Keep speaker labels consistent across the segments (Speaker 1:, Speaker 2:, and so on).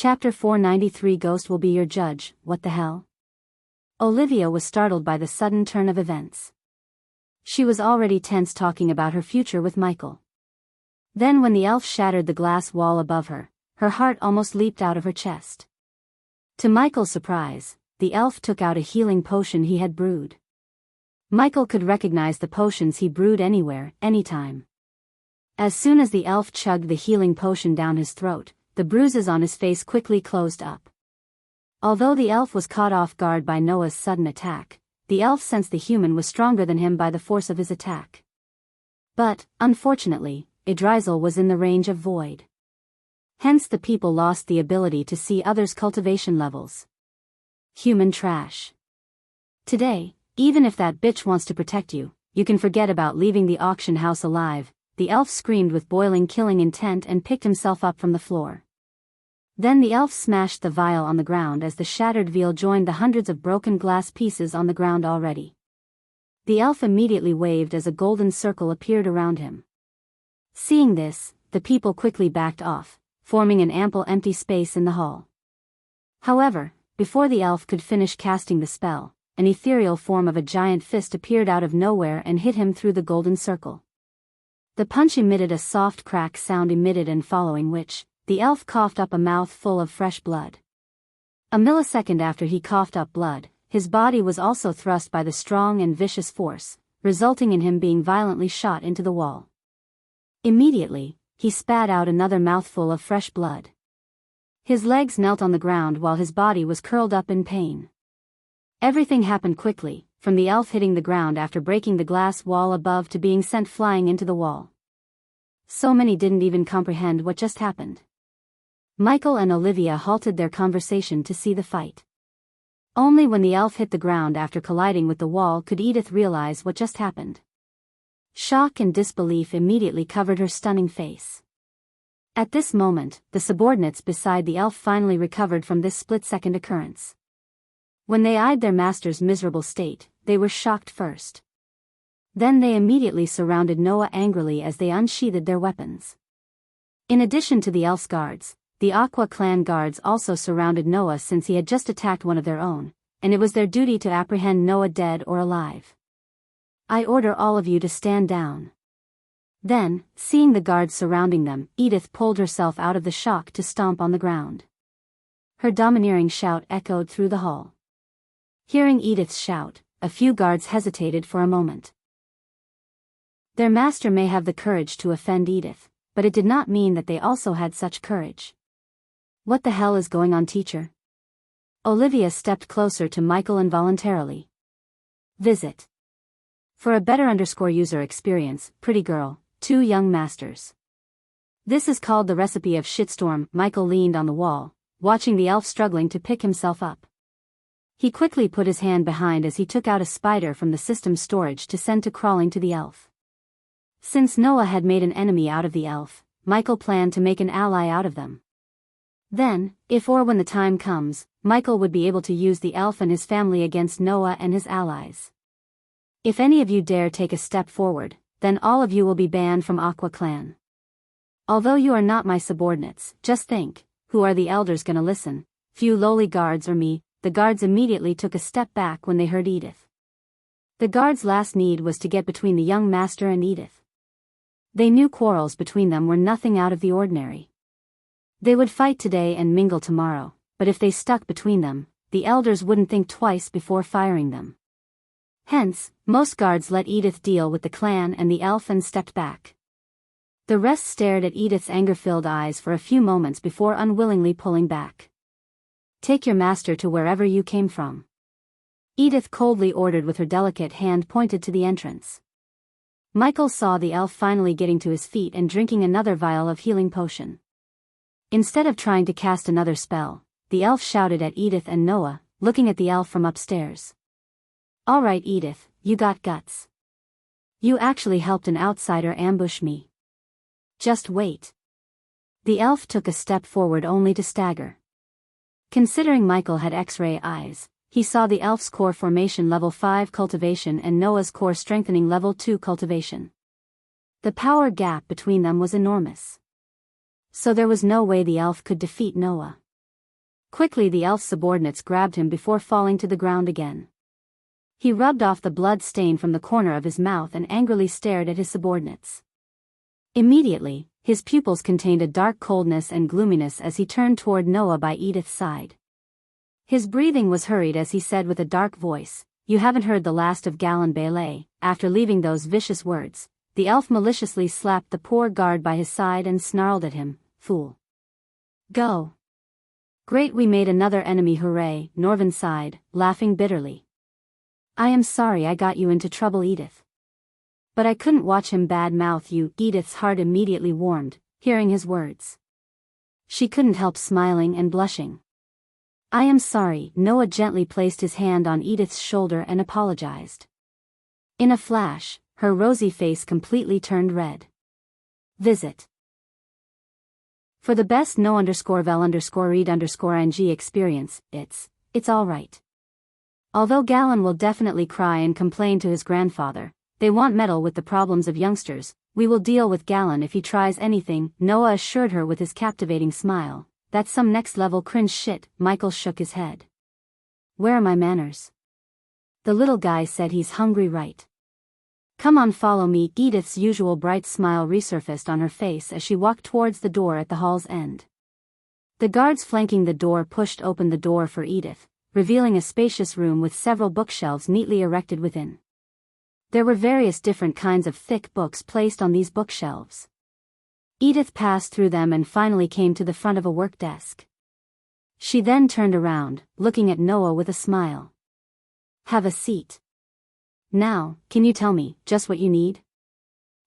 Speaker 1: Chapter 493 Ghost will be your judge, what the hell? Olivia was startled by the sudden turn of events. She was already tense talking about her future with Michael. Then when the elf shattered the glass wall above her, her heart almost leaped out of her chest. To Michael's surprise, the elf took out a healing potion he had brewed. Michael could recognize the potions he brewed anywhere, anytime. As soon as the elf chugged the healing potion down his throat, the bruises on his face quickly closed up. Although the elf was caught off guard by Noah's sudden attack, the elf sensed the human was stronger than him by the force of his attack. But, unfortunately, Idrizel was in the range of void. Hence the people lost the ability to see others' cultivation levels. Human trash. Today, even if that bitch wants to protect you, you can forget about leaving the auction house alive, the elf screamed with boiling killing intent and picked himself up from the floor. Then the elf smashed the vial on the ground as the shattered vial joined the hundreds of broken glass pieces on the ground already. The elf immediately waved as a golden circle appeared around him. Seeing this, the people quickly backed off, forming an ample empty space in the hall. However, before the elf could finish casting the spell, an ethereal form of a giant fist appeared out of nowhere and hit him through the golden circle. The punch emitted a soft crack sound and following which, the elf coughed up a mouthful of fresh blood. A millisecond after he coughed up blood, his body was also thrust by the strong and vicious force, resulting in him being violently shot into the wall. Immediately, he spat out another mouthful of fresh blood. His legs knelt on the ground while his body was curled up in pain. Everything happened quickly, from the elf hitting the ground after breaking the glass wall above to being sent flying into the wall. So many didn't even comprehend what just happened. Michael and Olivia halted their conversation to see the fight. Only when the elf hit the ground after colliding with the wall could Edith realize what just happened. Shock and disbelief immediately covered her stunning face. At this moment, the subordinates beside the elf finally recovered from this split-second occurrence. When they eyed their master's miserable state, they were shocked first. Then they immediately surrounded Noah angrily as they unsheathed their weapons. In addition to the elf's guards, the Aqua clan guards also surrounded Noah since he had just attacked one of their own, and it was their duty to apprehend Noah dead or alive. I order all of you to stand down. Then, seeing the guards surrounding them, Edith pulled herself out of the shock to stomp on the ground. Her domineering shout echoed through the hall. Hearing Edith's shout, a few guards hesitated for a moment. Their master may have the courage to offend Edith, but it did not mean that they also had such courage. What the hell is going on, teacher? Olivia stepped closer to Michael involuntarily. Visit. For a better user experience, pretty girl, 2 young masters. This is called the recipe of shitstorm. Michael leaned on the wall, watching the elf struggling to pick himself up. He quickly put his hand behind as he took out a spider from the system storage to send to crawling to the elf. Since Noah had made an enemy out of the elf, Michael planned to make an ally out of them. Then, if or when the time comes, Michael would be able to use the elf and his family against Noah and his allies. If any of you dare take a step forward, then all of you will be banned from Aqua clan. Although you are not my subordinates, just think, who are the elders gonna listen? Few lowly guards or me? The guards immediately took a step back when they heard Edith. The guards' last need was to get between the young master and Edith. They knew quarrels between them were nothing out of the ordinary. They would fight today and mingle tomorrow, but if they stuck between them, the elders wouldn't think twice before firing them. Hence, most guards let Edith deal with the clan and the elf and stepped back. The rest stared at Edith's anger-filled eyes for a few moments before unwillingly pulling back. Take your master to wherever you came from. Edith coldly ordered with her delicate hand pointed to the entrance. Michael saw the elf finally getting to his feet and drinking another vial of healing potion. Instead of trying to cast another spell, the elf shouted at Edith and Noah, looking at the elf from upstairs. All right, Edith, you got guts. You actually helped an outsider ambush me. Just wait. The elf took a step forward only to stagger. Considering Michael had X-ray eyes, he saw the elf's core formation level 5 cultivation and Noah's core strengthening level 2 cultivation. The power gap between them was enormous. So there was no way the elf could defeat Noah. Quickly the elf's subordinates grabbed him before falling to the ground again. He rubbed off the blood stain from the corner of his mouth and angrily stared at his subordinates. Immediately, his pupils contained a dark coldness and gloominess as he turned toward Noah by Edith's side. His breathing was hurried as he said with a dark voice, "You haven't heard the last of Galen Bailey." After leaving those vicious words, the elf maliciously slapped the poor guard by his side and snarled at him, "Fool. Go." "Great, we made another enemy, hooray," Norvin sighed, laughing bitterly. "I am sorry I got you into trouble, Edith. But I couldn't watch him bad-mouth you." Edith's heart immediately warmed, hearing his words. She couldn't help smiling and blushing. "I am sorry." Noah gently placed his hand on Edith's shoulder and apologized. In a flash, her rosy face completely turned red. Visit. For the best no_vel_read_ing experience, it's alright. Although Galen will definitely cry and complain to his grandfather, they won't meddle with the problems of youngsters. "We will deal with Galen if he tries anything," Noah assured her with his captivating smile. "That's some next-level cringe shit." Michael shook his head. "Where are my manners? The little guy said he's hungry, right? Come on, follow me." Edith's usual bright smile resurfaced on her face as she walked towards the door at the hall's end. The guards flanking the door pushed open the door for Edith, revealing a spacious room with several bookshelves neatly erected within. There were various different kinds of thick books placed on these bookshelves. Edith passed through them and finally came to the front of a work desk. She then turned around, looking at Noah with a smile. "Have a seat. Now, can you tell me just what you need?"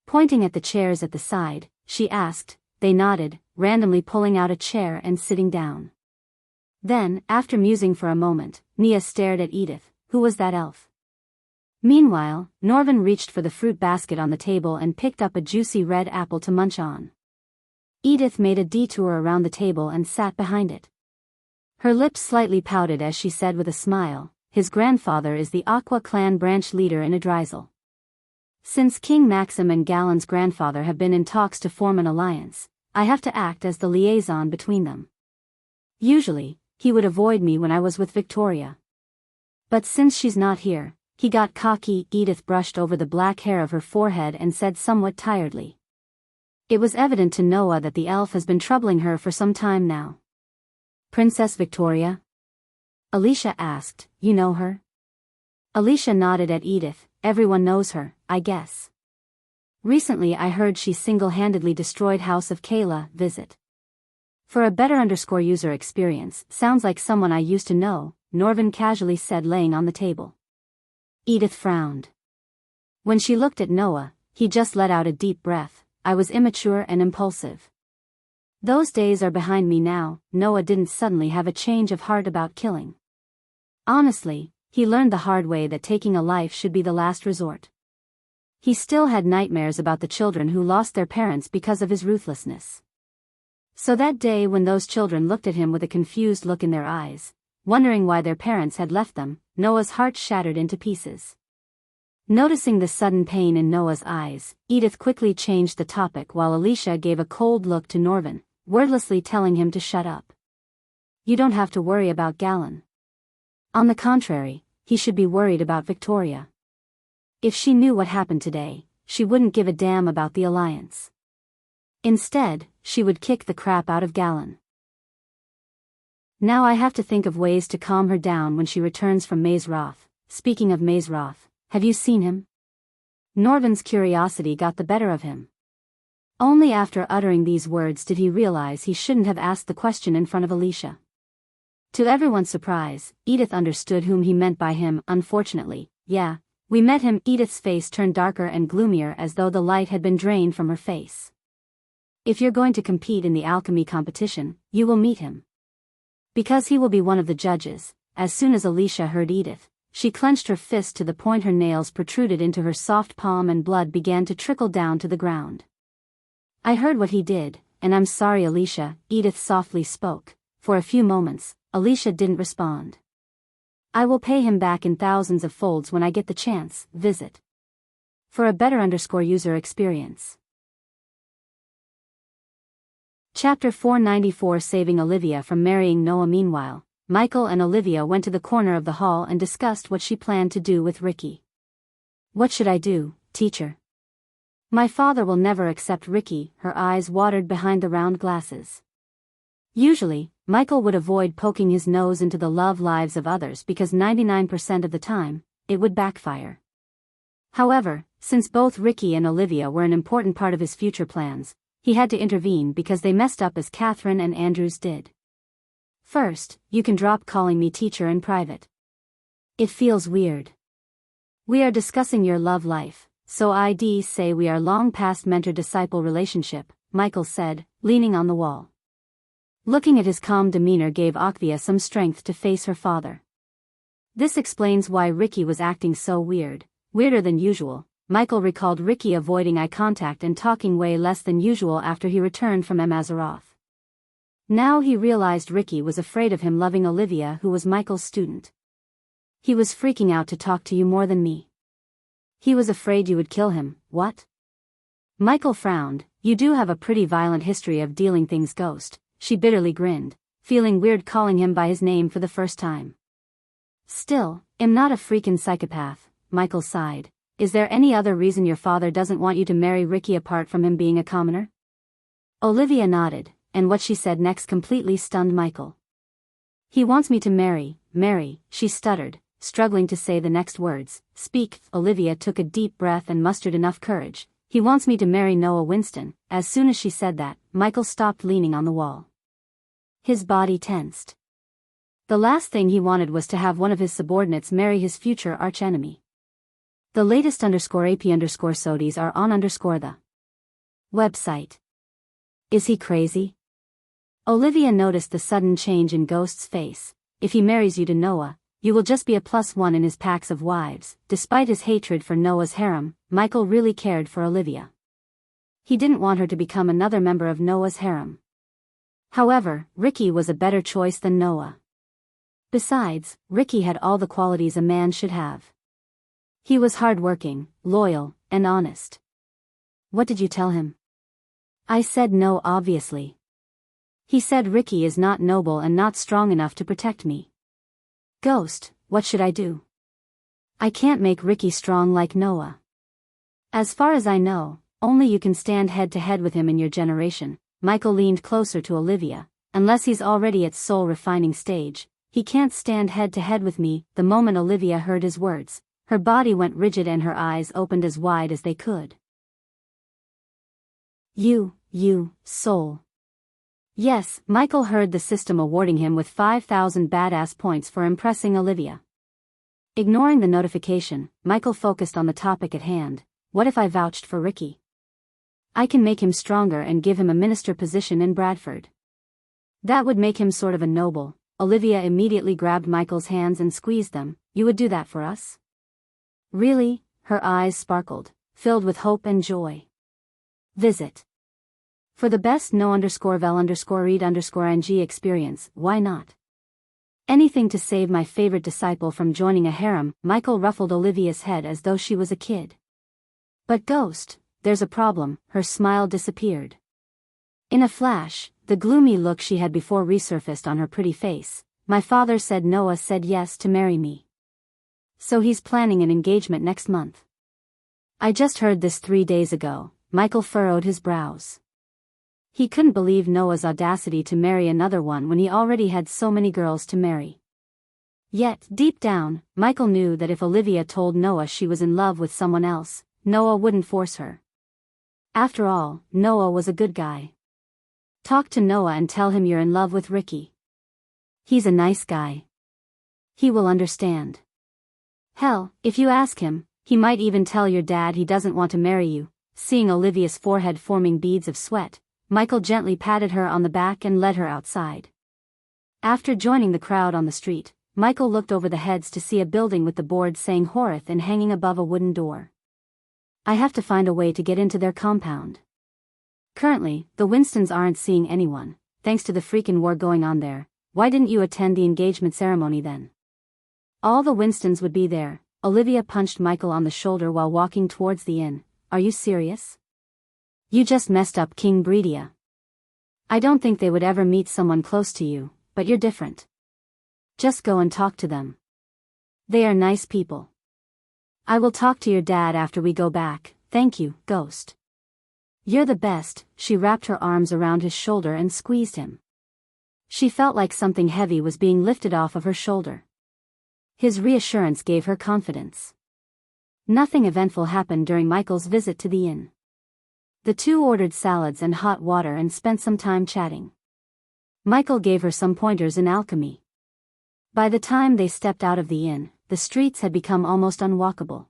Speaker 1: Pointing at the chairs at the side, she asked. They nodded, randomly pulling out a chair and sitting down. Then, after musing for a moment, Nia stared at Edith. Who was that elf? Meanwhile, Norvin reached for the fruit basket on the table and picked up a juicy red apple to munch on. Edith made a detour around the table and sat behind it. Her lips slightly pouted as she said with a smile, "His grandfather is the Aqua clan branch leader in Adrisel. Since King Maxim and Galen's grandfather have been in talks to form an alliance, I have to act as the liaison between them. Usually, he would avoid me when I was with Victoria. But since she's not here, he got cocky." Edith brushed over the black hair of her forehead and said somewhat tiredly. It was evident to Noah that the elf has been troubling her for some time now. "Princess Victoria?" Alicia asked. "You know her?" Alicia nodded at Edith. "Everyone knows her, I guess. Recently I heard she single-handedly destroyed House of Kayla. Visit. For a better _user experience, sounds like someone I used to know," Norvin casually said, laying on the table. Edith frowned. When she looked at Noah, he just let out a deep breath. "I was immature and impulsive. Those days are behind me now." Noah didn't suddenly have a change of heart about killing. Honestly, he learned the hard way that taking a life should be the last resort. He still had nightmares about the children who lost their parents because of his ruthlessness. So that day when those children looked at him with a confused look in their eyes, wondering why their parents had left them, Noah's heart shattered into pieces. Noticing the sudden pain in Noah's eyes, Edith quickly changed the topic while Alicia gave a cold look to Norvin, wordlessly telling him to shut up. "You don't have to worry about Galen. On the contrary, he should be worried about Victoria. If she knew what happened today, she wouldn't give a damn about the alliance. Instead, she would kick the crap out of Galen. Now I have to think of ways to calm her down when she returns from Maze Roth." "Speaking of Maze Roth, have you seen him?" Norvin's curiosity got the better of him. Only after uttering these words did he realize he shouldn't have asked the question in front of Alicia. To everyone's surprise, Edith understood whom he meant by him. "Unfortunately, yeah, we met him." Edith's face turned darker and gloomier as though the light had been drained from her face. "If you're going to compete in the alchemy competition, you will meet him. Because he will be one of the judges." As soon as Alicia heard Edith, she clenched her fist to the point her nails protruded into her soft palm and blood began to trickle down to the ground. "I heard what he did, and I'm sorry, Alicia," Edith softly spoke. For a few moments, Alicia didn't respond. "I will pay him back in thousands of folds when I get the chance." Visit. For a better _user experience. Chapter 494 Saving Olivia from Marrying Noah. Meanwhile, Michael and Olivia went to the corner of the hall and discussed what she planned to do with Ricky. What should I do, teacher? My father will never accept Ricky. Her eyes watered behind the round glasses. Usually, Michael would avoid poking his nose into the love lives of others because 99% of the time, it would backfire. However, since both Ricky and Olivia were an important part of his future plans, he had to intervene because they messed up as Catherine and Andrews did. First, you can drop calling me teacher in private. It feels weird. We are discussing your love life, so I'd say we are long past mentor-disciple relationship, Michael said, leaning on the wall. Looking at his calm demeanor gave Octavia some strength to face her father. This explains why Ricky was acting so weirder than usual. Michael recalled Ricky avoiding eye contact and talking way less than usual after he returned from Amazaroth. Now he realized Ricky was afraid of him loving Olivia, who was Michael's student. He was freaking out to talk to you more than me. He was afraid you would kill him. What? Michael frowned. You do have a pretty violent history of dealing things ghost. She bitterly grinned, feeling weird calling him by his name for the first time. Still, I'm not a freaking psychopath, Michael sighed. Is there any other reason your father doesn't want you to marry Ricky apart from him being a commoner? Olivia nodded, and what she said next completely stunned Michael. He wants me to marry, she stuttered, struggling to say the next words. Speak. Olivia took a deep breath and mustered enough courage. He wants me to marry Noah Winston. As soon as she said that, Michael stopped leaning on the wall. His body tensed. The last thing he wanted was to have one of his subordinates marry his future archenemy. The latest _AP_SODIes are on the website. Is he crazy? Olivia noticed the sudden change in Ghost's face. If he marries you to Noah, you will just be a +1 in his packs of wives. Despite his hatred for Noah's harem, Michael really cared for Olivia. He didn't want her to become another member of Noah's harem. However, Ricky was a better choice than Noah. Besides, Ricky had all the qualities a man should have. He was hardworking, loyal, and honest. What did you tell him? I said no, obviously. He said Ricky is not noble and not strong enough to protect me. Ghost, what should I do? I can't make Ricky strong like Noah. As far as I know, only you can stand head to head with him in your generation. Michael leaned closer to Olivia. Unless he's already at soul refining stage, he can't stand head to head with me. The moment Olivia heard his words, her body went rigid and her eyes opened as wide as they could. You, soul. Yes, Michael heard the system awarding him with 5,000 badass points for impressing Olivia. Ignoring the notification, Michael focused on the topic at hand. What if I vouched for Ricky? I can make him stronger and give him a minister position in Bradford. That would make him sort of a noble. Olivia immediately grabbed Michael's hands and squeezed them. You would do that for us? Really? Her eyes sparkled, filled with hope and joy. Visit. For the best no_vel_read_ing experience, why not? Anything to save my favorite disciple from joining a harem. Michael ruffled Olivia's head as though she was a kid. But Ghost, there's a problem. Her smile disappeared. In a flash, the gloomy look she had before resurfaced on her pretty face. My father said Noah said yes to marry me. So he's planning an engagement next month. I just heard this 3 days ago. Michael furrowed his brows. He couldn't believe Noah's audacity to marry another one when he already had so many girls to marry. Yet, deep down, Michael knew that if Olivia told Noah she was in love with someone else, Noah wouldn't force her. After all, Noah was a good guy. Talk to Noah and tell him you're in love with Ricky. He's a nice guy. He will understand. Hell, if you ask him, he might even tell your dad he doesn't want to marry you. Seeing Olivia's forehead forming beads of sweat, Michael gently patted her on the back and led her outside. After joining the crowd on the street, Michael looked over the heads to see a building with the board saying Horeth and hanging above a wooden door. I have to find a way to get into their compound. Currently, the Winstons aren't seeing anyone, thanks to the freaking war going on there. Why didn't you attend the engagement ceremony then? All the Winstons would be there. Olivia punched Michael on the shoulder while walking towards the inn. Are you serious? You just messed up King Breedia. I don't think they would ever meet someone close to you, but you're different. Just go and talk to them. They are nice people. I will talk to your dad after we go back, thank you, Ghost. You're the best. She wrapped her arms around his shoulder and squeezed him. She felt like something heavy was being lifted off of her shoulder. His reassurance gave her confidence. Nothing eventful happened during Michael's visit to the inn. The two ordered salads and hot water and spent some time chatting. Michael gave her some pointers in alchemy. By the time they stepped out of the inn, the streets had become almost unwalkable.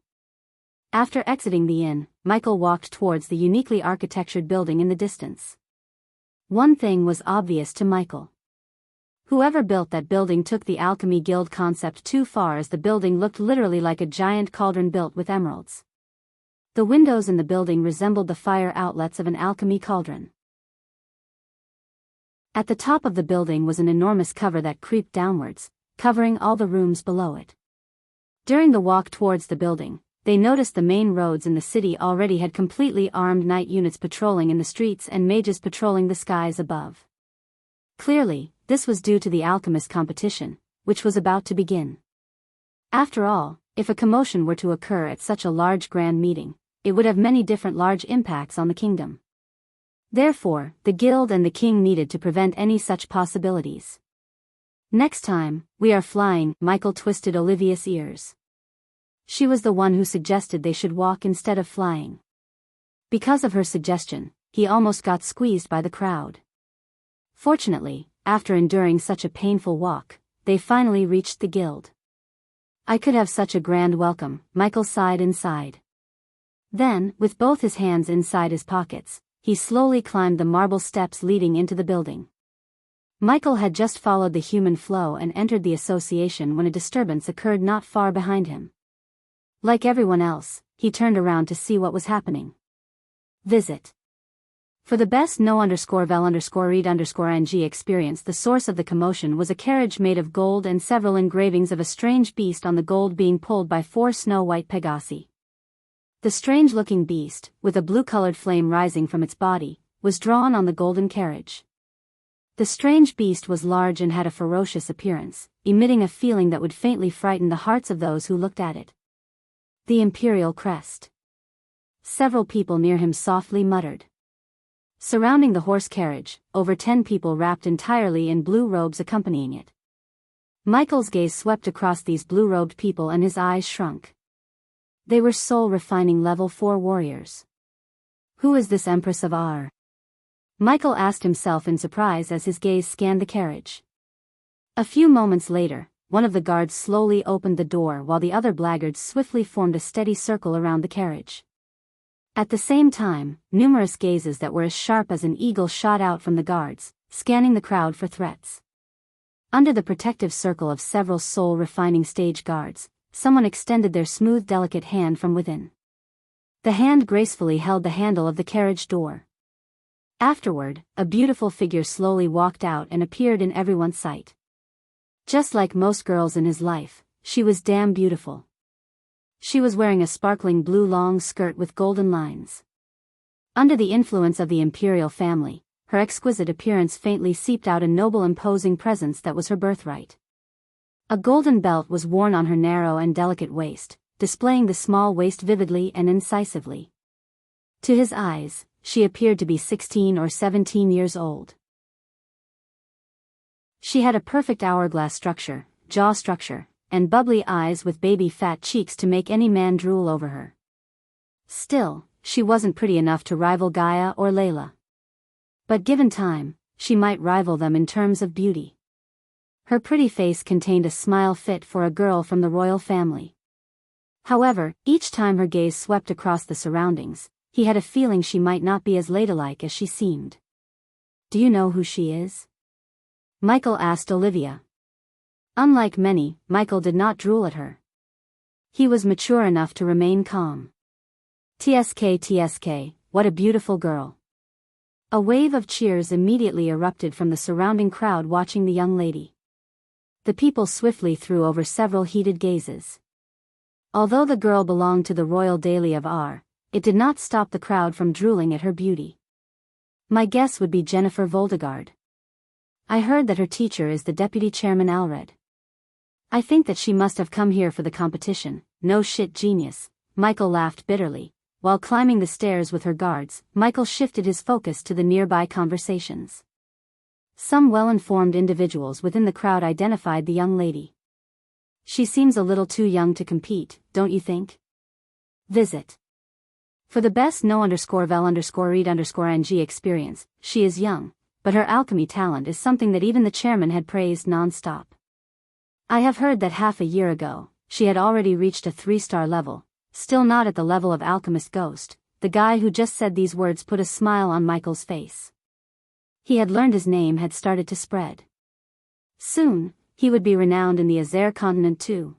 Speaker 1: After exiting the inn, Michael walked towards the uniquely architectured building in the distance. One thing was obvious to Michael. Whoever built that building took the Alchemy Guild concept too far, as the building looked literally like a giant cauldron built with emeralds. The windows in the building resembled the fire outlets of an alchemy cauldron. At the top of the building was an enormous cover that creeped downwards, covering all the rooms below it. During the walk towards the building, they noticed the main roads in the city already had completely armed knight units patrolling in the streets and mages patrolling the skies above. Clearly, this was due to the alchemist competition, which was about to begin. After all, if a commotion were to occur at such a large grand meeting, it would have many different large impacts on the kingdom. Therefore, the guild and the king needed to prevent any such possibilities. Next time, we are flying, Michael twisted Olivia's ears. She was the one who suggested they should walk instead of flying. Because of her suggestion, he almost got squeezed by the crowd. Fortunately, after enduring such a painful walk, they finally reached the guild. I could have such a grand welcome, Michael sighed inside. Then, with both his hands inside his pockets, he slowly climbed the marble steps leading into the building. Michael had just followed the human flow and entered the association when a disturbance occurred not far behind him. Like everyone else, he turned around to see what was happening. Visit. For the best no_vel_read_ng experience, the source of the commotion was a carriage made of gold and several engravings of a strange beast on the gold being pulled by 4 snow-white Pegasi. The strange-looking beast, with a blue-colored flame rising from its body, was drawn on the golden carriage. The strange beast was large and had a ferocious appearance, emitting a feeling that would faintly frighten the hearts of those who looked at it. The imperial crest. Several people near him softly muttered. Surrounding the horse carriage, over 10 people wrapped entirely in blue robes accompanying it. Michael's gaze swept across these blue-robed people and his eyes shrunk. They were soul-refining level 4 warriors. Who is this Empress of Ar? Michael asked himself in surprise as his gaze scanned the carriage. A few moments later, one of the guards slowly opened the door while the other blackguards swiftly formed a steady circle around the carriage. At the same time, numerous gazes that were as sharp as an eagle shot out from the guards, scanning the crowd for threats. Under the protective circle of several soul-refining stage guards, someone extended their smooth, delicate hand from within. The hand gracefully held the handle of the carriage door. Afterward, a beautiful figure slowly walked out and appeared in everyone's sight. Just like most girls in his life, she was damn beautiful. She was wearing a sparkling blue long skirt with golden lines. Under the influence of the imperial family, her exquisite appearance faintly seeped out a noble, imposing presence that was her birthright. A golden belt was worn on her narrow and delicate waist, displaying the small waist vividly and incisively. To his eyes, she appeared to be 16 or 17 years old. She had a perfect hourglass structure, jaw structure, and bubbly eyes with baby fat cheeks to make any man drool over her. Still, she wasn't pretty enough to rival Gaia or Layla. But given time, she might rival them in terms of beauty. Her pretty face contained a smile fit for a girl from the royal family. However, each time her gaze swept across the surroundings, he had a feeling she might not be as ladylike as she seemed. Do you know who she is? Michael asked Olivia. Unlike many, Michael did not drool at her. He was mature enough to remain calm. TSK, what a beautiful girl. A wave of cheers immediately erupted from the surrounding crowd watching the young lady. The people swiftly threw over several heated gazes. Although the girl belonged to the royal daily of Ar, it did not stop the crowd from drooling at her beauty. My guess would be Jennifer Voldegard. I heard that her teacher is the deputy chairman Alred. I think that she must have come here for the competition. No shit, genius. Michael laughed bitterly. While climbing the stairs with her guards, Michael shifted his focus to the nearby conversations. Some well-informed individuals within the crowd identified the young lady. She seems a little too young to compete, don't you think? Visit. For the best no_vel_read_ng experience, she is young, but her alchemy talent is something that even the chairman had praised non-stop. I have heard that half a year ago, she had already reached a 3-star level, still not at the level of Alchemist Ghost. The guy who just said these words put a smile on Michael's face. He had learned his name had started to spread. Soon, he would be renowned in the Azer continent too.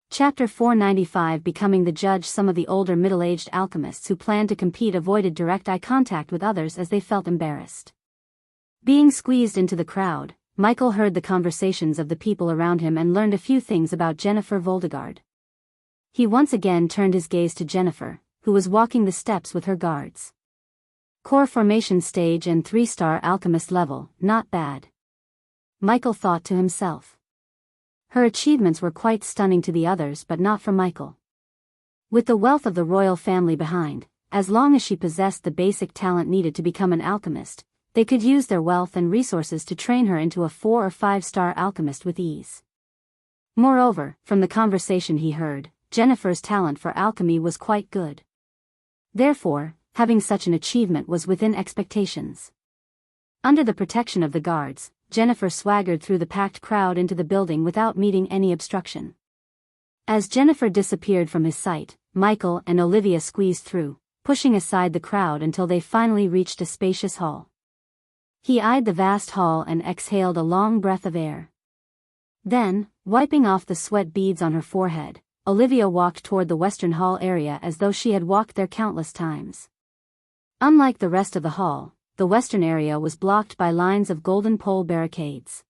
Speaker 1: Chapter 495 Becoming the Judge. Some of the older middle-aged alchemists who planned to compete avoided direct eye contact with others as they felt embarrassed. Being squeezed into the crowd, Michael heard the conversations of the people around him and learned a few things about Jennifer Voldegard. He once again turned his gaze to Jennifer, who was walking the steps with her guards. Core formation stage and 3-star alchemist level, not bad. Michael thought to himself. Her achievements were quite stunning to the others, but not for Michael. With the wealth of the royal family behind, as long as she possessed the basic talent needed to become an alchemist, they could use their wealth and resources to train her into a 4 or 5-star alchemist with ease. Moreover, from the conversation he heard, Jennifer's talent for alchemy was quite good. Therefore, having such an achievement was within expectations. Under the protection of the guards, Jennifer swaggered through the packed crowd into the building without meeting any obstruction. As Jennifer disappeared from his sight, Michael and Olivia squeezed through, pushing aside the crowd until they finally reached a spacious hall. He eyed the vast hall and exhaled a long breath of air. Then, wiping off the sweat beads on her forehead, Olivia walked toward the Western Hall area as though she had walked there countless times. Unlike the rest of the hall, the western area was blocked by lines of golden pole barricades.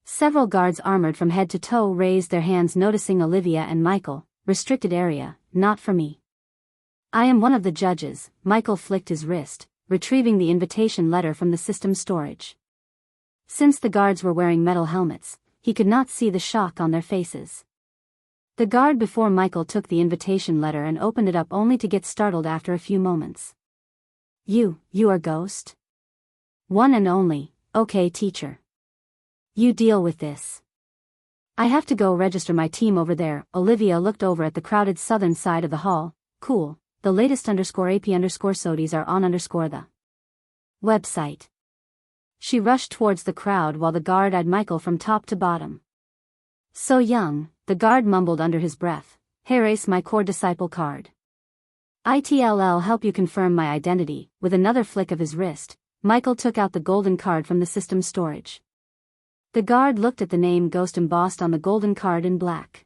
Speaker 1: Several guards armored from head to toe raised their hands, noticing Olivia and Michael. Restricted area, not for me. I am one of the judges. Michael flicked his wrist, retrieving the invitation letter from the system storage. Since the guards were wearing metal helmets, he could not see the shock on their faces. The guard before Michael took the invitation letter and opened it up only to get startled after a few moments. You are Ghost? One and only, okay teacher. You deal with this. I have to go register my team over there. Olivia looked over at the crowded southern side of the hall. Cool, the latest _AP_SODIs are on the website. She rushed towards the crowd while the guard eyed Michael from top to bottom. So young, the guard mumbled under his breath. Here is my core disciple card. ITLL help you confirm my identity. With another flick of his wrist, Michael took out the golden card from the system storage. The guard looked at the name Ghost embossed on the golden card in black.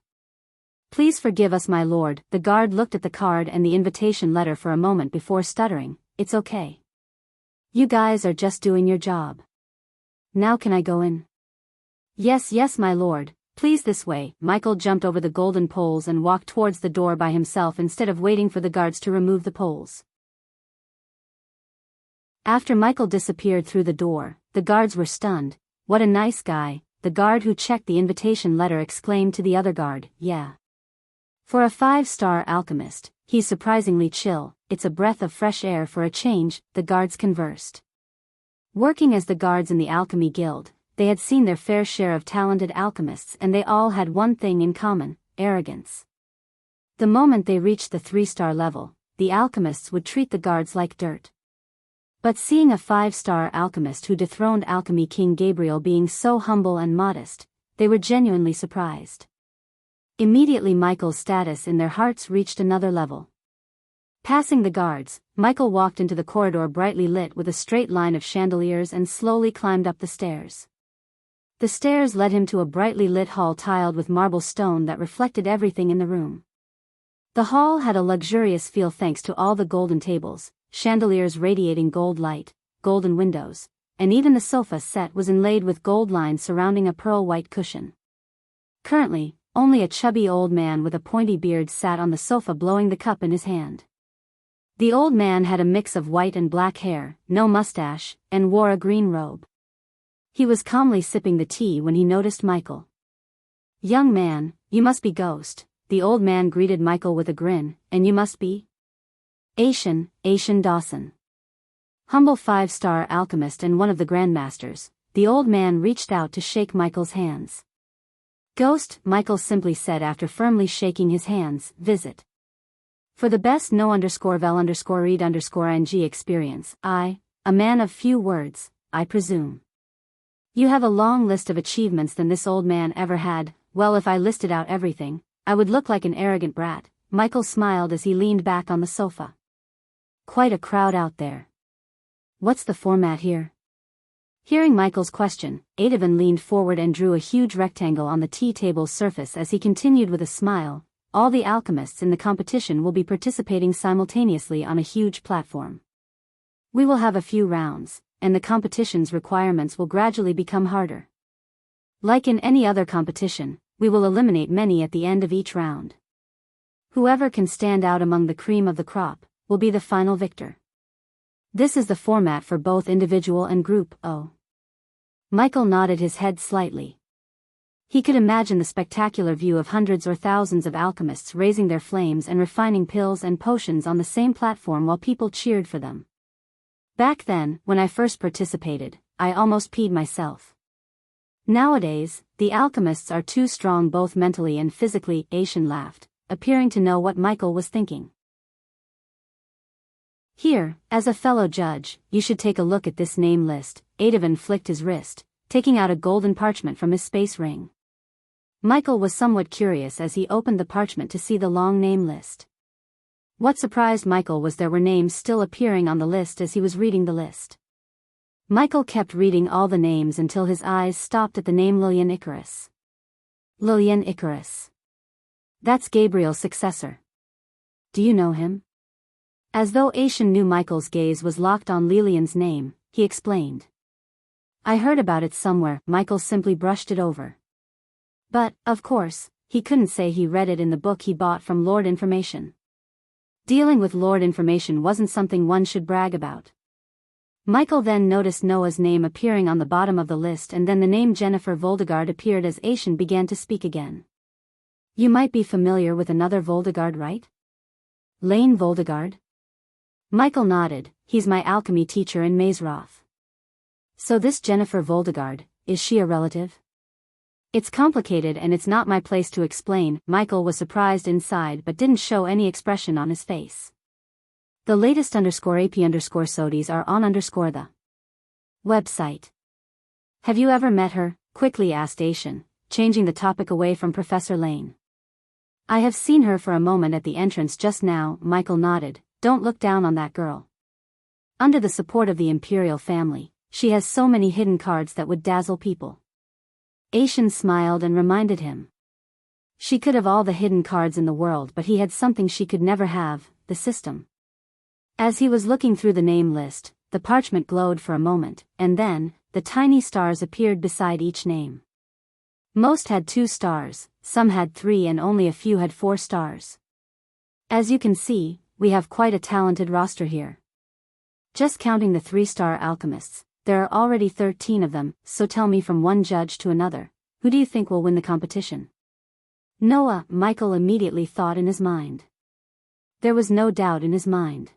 Speaker 1: Please forgive us, my lord. The guard looked at the card and the invitation letter for a moment before stuttering. It's okay. You guys are just doing your job. Now can I go in? Yes, my lord. Please, this way. Michael jumped over the golden poles and walked towards the door by himself instead of waiting for the guards to remove the poles. After Michael disappeared through the door, the guards were stunned. What a nice guy, the guard who checked the invitation letter exclaimed to the other guard. Yeah. For a 5-star alchemist, he's surprisingly chill. It's a breath of fresh air for a change, the guards conversed. Working as the guards in the Alchemy Guild, they had seen their fair share of talented alchemists, and they all had one thing in common: arrogance. The moment they reached the 3-star level, the alchemists would treat the guards like dirt. But seeing a 5-star alchemist who dethroned Alchemy King Gabriel being so humble and modest, they were genuinely surprised. Immediately Michael's status in their hearts reached another level. Passing the guards, Michael walked into the corridor brightly lit with a straight line of chandeliers and slowly climbed up the stairs. The stairs led him to a brightly lit hall tiled with marble stone that reflected everything in the room. The hall had a luxurious feel thanks to all the golden tables, chandeliers radiating gold light, golden windows, and even the sofa set was inlaid with gold lines surrounding a pearl-white cushion. Currently, only a chubby old man with a pointy beard sat on the sofa blowing the cup in his hand. The old man had a mix of white and black hair, no mustache, and wore a green robe. He was calmly sipping the tea when he noticed Michael. "Young man, you must be Ghost," the old man greeted Michael with a grin, "and you must be?" "Aishan Dawson. Humble 5-star alchemist and one of the grandmasters." The old man reached out to shake Michael's hands. "Ghost," Michael simply said after firmly shaking his hands, "visit. For the best no_vel_read_ing experience, I, a man of few words, I presume. You have a long list of achievements than this old man ever had. Well, if I listed out everything, I would look like an arrogant brat." Michael smiled as he leaned back on the sofa. "Quite a crowd out there. What's the format here?" Hearing Michael's question, Audiobook leaned forward and drew a huge rectangle on the tea table's surface as he continued with a smile. "All the alchemists in the competition will be participating simultaneously on a huge platform. We will have a few rounds, and the competition's requirements will gradually become harder. Like in any other competition, we will eliminate many at the end of each round. Whoever can stand out among the cream of the crop will be the final victor. This is the format for both individual and group." "Oh." Michael nodded his head slightly. He could imagine the spectacular view of hundreds or thousands of alchemists raising their flames and refining pills and potions on the same platform while people cheered for them. "Back then, when I first participated, I almost peed myself. Nowadays, the alchemists are too strong both mentally and physically." Aishan laughed, appearing to know what Michael was thinking. "Here, as a fellow judge, you should take a look at this name list." Audiobook flicked his wrist, taking out a golden parchment from his space ring. Michael was somewhat curious as he opened the parchment to see the long name list. What surprised Michael was there were names still appearing on the list as he was reading the list. Michael kept reading all the names until his eyes stopped at the name Lillian Icarus. Lillian Icarus. That's Gabriel's successor. Do you know him? As though Aishan knew Michael's gaze was locked on Lillian's name, he explained. "I heard about it somewhere." Michael simply brushed it over. But, of course, he couldn't say he read it in the book he bought from Lord Information. Dealing with Lord Information wasn't something one should brag about. Michael then noticed Noah's name appearing on the bottom of the list, and then the name Jennifer Voldegard appeared as Aishan began to speak again. "You might be familiar with another Voldegard, right? Lane Voldegard?" Michael nodded. "He's my alchemy teacher in Mazeroth." "So this Jennifer Voldegard, is she a relative?" "It's complicated and it's not my place to explain." Michael was surprised inside but didn't show any expression on his face. The latest _AP_SODIes are on the website. "Have you ever met her?" quickly asked Aishan, changing the topic away from Professor Lane. "I have seen her for a moment at the entrance just now." Michael nodded. "Don't look down on that girl. Under the support of the Imperial family, she has so many hidden cards that would dazzle people." Aishan smiled and reminded him. She could have all the hidden cards in the world, but he had something she could never have, the system. As he was looking through the name list, the parchment glowed for a moment, and then, the tiny stars appeared beside each name. Most had 2 stars, some had 3, and only a few had 4 stars. "As you can see, we have quite a talented roster here. Just counting the 3-star alchemists, there are already 13 of them, so tell me, from one judge to another, who do you think will win the competition?" "Noah," Michael immediately thought in his mind. There was no doubt in his mind.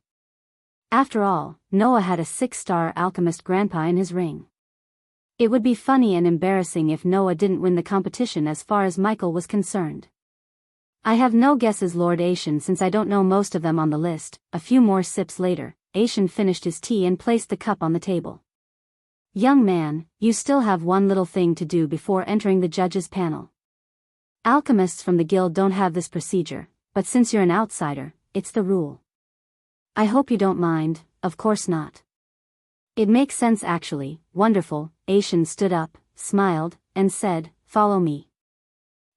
Speaker 1: After all, Noah had a 6-star alchemist grandpa in his ring. It would be funny and embarrassing if Noah didn't win the competition as far as Michael was concerned. "I have no guesses, Lord Aishan, since I don't know most of them on the list." A few more sips later, Aishan finished his tea and placed the cup on the table. "Young man, you still have one little thing to do before entering the judges' panel. Alchemists from the guild don't have this procedure, but since you're an outsider, it's the rule. I hope you don't mind." "Of course not. It makes sense actually." "Wonderful." Aishan stood up, smiled, and said, "Follow me.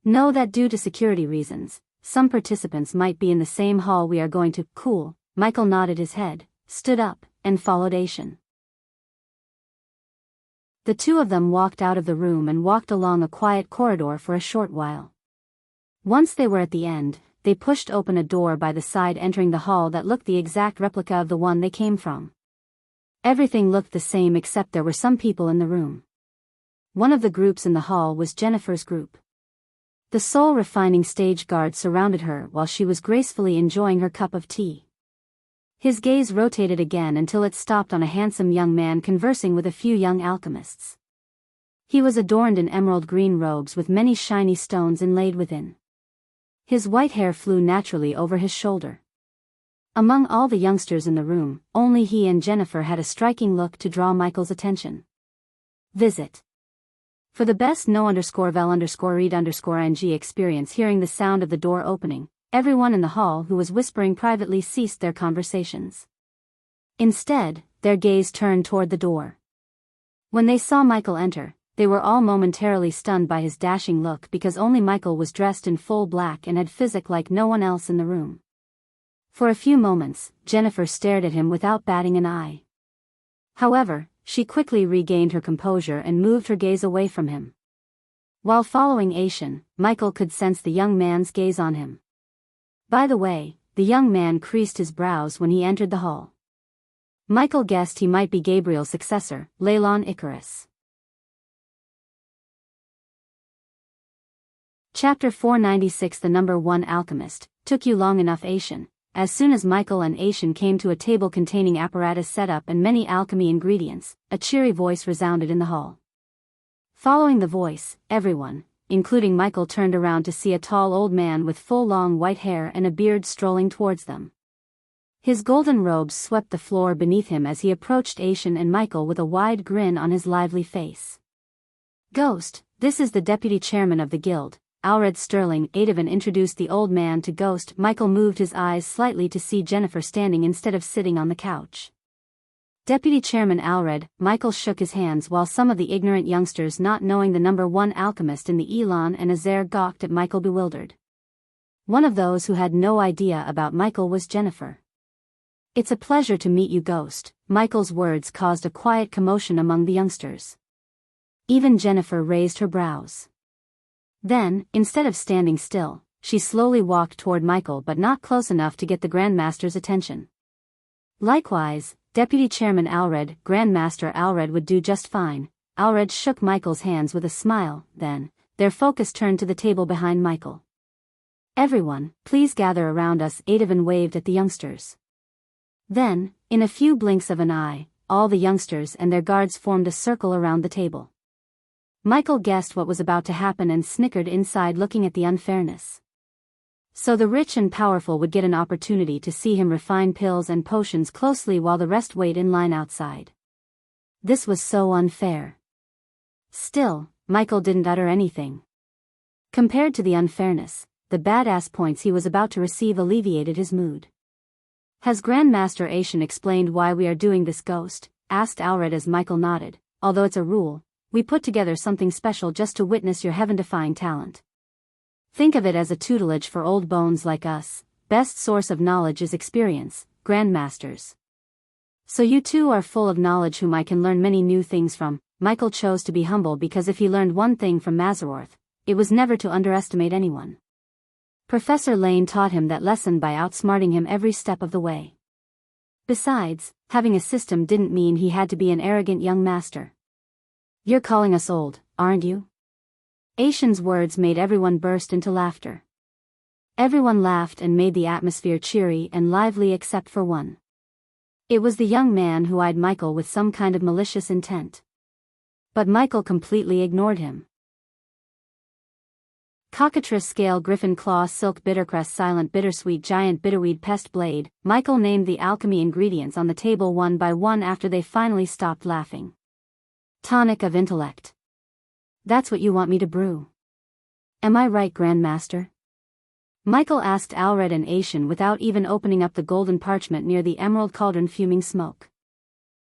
Speaker 1: Know that due to security reasons, some participants might be in the same hall we are going to." "Cool." Michael nodded his head, stood up, and followed Aishan. The two of them walked out of the room and walked along a quiet corridor for a short while. Once they were at the end, they pushed open a door by the side, entering the hall that looked the exact replica of the one they came from. Everything looked the same except there were some people in the room. One of the groups in the hall was Jennifer's group. The soul-refining stage guard surrounded her while she was gracefully enjoying her cup of tea. His gaze rotated again until it stopped on a handsome young man conversing with a few young alchemists. He was adorned in emerald green robes with many shiny stones inlaid within. His white hair flew naturally over his shoulder. Among all the youngsters in the room, only he and Jennifer had a striking look to draw Michael's attention. Visit. For the best no_vel_read_ing experience hearing the sound of the door opening, everyone in the hall who was whispering privately ceased their conversations. Instead, their gaze turned toward the door. When they saw Michael enter, they were all momentarily stunned by his dashing look because only Michael was dressed in full black and had physique like no one else in the room. For a few moments, Jennifer stared at him without batting an eye. However, she quickly regained her composure and moved her gaze away from him. While following Aishin, Michael could sense the young man's gaze on him. By the way, the young man creased his brows when he entered the hall. Michael guessed he might be Gabriel's successor, Leylon Icarus. Chapter 496 The Number 1 Alchemist. Took you long enough, Aishin. As soon as Michael and Aishin came to a table containing apparatus setup and many alchemy ingredients, a cheery voice resounded in the hall. Following the voice, everyone, including Michael, turned around to see a tall old man with full long white hair and a beard strolling towards them. His golden robes swept the floor beneath him as he approached Aishin and Michael with a wide grin on his lively face. Ghost, this is the deputy chairman of the guild, Alred Sterling. Adovan introduced the old man to Ghost. Michael moved his eyes slightly to see Jennifer standing instead of sitting on the couch. Deputy Chairman Alred. Michael shook his hands while some of the ignorant youngsters not knowing the number 1 alchemist in the Elon and Azair gawked at Michael bewildered. One of those who had no idea about Michael was Jennifer. It's a pleasure to meet you, Ghost. Michael's words caused a quiet commotion among the youngsters. Even Jennifer raised her brows. Then, instead of standing still, she slowly walked toward Michael but not close enough to get the Grandmaster's attention. Likewise, Deputy Chairman Alred. Grandmaster Alred would do just fine. Alred shook Michael's hands with a smile, then, their focus turned to the table behind Michael. Everyone, please gather around us. Adovan waved at the youngsters. Then, in a few blinks of an eye, all the youngsters and their guards formed a circle around the table. Michael guessed what was about to happen and snickered inside, looking at the unfairness. So the rich and powerful would get an opportunity to see him refine pills and potions closely while the rest wait in line outside. This was so unfair. Still, Michael didn't utter anything. Compared to the unfairness, the badass points he was about to receive alleviated his mood. Has Grandmaster Aishin explained why we are doing this, Ghost? Asked Alred as Michael nodded. Although it's a rule, we put together something special just to witness your heaven-defying talent. Think of it as a tutelage for old bones like us. Best source of knowledge is experience, Grandmasters. So you two are full of knowledge whom I can learn many new things from. Michael chose to be humble because if he learned one thing from Mazarorth, it was never to underestimate anyone. Professor Lane taught him that lesson by outsmarting him every step of the way. Besides, having a system didn't mean he had to be an arrogant young master. You're calling us old, aren't you? Aishin's words made everyone burst into laughter. Everyone laughed and made the atmosphere cheery and lively except for one. It was the young man who eyed Michael with some kind of malicious intent. But Michael completely ignored him. Cockatrice scale griffin claw silk bittercress silent bittersweet giant bitterweed pest blade. Michael named the alchemy ingredients on the table one by one after they finally stopped laughing. Tonic of intellect. That's what you want me to brew. Am I right, Grandmaster? Michael asked Alred and Aishin without even opening up the golden parchment near the emerald cauldron fuming smoke.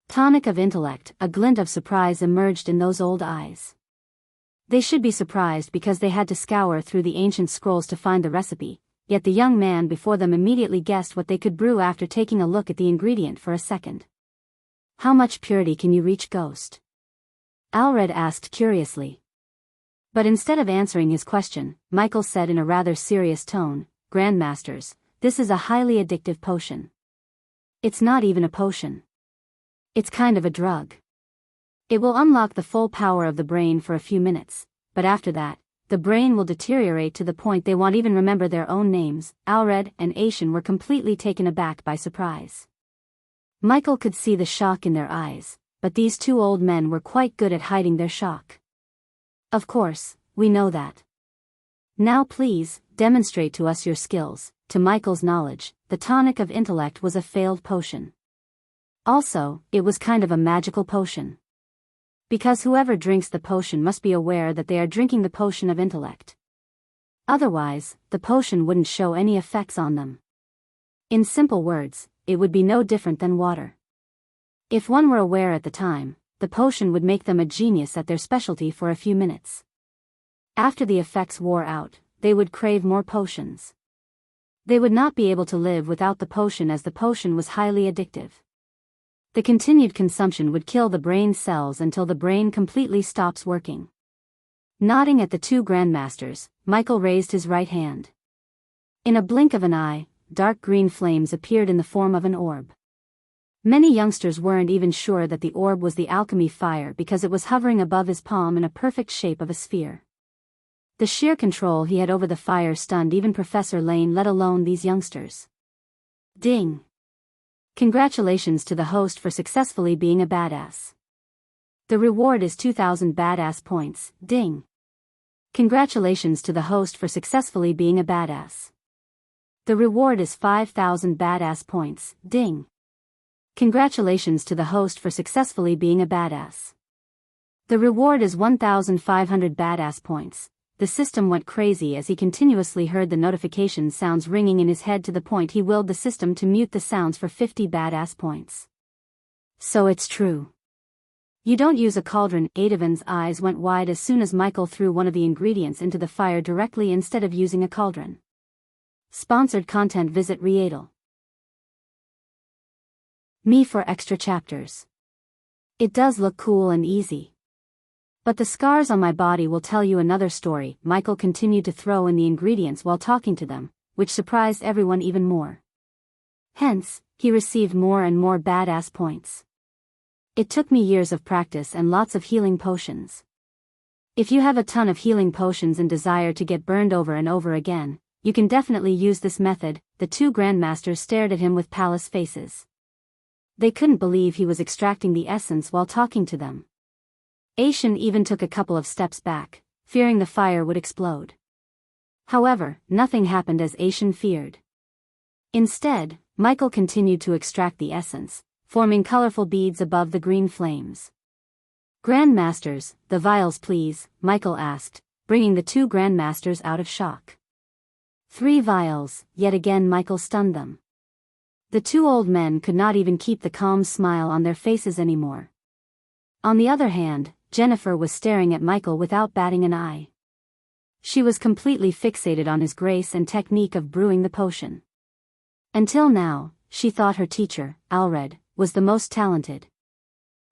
Speaker 1: Tonic of intellect. A glint of surprise emerged in those old eyes. They should be surprised because they had to scour through the ancient scrolls to find the recipe, yet the young man before them immediately guessed what they could brew after taking a look at the ingredient for a second. How much purity can you reach, Ghost? Alred asked curiously. But instead of answering his question, Michael said in a rather serious tone, Grandmasters, this is a highly addictive potion. It's not even a potion. It's kind of a drug. It will unlock the full power of the brain for a few minutes, but after that, the brain will deteriorate to the point they won't even remember their own names. Alred and Aishan were completely taken aback by surprise. Michael could see the shock in their eyes, but these two old men were quite good at hiding their shock. Of course, we know that. Now please, demonstrate to us your skills. To Michael's knowledge, the tonic of intellect was a failed potion. Also, it was kind of a magical potion. Because whoever drinks the potion must be aware that they are drinking the potion of intellect. Otherwise, the potion wouldn't show any effects on them. In simple words, it would be no different than water. If one were aware at the time, the potion would make them a genius at their specialty for a few minutes. After the effects wore out, they would crave more potions. They would not be able to live without the potion as the potion was highly addictive. The continued consumption would kill the brain cells until the brain completely stops working. Nodding at the two grandmasters, Michael raised his right hand. In a blink of an eye, dark green flames appeared in the form of an orb. Many youngsters weren't even sure that the orb was the alchemy fire because it was hovering above his palm in a perfect shape of a sphere. The sheer control he had over the fire stunned even Professor Lane, let alone these youngsters. Ding! Congratulations to the host for successfully being a badass. The reward is 2,000 badass points. Ding! Congratulations to the host for successfully being a badass. The reward is 5,000 badass points. Ding! Congratulations to the host for successfully being a badass. The reward is 1,500 badass points. The system went crazy as he continuously heard the notification sounds ringing in his head to the point he willed the system to mute the sounds for 50 badass points. So it's true. You don't use a cauldron. Adavan's eyes went wide as soon as Michael threw one of the ingredients into the fire directly instead of using a cauldron. Sponsored content. Visit Readle. Me for extra chapters. It does look cool and easy. But the scars on my body will tell you another story. Michael continued to throw in the ingredients while talking to them, which surprised everyone even more. Hence, he received more and more badass points. It took me years of practice and lots of healing potions. If you have a ton of healing potions and desire to get burned over and over again, you can definitely use this method. The two grandmasters stared at him with palace faces. They couldn't believe he was extracting the essence while talking to them. Aishan even took a couple of steps back, fearing the fire would explode. However, nothing happened as Aishan feared. Instead, Michael continued to extract the essence, forming colorful beads above the green flames. Grandmasters, the vials please, Michael asked, bringing the two grandmasters out of shock. 3 vials, yet again Michael stunned them. The two old men could not even keep the calm smile on their faces anymore. On the other hand, Jennifer was staring at Michael without batting an eye. She was completely fixated on his grace and technique of brewing the potion. Until now, she thought her teacher, Alred, was the most talented.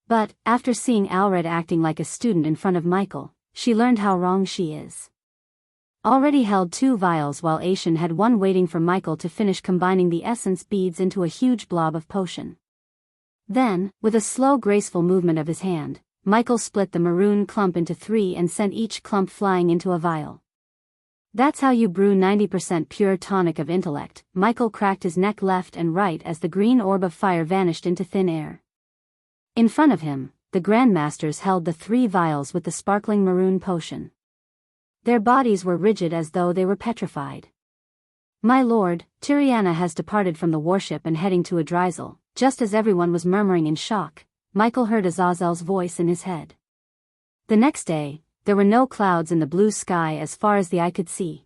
Speaker 1: But, after seeing Alred acting like a student in front of Michael, she learned how wrong she is. Already held 2 vials while Aishan had one waiting for Michael to finish combining the essence beads into a huge blob of potion. Then, with a slow graceful movement of his hand, Michael split the maroon clump into 3 and sent each clump flying into a vial. That's how you brew 90% pure tonic of intellect. Michael cracked his neck left and right as the green orb of fire vanished into thin air. In front of him, the grandmasters held the 3 vials with the sparkling maroon potion. Their bodies were rigid as though they were petrified. My lord, Tiriana has departed from the warship and heading to Adrizel. Just as everyone was murmuring in shock, Michael heard Azazel's voice in his head. The next day, there were no clouds in the blue sky as far as the eye could see.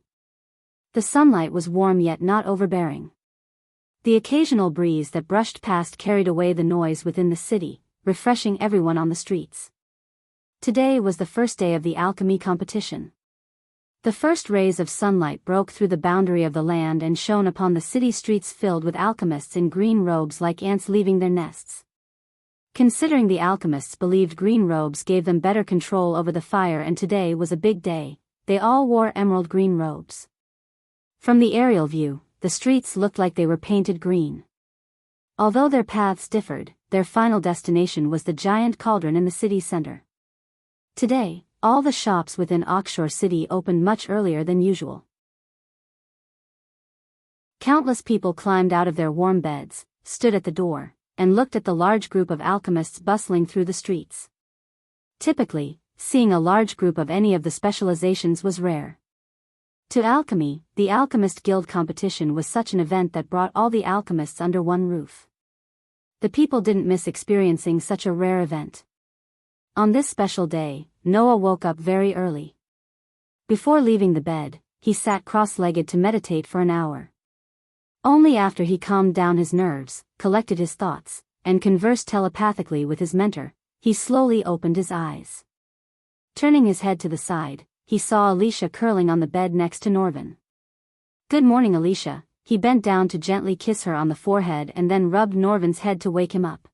Speaker 1: The sunlight was warm yet not overbearing. The occasional breeze that brushed past carried away the noise within the city, refreshing everyone on the streets. Today was the first day of the alchemy competition. The first rays of sunlight broke through the boundary of the land and shone upon the city streets filled with alchemists in green robes like ants leaving their nests. Considering the alchemists believed green robes gave them better control over the fire and today was a big day, they all wore emerald green robes. From the aerial view, the streets looked like they were painted green. Although their paths differed, their final destination was the giant cauldron in the city center. Today, all the shops within Oxshore City opened much earlier than usual. Countless people climbed out of their warm beds, stood at the door, and looked at the large group of alchemists bustling through the streets. Typically, seeing a large group of any of the specializations was rare. To alchemy, the Alchemist Guild competition was such an event that brought all the alchemists under one roof. The people didn't miss experiencing such a rare event. On this special day, Noah woke up very early. Before leaving the bed, he sat cross-legged to meditate for an hour. Only after he calmed down his nerves, collected his thoughts, and conversed telepathically with his mentor, he slowly opened his eyes. Turning his head to the side, he saw Alicia curling on the bed next to Norvin. "Good morning, Alicia." He bent down to gently kiss her on the forehead and then rubbed Norvin's head to wake him up.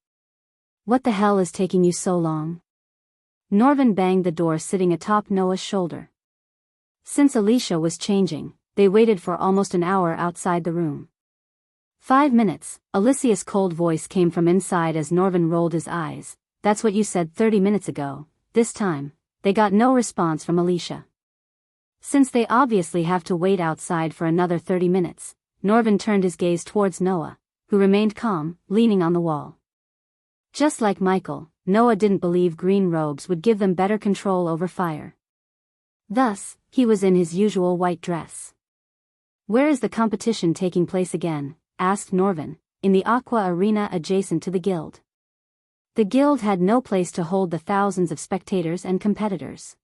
Speaker 1: "What the hell is taking you so long?" Norvin banged the door sitting atop Noah's shoulder. Since Alicia was changing, they waited for almost an hour outside the room. 5 minutes, Alicia's cold voice came from inside as Norvin rolled his eyes. "That's what you said 30 minutes ago." This time, they got no response from Alicia. Since they obviously have to wait outside for another 30 minutes, Norvin turned his gaze towards Noah, who remained calm, leaning on the wall. Just like Michael, Noah didn't believe green robes would give them better control over fire. Thus, he was in his usual white dress. "Where is the competition taking place again?" asked Norvin, in the aqua arena adjacent to the guild. The guild had no place to hold the thousands of spectators and competitors.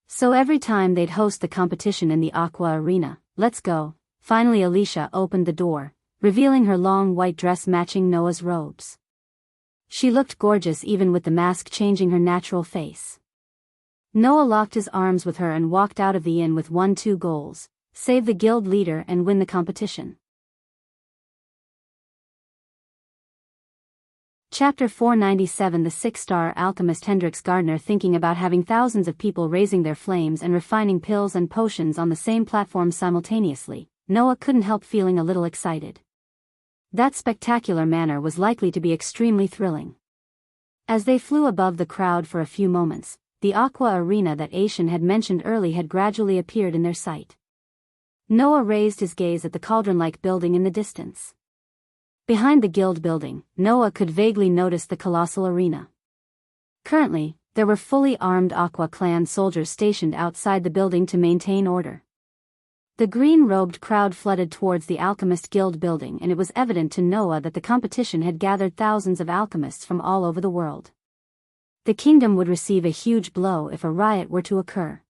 Speaker 1: So every time they'd host the competition in the aqua arena. "Let's go." Finally Alicia opened the door, revealing her long white dress matching Noah's robes. She looked gorgeous even with the mask changing her natural face. Noah locked his arms with her and walked out of the inn with 2 goals: save the guild leader and win the competition. Chapter 497. The 6-star alchemist Hendrix Gardner. Thinking about having thousands of people raising their flames and refining pills and potions on the same platform simultaneously, Noah couldn't help feeling a little excited. That spectacular manner was likely to be extremely thrilling. As they flew above the crowd for a few moments, the aqua arena that Aishan had mentioned early had gradually appeared in their sight. Noah raised his gaze at the cauldron-like building in the distance. Behind the guild building, Noah could vaguely notice the colossal arena. Currently, there were fully armed Aqua Clan soldiers stationed outside the building to maintain order. The green-robed crowd flooded towards the Alchemist Guild building, and it was evident to Noah that the competition had gathered thousands of alchemists from all over the world. The kingdom would receive a huge blow if a riot were to occur.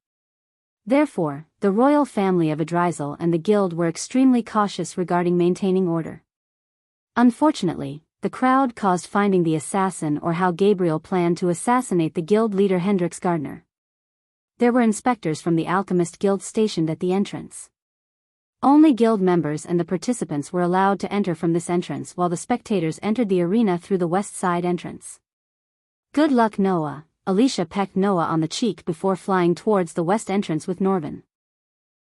Speaker 1: Therefore, the royal family of Adrizel and the guild were extremely cautious regarding maintaining order. Unfortunately, the crowd caused finding the assassin or how Gabriel planned to assassinate the guild leader Hendrix Gardner. There were inspectors from the Alchemist Guild stationed at the entrance. Only guild members and the participants were allowed to enter from this entrance, while the spectators entered the arena through the west side entrance. "Good luck, Noah." Alicia pecked Noah on the cheek before flying towards the west entrance with Norvin.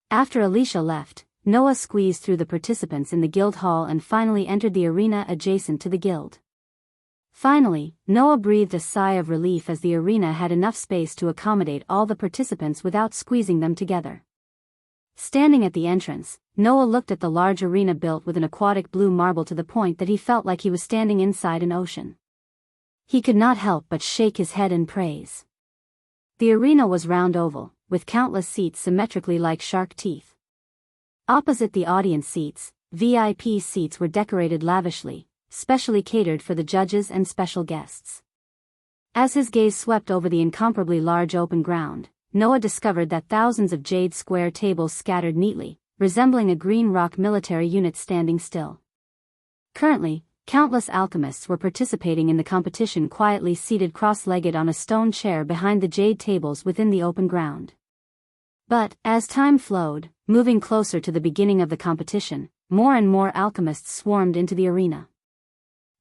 Speaker 1: After Alicia left, Noah squeezed through the participants in the guild hall and finally entered the arena adjacent to the guild. Finally, Noah breathed a sigh of relief as the arena had enough space to accommodate all the participants without squeezing them together. Standing at the entrance, Noah looked at the large arena built with an aquatic blue marble to the point that he felt like he was standing inside an ocean. He could not help but shake his head in praise. The arena was round oval, with countless seats symmetrically like shark teeth. Opposite the audience seats, VIP seats were decorated lavishly, specially catered for the judges and special guests. As his gaze swept over the incomparably large open ground, Noah discovered that thousands of jade square tables scattered neatly, resembling a green rock military unit standing still. Currently, countless alchemists were participating in the competition, quietly seated cross-legged on a stone chair behind the jade tables within the open ground. But, as time flowed, moving closer to the beginning of the competition, more and more alchemists swarmed into the arena.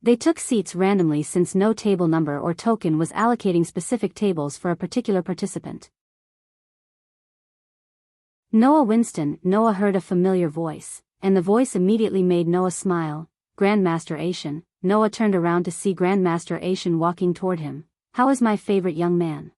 Speaker 1: They took seats randomly since no table number or token was allocating specific tables for a particular participant. Noah Winston. Noah heard a familiar voice, and the voice immediately made Noah smile. Grandmaster Asian. Noah turned around to see Grandmaster Asian walking toward him. How is my favorite young man?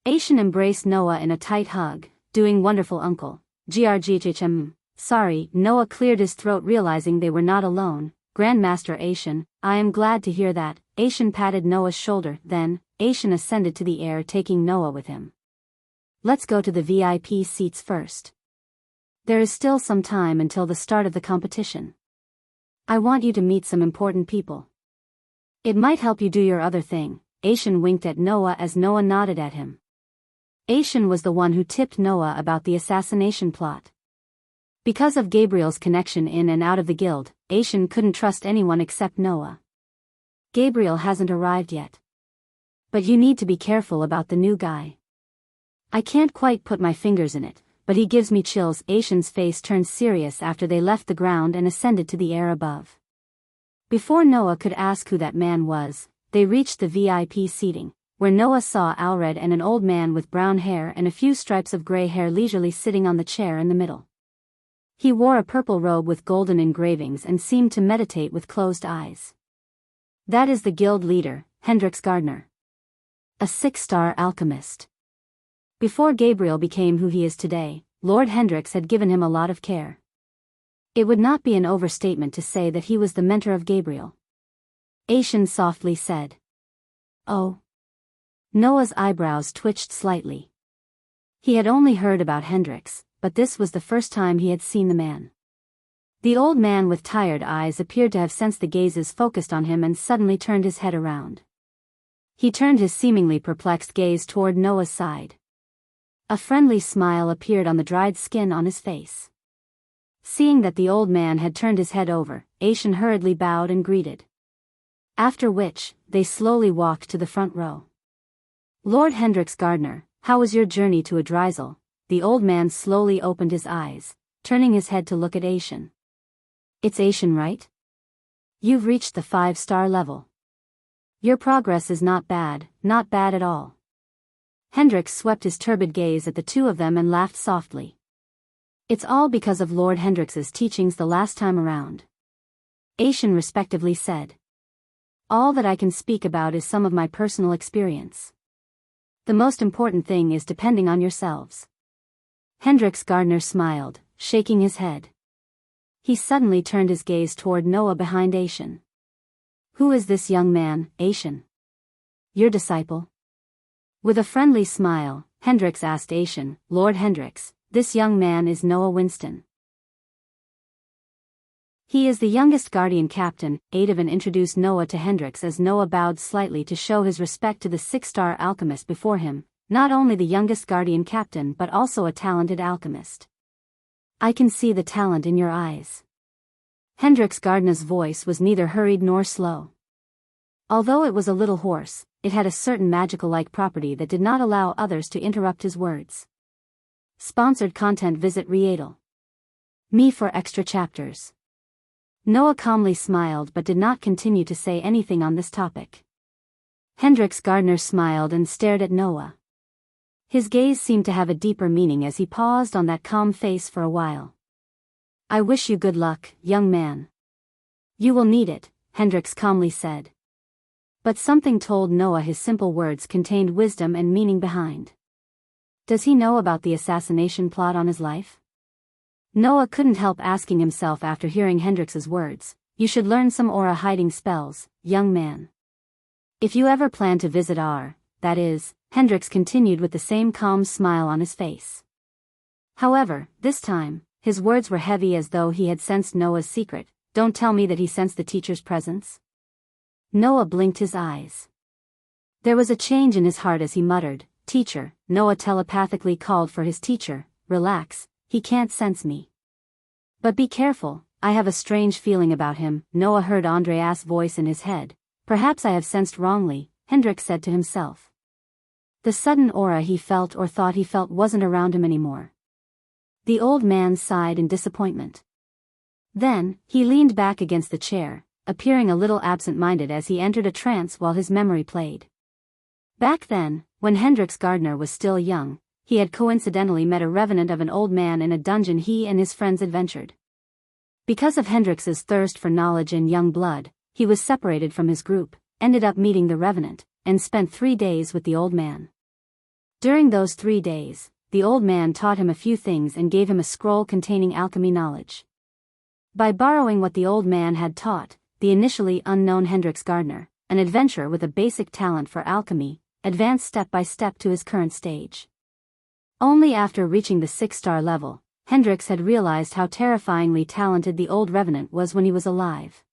Speaker 1: Asian embraced Noah in a tight hug. Doing wonderful, uncle. Grghm. Sorry. Noah cleared his throat, realizing they were not alone. Grandmaster Asian, I am glad to hear that. Asian patted Noah's shoulder, then, Asian ascended to the air, taking Noah with him. Let's go to the VIP seats first. There is still some time until the start of the competition. I want you to meet some important people. It might help you do your other thing. Asian winked at Noah as Noah nodded at him. Asian was the one who tipped Noah about the assassination plot. Because of Gabriel's connection in and out of the guild, Asian couldn't trust anyone except Noah. Gabriel hasn't arrived yet. But you need to be careful about the new guy. I can't quite put my fingers in it, but he gives me chills. Asian's face turned serious after they left the ground and ascended to the air above. Before Noah could ask who that man was, they reached the VIP seating, where Noah saw Alred and an old man with brown hair and a few stripes of gray hair leisurely sitting on the chair in the middle. He wore a purple robe with golden engravings and seemed to meditate with closed eyes. That is the guild leader, Hendrix Gardner. A 6-star alchemist. Before Gabriel became who he is today, Lord Hendrix had given him a lot of care. It would not be an overstatement to say that he was the mentor of Gabriel. Asian softly said. Oh. Noah's eyebrows twitched slightly. He had only heard about Hendrix, but this was the first time he had seen the man. The old man with tired eyes appeared to have sensed the gazes focused on him and suddenly turned his head around. He turned his seemingly perplexed gaze toward Noah's side. A friendly smile appeared on the dried skin on his face. Seeing that the old man had turned his head over, Asian hurriedly bowed and greeted. After which, they slowly walked to the front row. Lord Hendrix Gardner, how was your journey to Adrisel? The old man slowly opened his eyes, turning his head to look at Asian. It's Asian, right? You've reached the 5-star level. Your progress is not bad at all. Hendrix swept his turbid gaze at the two of them and laughed softly. It's all because of Lord Hendrix's teachings the last time around. Asian respectively said. All that I can speak about is some of my personal experience. The most important thing is depending on yourselves. Hendrix Gardner smiled, shaking his head. He suddenly turned his gaze toward Noah behind Asian. Who is this young man, Asian? Your disciple? With a friendly smile, Hendrix asked Asian, Lord Hendrix, this young man is Noah Winston. He is the youngest Guardian Captain. Adavan introduced Noah to Hendrix as Noah bowed slightly to show his respect to the 6-star alchemist before him, not only the youngest Guardian Captain but also a talented alchemist. I can see the talent in your eyes. Hendrix Gardner's voice was neither hurried nor slow. Although it was a little hoarse, it had a certain magical-like property that did not allow others to interrupt his words. Sponsored content. Visit Readel. Me for extra chapters. Noah calmly smiled but did not continue to say anything on this topic. Hendrix Gardner smiled and stared at Noah. His gaze seemed to have a deeper meaning as he paused on that calm face for a while. I wish you good luck, young man. You will need it, Hendrix calmly said. But something told Noah his simple words contained wisdom and meaning behind. Does he know about the assassination plot on his life? Noah couldn't help asking himself after hearing Hendrix's words. You should learn some aura hiding spells, young man. If you ever plan to visit that is, Hendrix continued with the same calm smile on his face. However, this time, his words were heavy as though he had sensed Noah's secret. Don't tell me that he sensed the teacher's presence. Noah blinked his eyes. There was a change in his heart as he muttered, Teacher. Noah telepathically called for his teacher. Relax, he can't sense me. But be careful, I have a strange feeling about him. Noah heard Andreas' voice in his head. Perhaps I have sensed wrongly, Hendrix said to himself. The sudden aura he felt or thought he felt wasn't around him anymore. The old man sighed in disappointment. Then, he leaned back against the chair, appearing a little absent-minded as he entered a trance while his memory played. Back then, when Hendrix Gardner was still young, he had coincidentally met a revenant of an old man in a dungeon he and his friends adventured. Because of Hendrix's thirst for knowledge and young blood, he was separated from his group, ended up meeting the revenant, and spent 3 days with the old man. During those 3 days, the old man taught him a few things and gave him a scroll containing alchemy knowledge. By borrowing what the old man had taught, the initially unknown Hendrix Gardner, an adventurer with a basic talent for alchemy, advanced step by step to his current stage. Only after reaching the 6-star level, Hendrix had realized how terrifyingly talented the old revenant was when he was alive.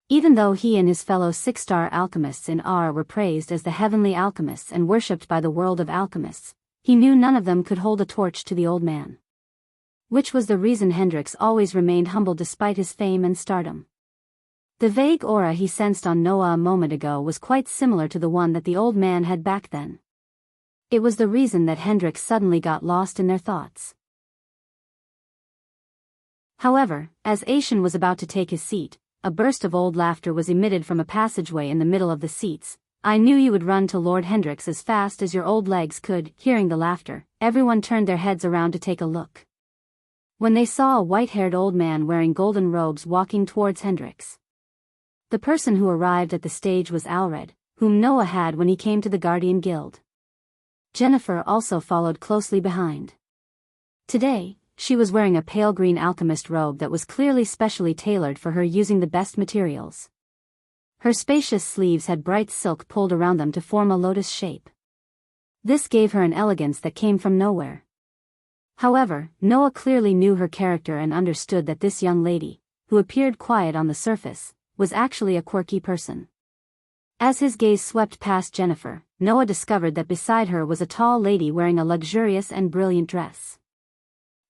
Speaker 1: Even though he and his fellow 6-star alchemists in R were praised as the heavenly alchemists and worshipped by the world of alchemists, he knew none of them could hold a torch to the old man. Which was the reason Hendrix always remained humble despite his fame and stardom. The vague aura he sensed on Noah a moment ago was quite similar to the one that the old man had back then. It was the reason that Hendrix suddenly got lost in their thoughts. However, as Aishan was about to take his seat, a burst of old laughter was emitted from a passageway in the middle of the seats. I knew you would run to Lord Hendrix as fast as your old legs could. Hearing the laughter, everyone turned their heads around to take a look. When they saw a white-haired old man wearing golden robes walking towards Hendrix. The person who arrived at the stage was Alred, whom Noah had when he came to the Guardian Guild. Jennifer also followed closely behind. Today, she was wearing a pale green alchemist robe that was clearly specially tailored for her using the best materials. Her spacious sleeves had bright silk pulled around them to form a lotus shape. This gave her an elegance that came from nowhere. However, Noah clearly knew her character and understood that this young lady, who appeared quiet on the surface, was actually a quirky person. As his gaze swept past Jennifer, Noah discovered that beside her was a tall lady wearing a luxurious and brilliant dress.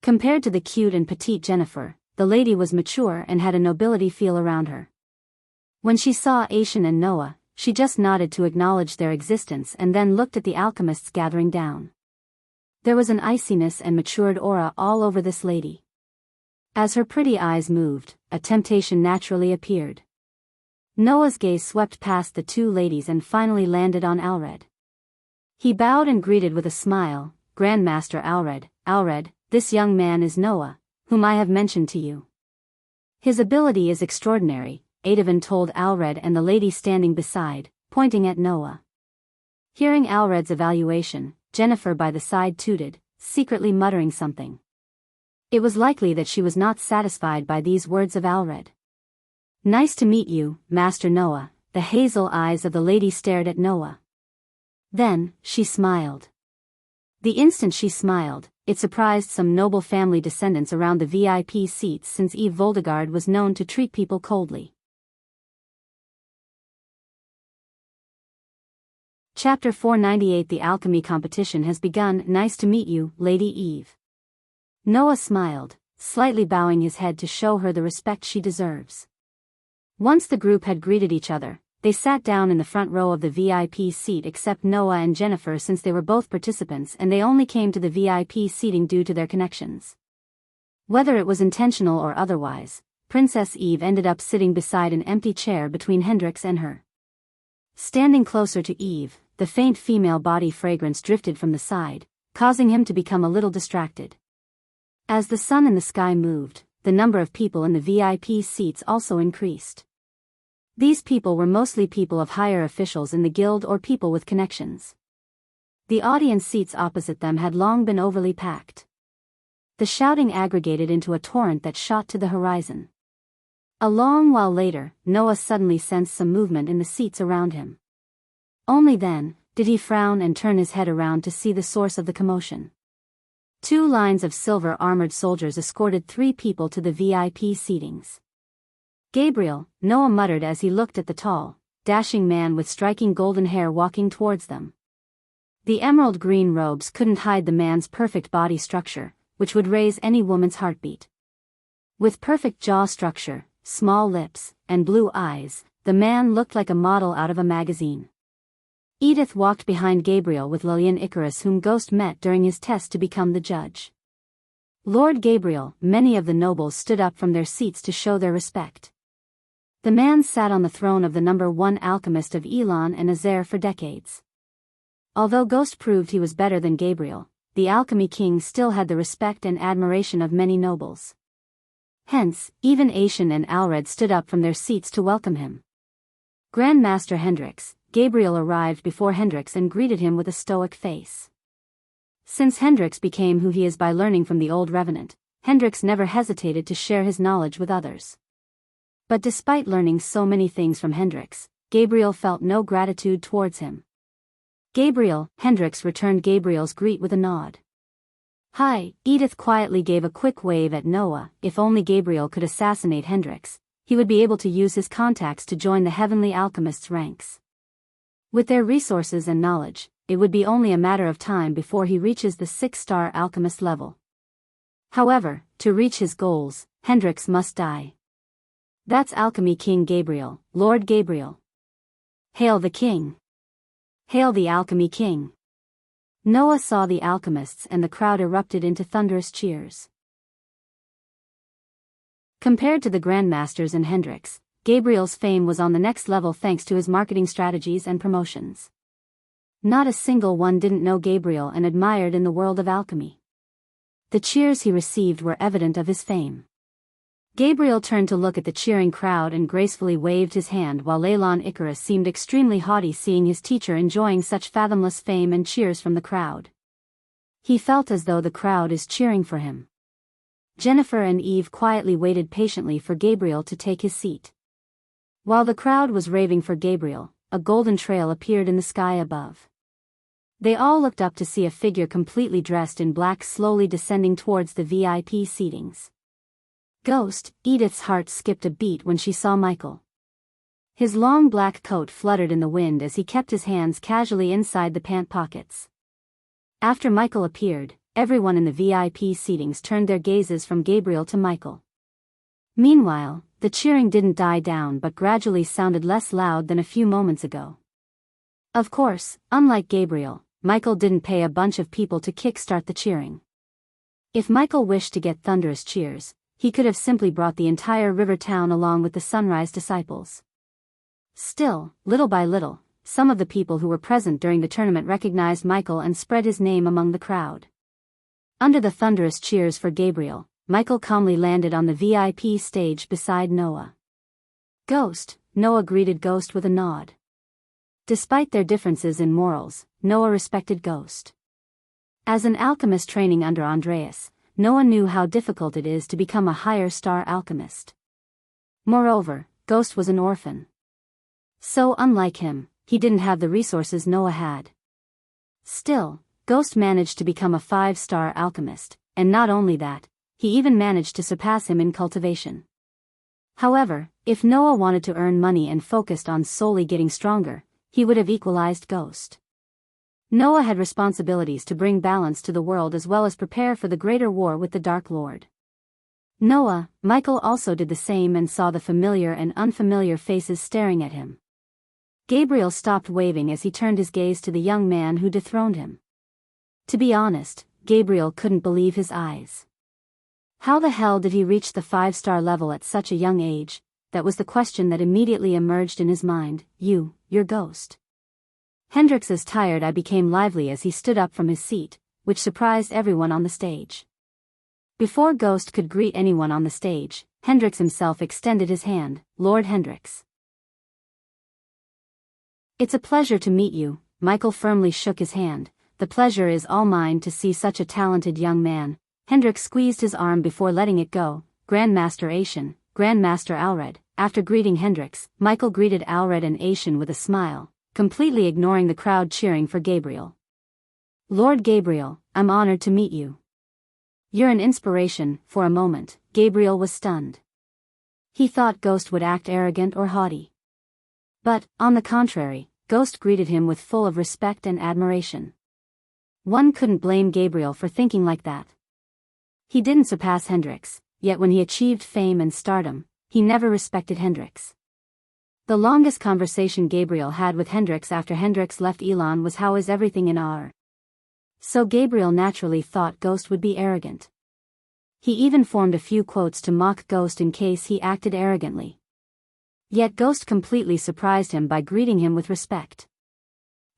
Speaker 1: Compared to the cute and petite Jennifer, the lady was mature and had a nobility feel around her. When she saw Aishan and Noah, she just nodded to acknowledge their existence and then looked at the alchemists gathering down. There was an iciness and matured aura all over this lady. As her pretty eyes moved, a temptation naturally appeared. Noah's gaze swept past the two ladies and finally landed on Alred. He bowed and greeted with a smile, Grandmaster Alred. Alred, this young man is Noah, whom I have mentioned to you. His ability is extraordinary, Adavan told Alred and the lady standing beside, pointing at Noah. Hearing Alred's evaluation, Jennifer by the side tooted, secretly muttering something. It was likely that she was not satisfied by these words of Alred. Nice to meet you, Master Noah. The hazel eyes of the lady stared at Noah. Then, she smiled. The instant she smiled, it surprised some noble family descendants around the VIP seats since Eve Voldegard was known to treat people coldly. Chapter 498 The alchemy competition has begun. Nice to meet you, Lady Eve. Noah smiled, slightly bowing his head to show her the respect she deserves. Once the group had greeted each other, they sat down in the front row of the VIP seat except Noah and Jennifer since they were both participants and they only came to the VIP seating due to their connections. Whether it was intentional or otherwise, Princess Eve ended up sitting beside an empty chair between Hendrix and her. Standing closer to Eve, the faint female body fragrance drifted from the side, causing him to become a little distracted. As the sun in the sky moved, the number of people in the VIP seats also increased. These people were mostly people of higher officials in the guild or people with connections. The audience seats opposite them had long been overly packed. The shouting aggregated into a torrent that shot to the horizon. A long while later, Noah suddenly sensed some movement in the seats around him. Only then did he frown and turn his head around to see the source of the commotion. 2 lines of silver-armored soldiers escorted 3 people to the VIP seatings. Gabriel, Noah muttered as he looked at the tall, dashing man with striking golden hair walking towards them. The emerald green robes couldn't hide the man's perfect body structure, which would raise any woman's heartbeat. With perfect jaw structure, small lips, and blue eyes, the man looked like a model out of a magazine. Edith walked behind Gabriel with Lillian Icarus, whom Ghost met during his test to become the judge. Lord Gabriel, many of the nobles stood up from their seats to show their respect. The man sat on the throne of the number 1 alchemist of Elon and Azair for decades. Although Ghost proved he was better than Gabriel, the Alchemy King still had the respect and admiration of many nobles. Hence, even Aishin and Alred stood up from their seats to welcome him. Grand Master Hendrix, Gabriel arrived before Hendrix and greeted him with a stoic face. Since Hendrix became who he is by learning from the old revenant, Hendrix never hesitated to share his knowledge with others. But despite learning so many things from Hendrix, Gabriel felt no gratitude towards him. Gabriel, Hendrix returned Gabriel's greet with a nod. Hi, Edith quietly gave a quick wave at Noah. If only Gabriel could assassinate Hendrix, he would be able to use his contacts to join the Heavenly Alchemists' ranks. With their resources and knowledge, it would be only a matter of time before he reaches the 6-star alchemist level. However, to reach his goals, Hendrix must die. That's Alchemy King Gabriel, Lord Gabriel. Hail the King! Hail the Alchemy King! Noah saw the alchemists and the crowd erupted into thunderous cheers. Compared to the Grandmasters and Hendrix, Gabriel's fame was on the next level thanks to his marketing strategies and promotions. Not a single one didn't know Gabriel and admired in the world of alchemy. The cheers he received were evident of his fame. Gabriel turned to look at the cheering crowd and gracefully waved his hand while Leylon Icarus seemed extremely haughty seeing his teacher enjoying such fathomless fame and cheers from the crowd. He felt as though the crowd is cheering for him. Jennifer and Eve quietly waited patiently for Gabriel to take his seat. While the crowd was raving for Gabriel, a golden trail appeared in the sky above. They all looked up to see a figure completely dressed in black slowly descending towards the VIP seatings. Ghost, Edith's heart skipped a beat when she saw Michael. His long black coat fluttered in the wind as he kept his hands casually inside the pant pockets. After Michael appeared, everyone in the VIP seatings turned their gazes from Gabriel to Michael. Meanwhile, the cheering didn't die down but gradually sounded less loud than a few moments ago. Of course, unlike Gabriel, Michael didn't pay a bunch of people to kickstart the cheering. If Michael wished to get thunderous cheers, he could have simply brought the entire river town along with the Sunrise disciples. Still, little by little, some of the people who were present during the tournament recognized Michael and spread his name among the crowd. Under the thunderous cheers for Gabriel, Michael calmly landed on the VIP stage beside Noah. Ghost, Noah greeted Ghost with a nod. Despite their differences in morals, Noah respected Ghost. As an alchemist training under Andreas, Noah knew how difficult it is to become a higher star alchemist. Moreover, Ghost was an orphan. So unlike him, he didn't have the resources Noah had. Still, Ghost managed to become a 5-star alchemist, and not only that, he even managed to surpass him in cultivation. However, if Noah wanted to earn money and focused on solely getting stronger, he would have equalized Ghost. Noah had responsibilities to bring balance to the world as well as prepare for the greater war with the Dark Lord. Michael also did the same and saw the familiar and unfamiliar faces staring at him. Gabriel stopped waving as he turned his gaze to the young man who dethroned him. To be honest, Gabriel couldn't believe his eyes. How the hell did he reach the 5-star level at such a young age? That was the question that immediately emerged in his mind. You're Ghost. Hendrix's tired eye became lively as he stood up from his seat, which surprised everyone on the stage. Before Ghost could greet anyone on the stage, Hendrix himself extended his hand. Lord Hendrix. It's a pleasure to meet you. Michael firmly shook his hand. The pleasure is all mine to see such a talented young man. Hendrix squeezed his arm before letting it go. Grandmaster Aishin, Grandmaster Alred. After greeting Hendrix, Michael greeted Alred and Aishin with a smile, completely ignoring the crowd cheering for Gabriel. Lord Gabriel, I'm honored to meet you. You're an inspiration. For a moment, Gabriel was stunned. He thought Ghost would act arrogant or haughty. But, on the contrary, Ghost greeted him with full of respect and admiration. One couldn't blame Gabriel for thinking like that. He didn't surpass Hendrix, yet when he achieved fame and stardom, he never respected Hendrix. The longest conversation Gabriel had with Hendrix after Hendrix left Elon was how is everything in R. So Gabriel naturally thought Ghost would be arrogant. He even formed a few quotes to mock Ghost in case he acted arrogantly. Yet Ghost completely surprised him by greeting him with respect.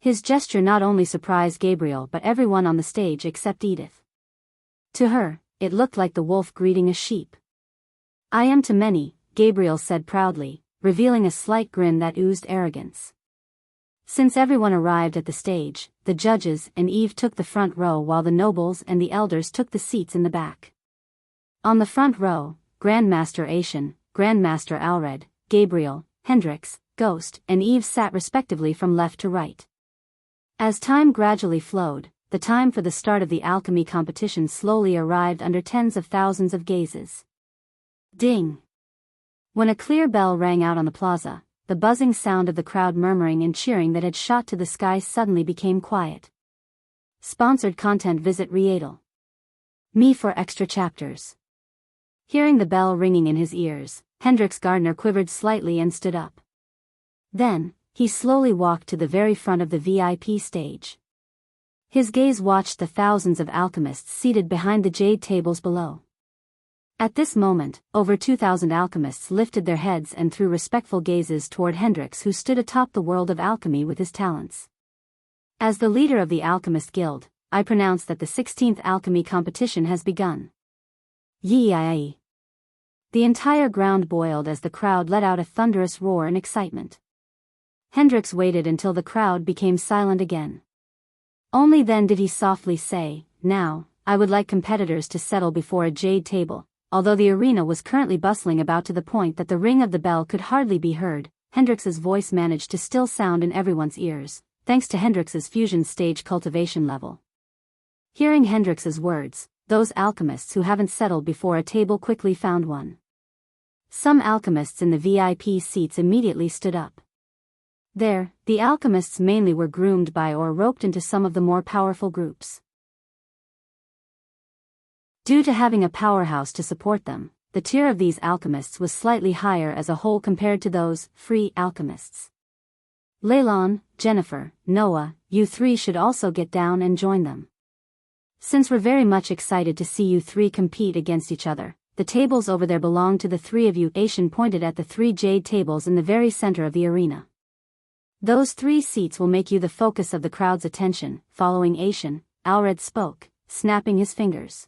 Speaker 1: His gesture not only surprised Gabriel but everyone on the stage except Edith. To her, it looked like the wolf greeting a sheep. "I am to many," Gabriel said proudly, revealing a slight grin that oozed arrogance. Since everyone arrived at the stage, the judges and Eve took the front row while the nobles and the elders took the seats in the back. On the front row, Grandmaster Aishan, Grandmaster Alred, Gabriel, Hendrix, Ghost, and Eve sat respectively from left to right. As time gradually flowed, the time for the start of the alchemy competition slowly arrived under tens of thousands of gazes. Ding! When a clear bell rang out on the plaza, the buzzing sound of the crowd murmuring and cheering that had shot to the sky suddenly became quiet. Sponsored content. Visit Riedel. Me for extra chapters. Hearing the bell ringing in his ears, Hendrix Gardner quivered slightly and stood up. Then, he slowly walked to the very front of the VIP stage. His gaze watched the thousands of alchemists seated behind the jade tables below. At this moment, over 2,000 alchemists lifted their heads and threw respectful gazes toward Hendrix, who stood atop the world of alchemy with his talents. As the leader of the Alchemist Guild, I pronounce that the 16th alchemy competition has begun. Yee-yi-yi. The entire ground boiled as the crowd let out a thunderous roar in excitement. Hendrix waited until the crowd became silent again. Only then did he softly say, "Now, I would like competitors to settle before a jade table." Although the arena was currently bustling about to the point that the ring of the bell could hardly be heard, Hendrix's voice managed to still sound in everyone's ears, thanks to Hendrix's fusion stage cultivation level. Hearing Hendrix's words, those alchemists who haven't settled before a table quickly found one. Some alchemists in the VIP seats immediately stood up. There, the alchemists mainly were groomed by or roped into some of the more powerful groups. Due to having a powerhouse to support them, the tier of these alchemists was slightly higher as a whole compared to those free alchemists. Leylon, Jennifer, Noah, you three should also get down and join them. Since we're very much excited to see you three compete against each other, the tables over there belong to the three of you. Aishan pointed at the three jade tables in the very center of the arena. Those 3 seats will make you the focus of the crowd's attention. Following Aishan, Alred spoke, snapping his fingers.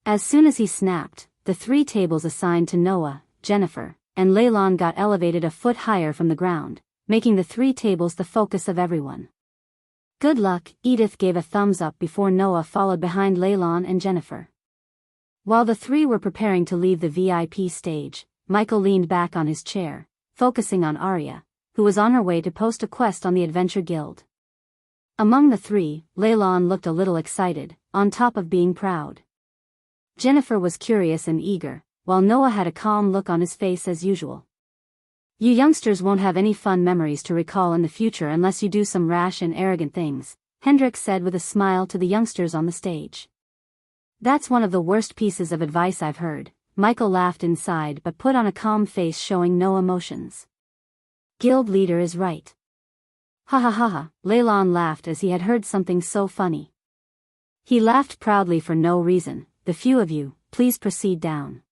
Speaker 1: As soon as he snapped, the 3 tables assigned to Noah, Jennifer, and Leylon got elevated a foot higher from the ground, making the 3 tables the focus of everyone. Good luck, Edith gave a thumbs up before Noah followed behind Leylon and Jennifer. While the 3 were preparing to leave the VIP stage, Michael leaned back on his chair, focusing on Arya, who was on her way to post a quest on the Adventure Guild. Among the 3, Leylon looked a little excited, on top of being proud. Jennifer was curious and eager, while Noah had a calm look on his face as usual. You youngsters won't have any fun memories to recall in the future unless you do some rash and arrogant things, Hendrix said with a smile to the youngsters on the stage. That's one of the worst pieces of advice I've heard. Michael laughed inside but put on a calm face showing no emotions. Guild leader is right. Ha ha ha ha, Leylon laughed as he had heard something so funny. He laughed proudly for no reason. The few of you, please proceed down.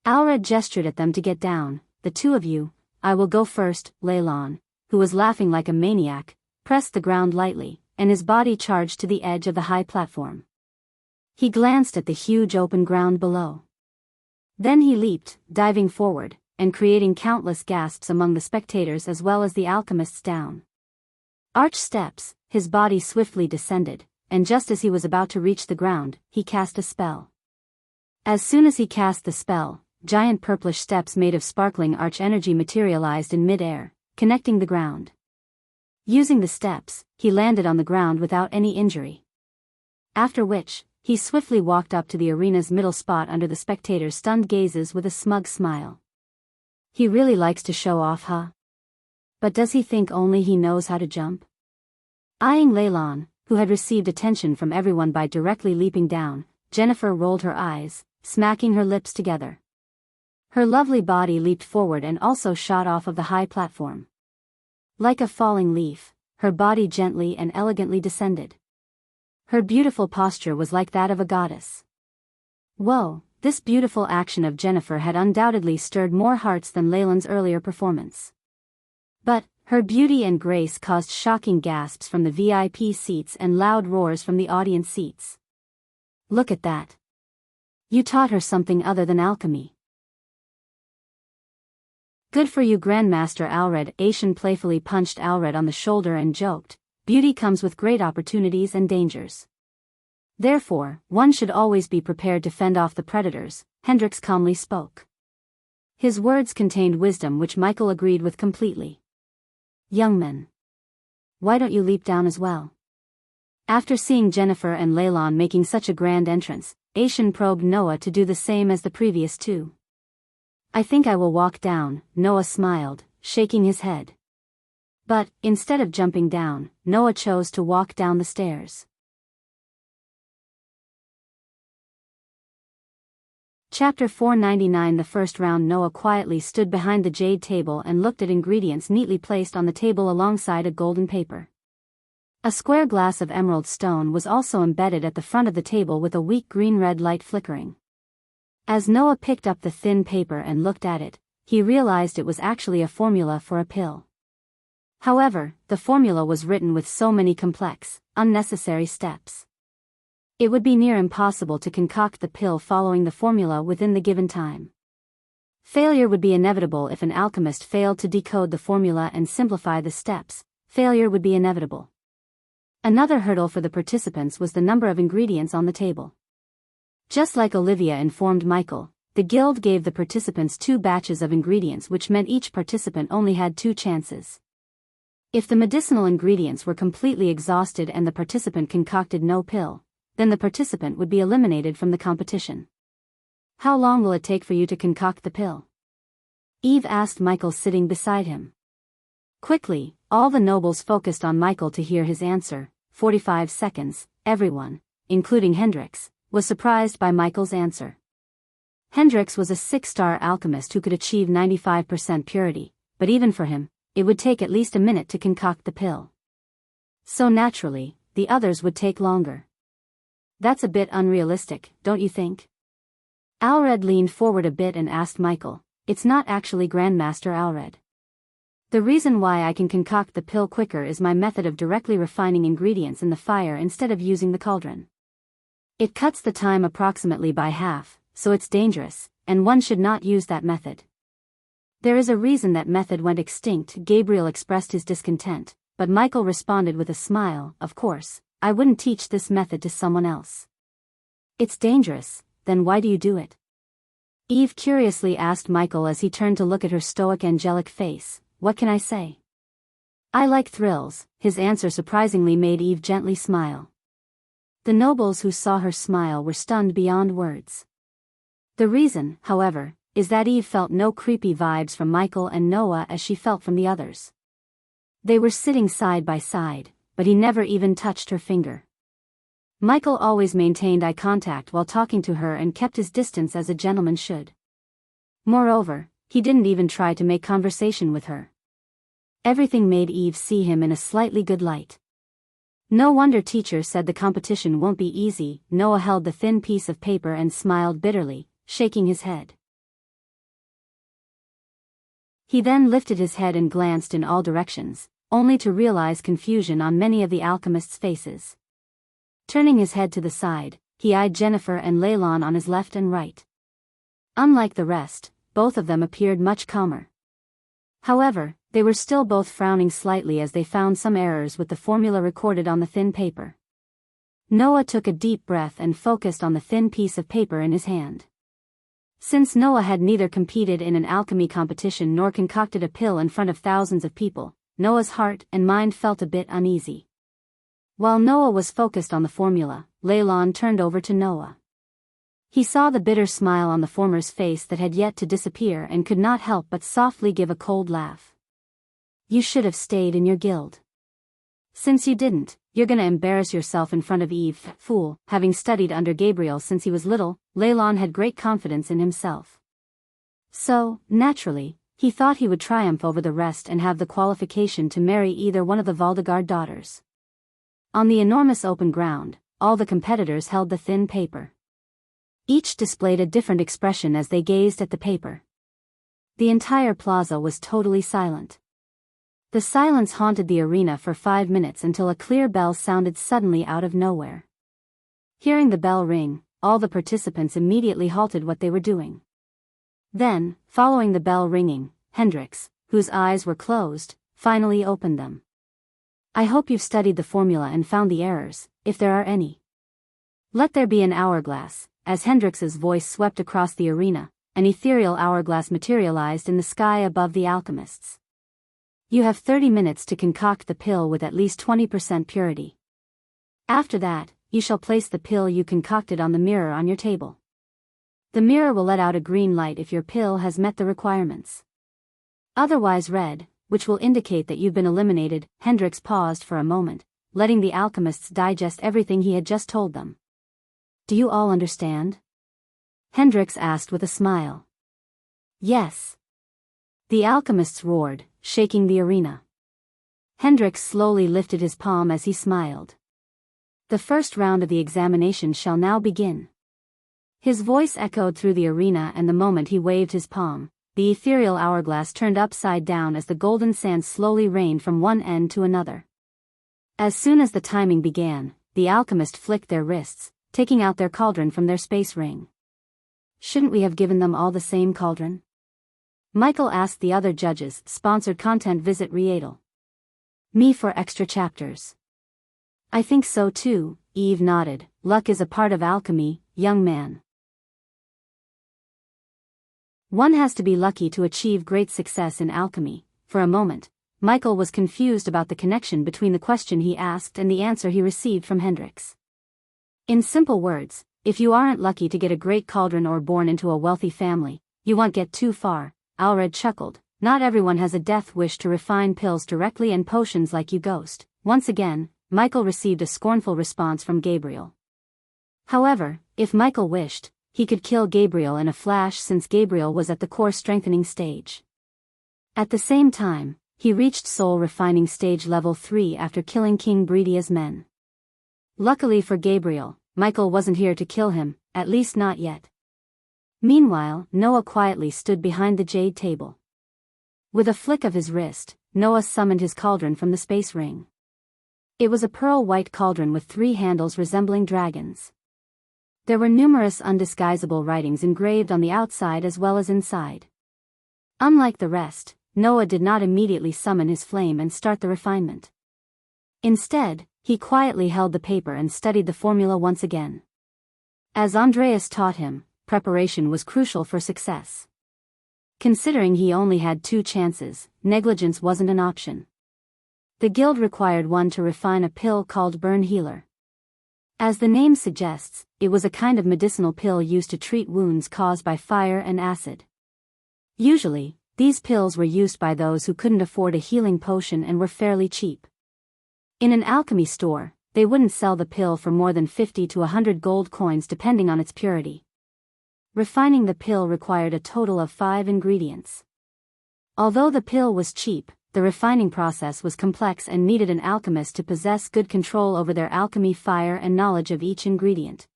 Speaker 1: Alred gestured at them to get down. The 2 of you, I will go first. Leylon, who was laughing like a maniac, pressed the ground lightly, and his body charged to the edge of the high platform. He glanced at the huge open ground below. Then he leaped, diving forward, and creating countless gasps among the spectators as well as the alchemists down. Arch steps, his body swiftly descended, and just as he was about to reach the ground, he cast a spell. As soon as he cast the spell, giant purplish steps made of sparkling arch energy materialized in mid-air, connecting the ground. Using the steps, he landed on the ground without any injury. After which, he swiftly walked up to the arena's middle spot under the spectators' stunned gazes with a smug smile. He really likes to show off, huh? But does he think only he knows how to jump? Eyeing Leylon, who had received attention from everyone by directly leaping down, Jennifer rolled her eyes, smacking her lips together. Her lovely body leaped forward and also shot off of the high platform. Like a falling leaf, her body gently and elegantly descended. Her beautiful posture was like that of a goddess. Whoa, this beautiful action of Jennifer had undoubtedly stirred more hearts than Leylon's earlier performance. But, Her beauty and grace caused shocking gasps from the VIP seats and loud roars from the audience seats. Look at that. You taught her something other than alchemy. Good for you, Grandmaster Alred. Asian playfully punched Alred on the shoulder and joked, beauty comes with great opportunities and dangers. Therefore, one should always be prepared to fend off the predators, Hendrix calmly spoke. His words contained wisdom which Michael agreed with completely. Young men. Why don't you leap down as well? After seeing Jennifer and Leylon making such a grand entrance, Asian probed Noah to do the same as the previous two. I think I will walk down, Noah smiled, shaking his head. But, instead of jumping down, Noah chose to walk down the stairs. Chapter 499. The first round. Noah quietly stood behind the jade table and looked at ingredients neatly placed on the table alongside a golden paper. A square glass of emerald stone was also embedded at the front of the table with a weak green-red light flickering. As Noah picked up the thin paper and looked at it, he realized it was actually a formula for a pill. However, the formula was written with so many complex, unnecessary steps. It would be near impossible to concoct the pill following the formula within the given time. Failure would be inevitable if an alchemist failed to decode the formula and simplify the steps. Failure would be inevitable. Another hurdle for the participants was the number of ingredients on the table. Just like Olivia informed Michael, the guild gave the participants 2 batches of ingredients, which meant each participant only had 2 chances. If the medicinal ingredients were completely exhausted and the participant concocted no pill, then the participant would be eliminated from the competition. How long will it take for you to concoct the pill? Eve asked Michael sitting beside him. Quickly, all the nobles focused on Michael to hear his answer. 45 seconds. Everyone, including Hendrix, was surprised by Michael's answer. Hendrix was a 6-star alchemist who could achieve 95% purity, but even for him, it would take at least a minute to concoct the pill. So naturally, the others would take longer. That's a bit unrealistic, don't you think? Alred leaned forward a bit and asked Michael, it's not actually Grandmaster Alred. The reason why I can concoct the pill quicker is my method of directly refining ingredients in the fire instead of using the cauldron. It cuts the time approximately by half, so it's dangerous, and one should not use that method. There is a reason that method went extinct. Gabriel expressed his discontent, but Michael responded with a smile, of course. I wouldn't teach this method to someone else. It's dangerous, then why do you do it? Eve curiously asked Michael as he turned to look at her stoic angelic face. What can I say? I like thrills. His answer surprisingly made Eve gently smile. The nobles who saw her smile were stunned beyond words. The reason, however, is that Eve felt no creepy vibes from Michael and Noah as she felt from the others. They were sitting side by side, but he never even touched her finger. Michael always maintained eye contact while talking to her and kept his distance as a gentleman should. Moreover, he didn't even try to make conversation with her. Everything made Eve see him in a slightly good light. No wonder teacher said the competition won't be easy. Noah held the thin piece of paper and smiled bitterly, shaking his head. He then lifted his head and glanced in all directions, only to realize confusion on many of the alchemists' faces. Turning his head to the side, he eyed Jennifer and Leylon on his left and right. Unlike the rest, both of them appeared much calmer. However, they were still both frowning slightly as they found some errors with the formula recorded on the thin paper. Noah took a deep breath and focused on the thin piece of paper in his hand. Since Noah had neither competed in an alchemy competition nor concocted a pill in front of thousands of people, Noah's heart and mind felt a bit uneasy. While Noah was focused on the formula, Leylon turned over to Noah. He saw the bitter smile on the former's face that had yet to disappear and could not help but softly give a cold laugh. You should have stayed in your guild. Since you didn't, you're gonna embarrass yourself in front of Eve, fool. Having studied under Gabriel since he was little, Leylon had great confidence in himself. So, naturally, he thought he would triumph over the rest and have the qualification to marry either one of the Valdegard daughters. On the enormous open ground, all the competitors held the thin paper. Each displayed a different expression as they gazed at the paper. The entire plaza was totally silent. The silence haunted the arena for 5 minutes until a clear bell sounded suddenly out of nowhere. Hearing the bell ring, all the participants immediately halted what they were doing. Then, following the bell ringing, Hendrix, whose eyes were closed, finally opened them. I hope you've studied the formula and found the errors, if there are any. Let there be an hourglass. As Hendrix's voice swept across the arena, an ethereal hourglass materialized in the sky above the alchemists. You have 30 minutes to concoct the pill with at least 20% purity. After that, you shall place the pill you concocted on the mirror on your table. The mirror will let out a green light if your pill has met the requirements. Otherwise red, which will indicate that you've been eliminated. Hendrix paused for a moment, letting the alchemists digest everything he had just told them. Do you all understand? Hendrix asked with a smile. Yes. The alchemists roared, shaking the arena. Hendrix slowly lifted his palm as he smiled. The first round of the examination shall now begin. His voice echoed through the arena, and the moment he waved his palm, the ethereal hourglass turned upside down as the golden sand slowly rained from one end to another. As soon as the timing began, the alchemist flicked their wrists, taking out their cauldron from their space ring. Shouldn't we have given them all the same cauldron? Michael asked the other judges. Sponsored content. Visit Readle. Me for extra chapters. I think so too, Eve nodded. Luck is a part of alchemy, young man. One has to be lucky to achieve great success in alchemy. For a moment, Michael was confused about the connection between the question he asked and the answer he received from Hendrix. In simple words, if you aren't lucky to get a great cauldron or born into a wealthy family, you won't get too far. Alred chuckled. Not everyone has a death wish to refine pills directly and potions like you ghost. Once again, Michael received a scornful response from Gabriel. However, if Michael wished, he could kill Gabriel in a flash, since Gabriel was at the core strengthening stage. At the same time, he reached soul refining stage level 3 after killing King Bridia's men. Luckily for Gabriel, Michael wasn't here to kill him, at least not yet. Meanwhile, Noah quietly stood behind the jade table. With a flick of his wrist, Noah summoned his cauldron from the space ring. It was a pearl-white cauldron with 3 handles resembling dragons. There were numerous undisguisable writings engraved on the outside as well as inside. Unlike the rest, Noah did not immediately summon his flame and start the refinement. Instead, he quietly held the paper and studied the formula once again. As Andreas taught him, preparation was crucial for success. Considering he only had 2 chances, negligence wasn't an option. The guild required one to refine a pill called Burn Healer. As the name suggests, it was a kind of medicinal pill used to treat wounds caused by fire and acid. Usually, these pills were used by those who couldn't afford a healing potion and were fairly cheap. In an alchemy store, they wouldn't sell the pill for more than 50 to 100 gold coins depending on its purity. Refining the pill required a total of 5 ingredients. Although the pill was cheap, the refining process was complex and needed an alchemist to possess good control over their alchemy fire and knowledge of each ingredient.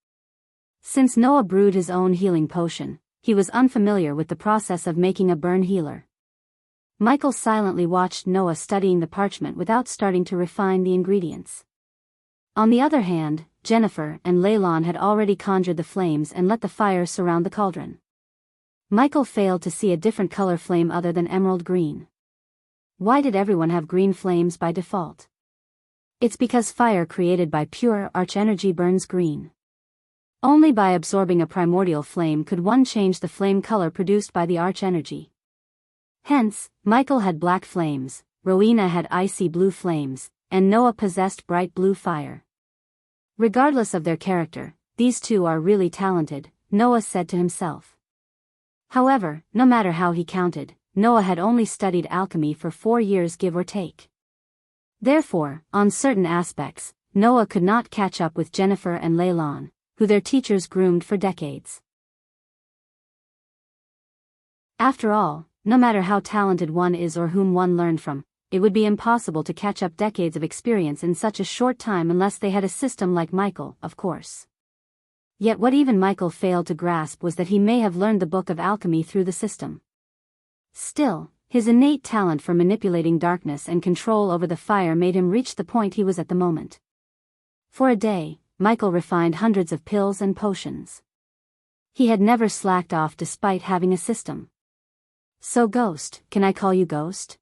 Speaker 1: Since Noah brewed his own healing potion, he was unfamiliar with the process of making a burn healer. Michael silently watched Noah studying the parchment without starting to refine the ingredients. On the other hand, Jennifer and Leylon had already conjured the flames and let the fire surround the cauldron. Michael failed to see a different color flame other than emerald green. Why did everyone have green flames by default? It's because fire created by pure arch-energy burns green. Only by absorbing a primordial flame could one change the flame color produced by the arch-energy. Hence, Michael had black flames, Rowena had icy blue flames, and Noah possessed bright blue fire. Regardless of their character, these 2 are really talented, Noah said to himself. However, no matter how he counted, Noah had only studied alchemy for 4 years give or take. Therefore, on certain aspects, Noah could not catch up with Jennifer and Leylon, who their teachers groomed for decades. After all, no matter how talented one is or whom one learned from, it would be impossible to catch up decades of experience in such a short time unless they had a system like Michael, of course. Yet what even Michael failed to grasp was that he may have learned the book of alchemy through the system. Still, His innate talent for manipulating darkness and control over the fire made him reach the point he was at the moment. For a day, Michael refined hundreds of pills and potions. He had never slacked off despite having a system. "So Ghost, can I call you Ghost?"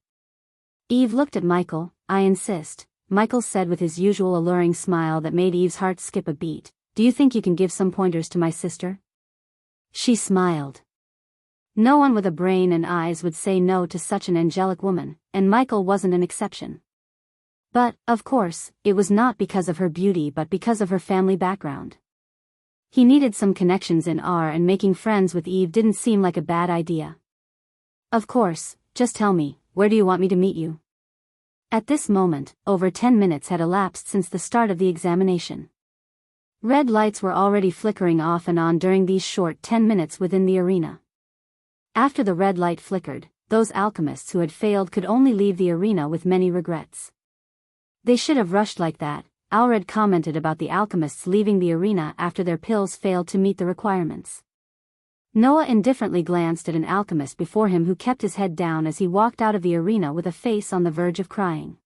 Speaker 1: Eve looked at Michael. "I insist," Michael said with his usual alluring smile that made Eve's heart skip a beat. "Do you think you can give some pointers to my sister?" She smiled. No one with a brain and eyes would say no to such an angelic woman, and Michael wasn't an exception. But, of course, it was not because of her beauty but because of her family background. He needed some connections in R, and making friends with Eve didn't seem like a bad idea. "Of course, just tell me, where do you want me to meet you?" At this moment, over 10 minutes had elapsed since the start of the examination. Red lights were already flickering off and on during these short 10 minutes within the arena. After the red light flickered, those alchemists who had failed could only leave the arena with many regrets. "They should have rushed like that," Alred commented about the alchemists leaving the arena after their pills failed to meet the requirements. Noah indifferently glanced at an alchemist before him who kept his head down as he walked out of the arena with a face on the verge of crying.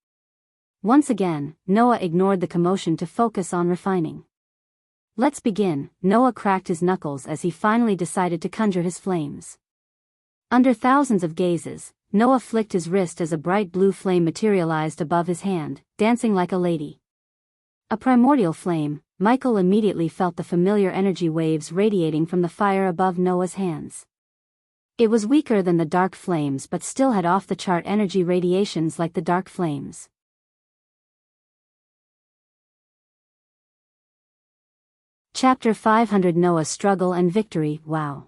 Speaker 1: Once again, Noah ignored the commotion to focus on refining. "Let's begin," Noah cracked his knuckles as he finally decided to conjure his flames. Under thousands of gazes, Noah flicked his wrist as a bright blue flame materialized above his hand, dancing like a lady. A primordial flame, Michael immediately felt the familiar energy waves radiating from the fire above Noah's hands. It was weaker than the dark flames but still had off-the-chart energy radiations like the dark flames. Chapter 500 Noah's Struggle and Victory. Wow.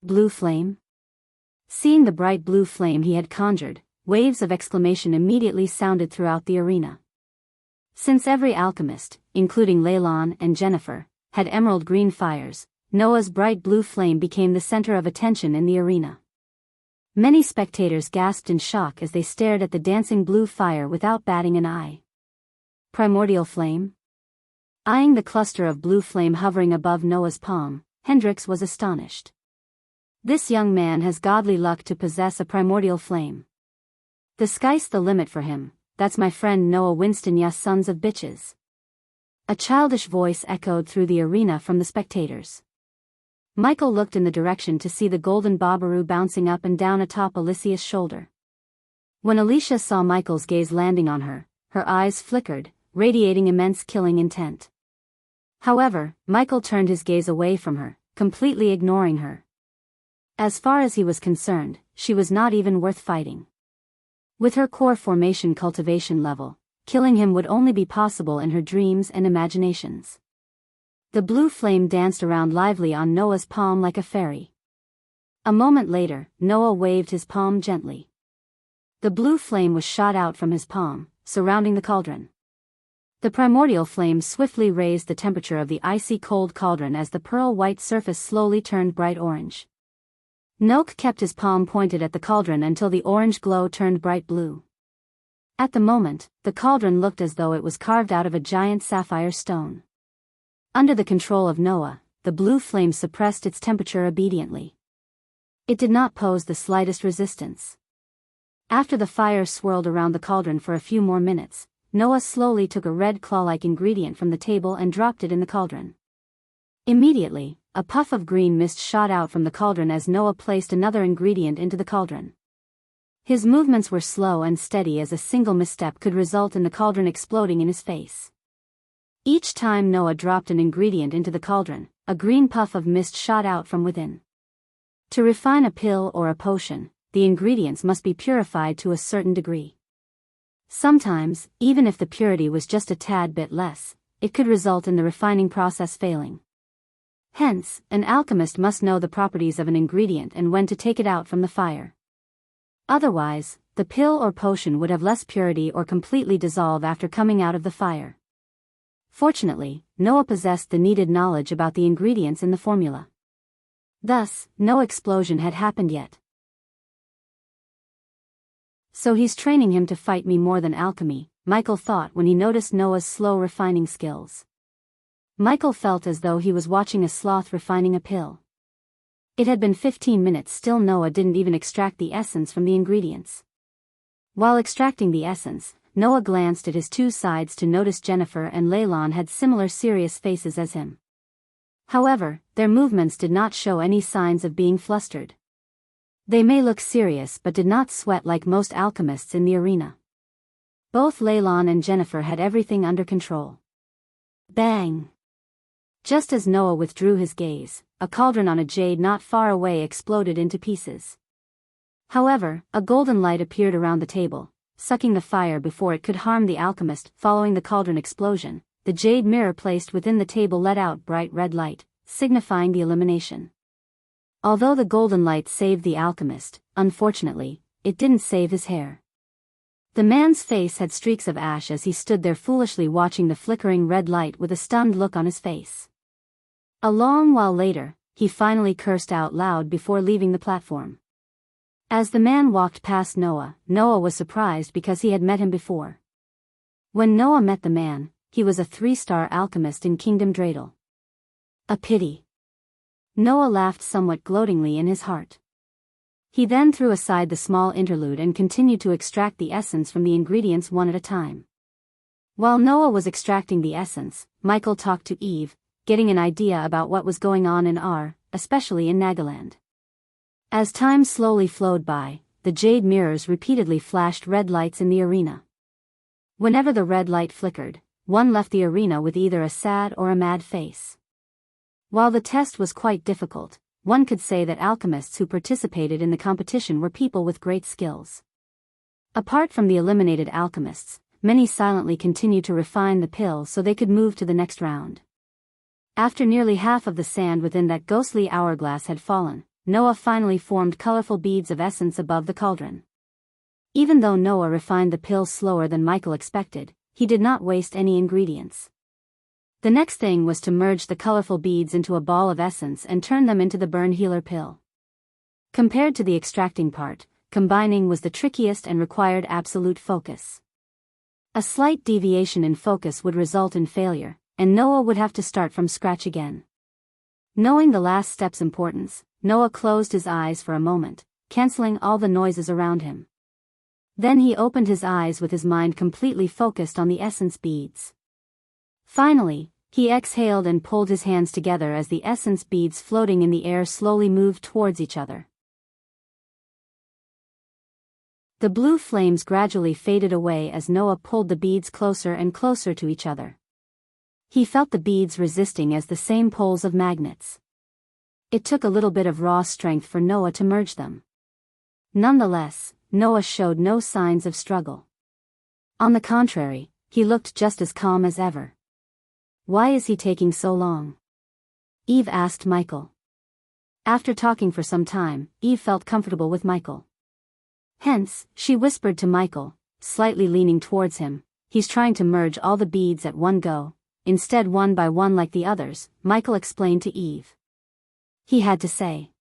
Speaker 1: Blue flame? Seeing the bright blue flame he had conjured, waves of exclamation immediately sounded throughout the arena. Since every alchemist, including Leylon and Jennifer, had emerald green fires, Noah's bright blue flame became the center of attention in the arena. Many spectators gasped in shock as they stared at the dancing blue fire without batting an eye. Primordial flame? Eyeing the cluster of blue flame hovering above Noah's palm, Hendrix was astonished. This young man has godly luck to possess a primordial flame. The sky's the limit for him. That's my friend Noah Winston, ya sons of bitches. A childish voice echoed through the arena from the spectators. Michael looked in the direction to see the golden Babaru bouncing up and down atop Alicia's shoulder. When Alicia saw Michael's gaze landing on her, her eyes flickered, radiating immense killing intent. However, Michael turned his gaze away from her, completely ignoring her. As far as he was concerned, she was not even worth fighting. With her core formation cultivation level, killing him would only be possible in her dreams and imaginations. The blue flame danced around lively on Noah's palm like a fairy. A moment later, Noah waved his palm gently. The blue flame was shot out from his palm, surrounding the cauldron. The primordial flame swiftly raised the temperature of the icy cold cauldron as the pearl-white surface slowly turned bright orange. Noak kept his palm pointed at the cauldron until the orange glow turned bright blue. At the moment, the cauldron looked as though it was carved out of a giant sapphire stone. Under the control of Noah, the blue flame suppressed its temperature obediently. It did not pose the slightest resistance. After the fire swirled around the cauldron for a few more minutes, Noah slowly took a red claw-like ingredient from the table and dropped it in the cauldron. Immediately, a puff of green mist shot out from the cauldron as Noah placed another ingredient into the cauldron. His movements were slow and steady as a single misstep could result in the cauldron exploding in his face. Each time Noah dropped an ingredient into the cauldron, a green puff of mist shot out from within. To refine a pill or a potion, the ingredients must be purified to a certain degree. Sometimes, even if the purity was just a tad bit less, it could result in the refining process failing. Hence, an alchemist must know the properties of an ingredient and when to take it out from the fire. Otherwise, the pill or potion would have less purity or completely dissolve after coming out of the fire. Fortunately, Noah possessed the needed knowledge about the ingredients in the formula. Thus, no explosion had happened yet. So he's training him to fight me more than alchemy, Michael thought when he noticed Noah's slow refining skills. Michael felt as though he was watching a sloth refining a pill. It had been 15 minutes still. Noah didn't even extract the essence from the ingredients. While extracting the essence, Noah glanced at his two sides to notice Jennifer and Leylon had similar serious faces as him. However, their movements did not show any signs of being flustered. They may look serious but did not sweat like most alchemists in the arena. Both Leylon and Jennifer had everything under control. Bang! Just as Noah withdrew his gaze, a cauldron on a jade not far away exploded into pieces. However, a golden light appeared around the table, sucking the fire before it could harm the alchemist. Following the cauldron explosion, the jade mirror placed within the table let out bright red light, signifying the elimination. Although the golden light saved the alchemist, unfortunately, it didn't save his hair. The man's face had streaks of ash as he stood there foolishly watching the flickering red light with a stunned look on his face. A long while later, he finally cursed out loud before leaving the platform. As the man walked past Noah, Noah was surprised because he had met him before. When Noah met the man, he was a 3-star alchemist in Kingdom Dreidel. A pity. Noah laughed somewhat gloatingly in his heart. He then threw aside the small interlude and continued to extract the essence from the ingredients one at a time. While Noah was extracting the essence, Michael talked to Eve, getting an idea about what was going on in especially in Nagaland. As time slowly flowed by, the jade mirrors repeatedly flashed red lights in the arena. Whenever the red light flickered, one left the arena with either a sad or a mad face. While the test was quite difficult, one could say that alchemists who participated in the competition were people with great skills. Apart from the eliminated alchemists, many silently continued to refine the pill so they could move to the next round. After nearly half of the sand within that ghostly hourglass had fallen, Noah finally formed colorful beads of essence above the cauldron. Even though Noah refined the pill slower than Michael expected, he did not waste any ingredients. The next thing was to merge the colorful beads into a ball of essence and turn them into the burn healer pill. Compared to the extracting part, combining was the trickiest and required absolute focus. A slight deviation in focus would result in failure, and Noah would have to start from scratch again. Knowing the last step's importance, Noah closed his eyes for a moment, canceling all the noises around him. Then he opened his eyes with his mind completely focused on the essence beads. Finally, he exhaled and pulled his hands together as the essence beads floating in the air slowly moved towards each other. The blue flames gradually faded away as Noah pulled the beads closer and closer to each other. He felt the beads resisting as the same poles of magnets. It took a little bit of raw strength for Noah to merge them. Nonetheless, Noah showed no signs of struggle. On the contrary, he looked just as calm as ever. "Why is he taking so long?" Eve asked Michael. After talking for some time, Eve felt comfortable with Michael. Hence, she whispered to Michael, slightly leaning towards him, "He's trying to merge all the beads at one go, instead one by one like the others," Michael explained to Eve. He had to say.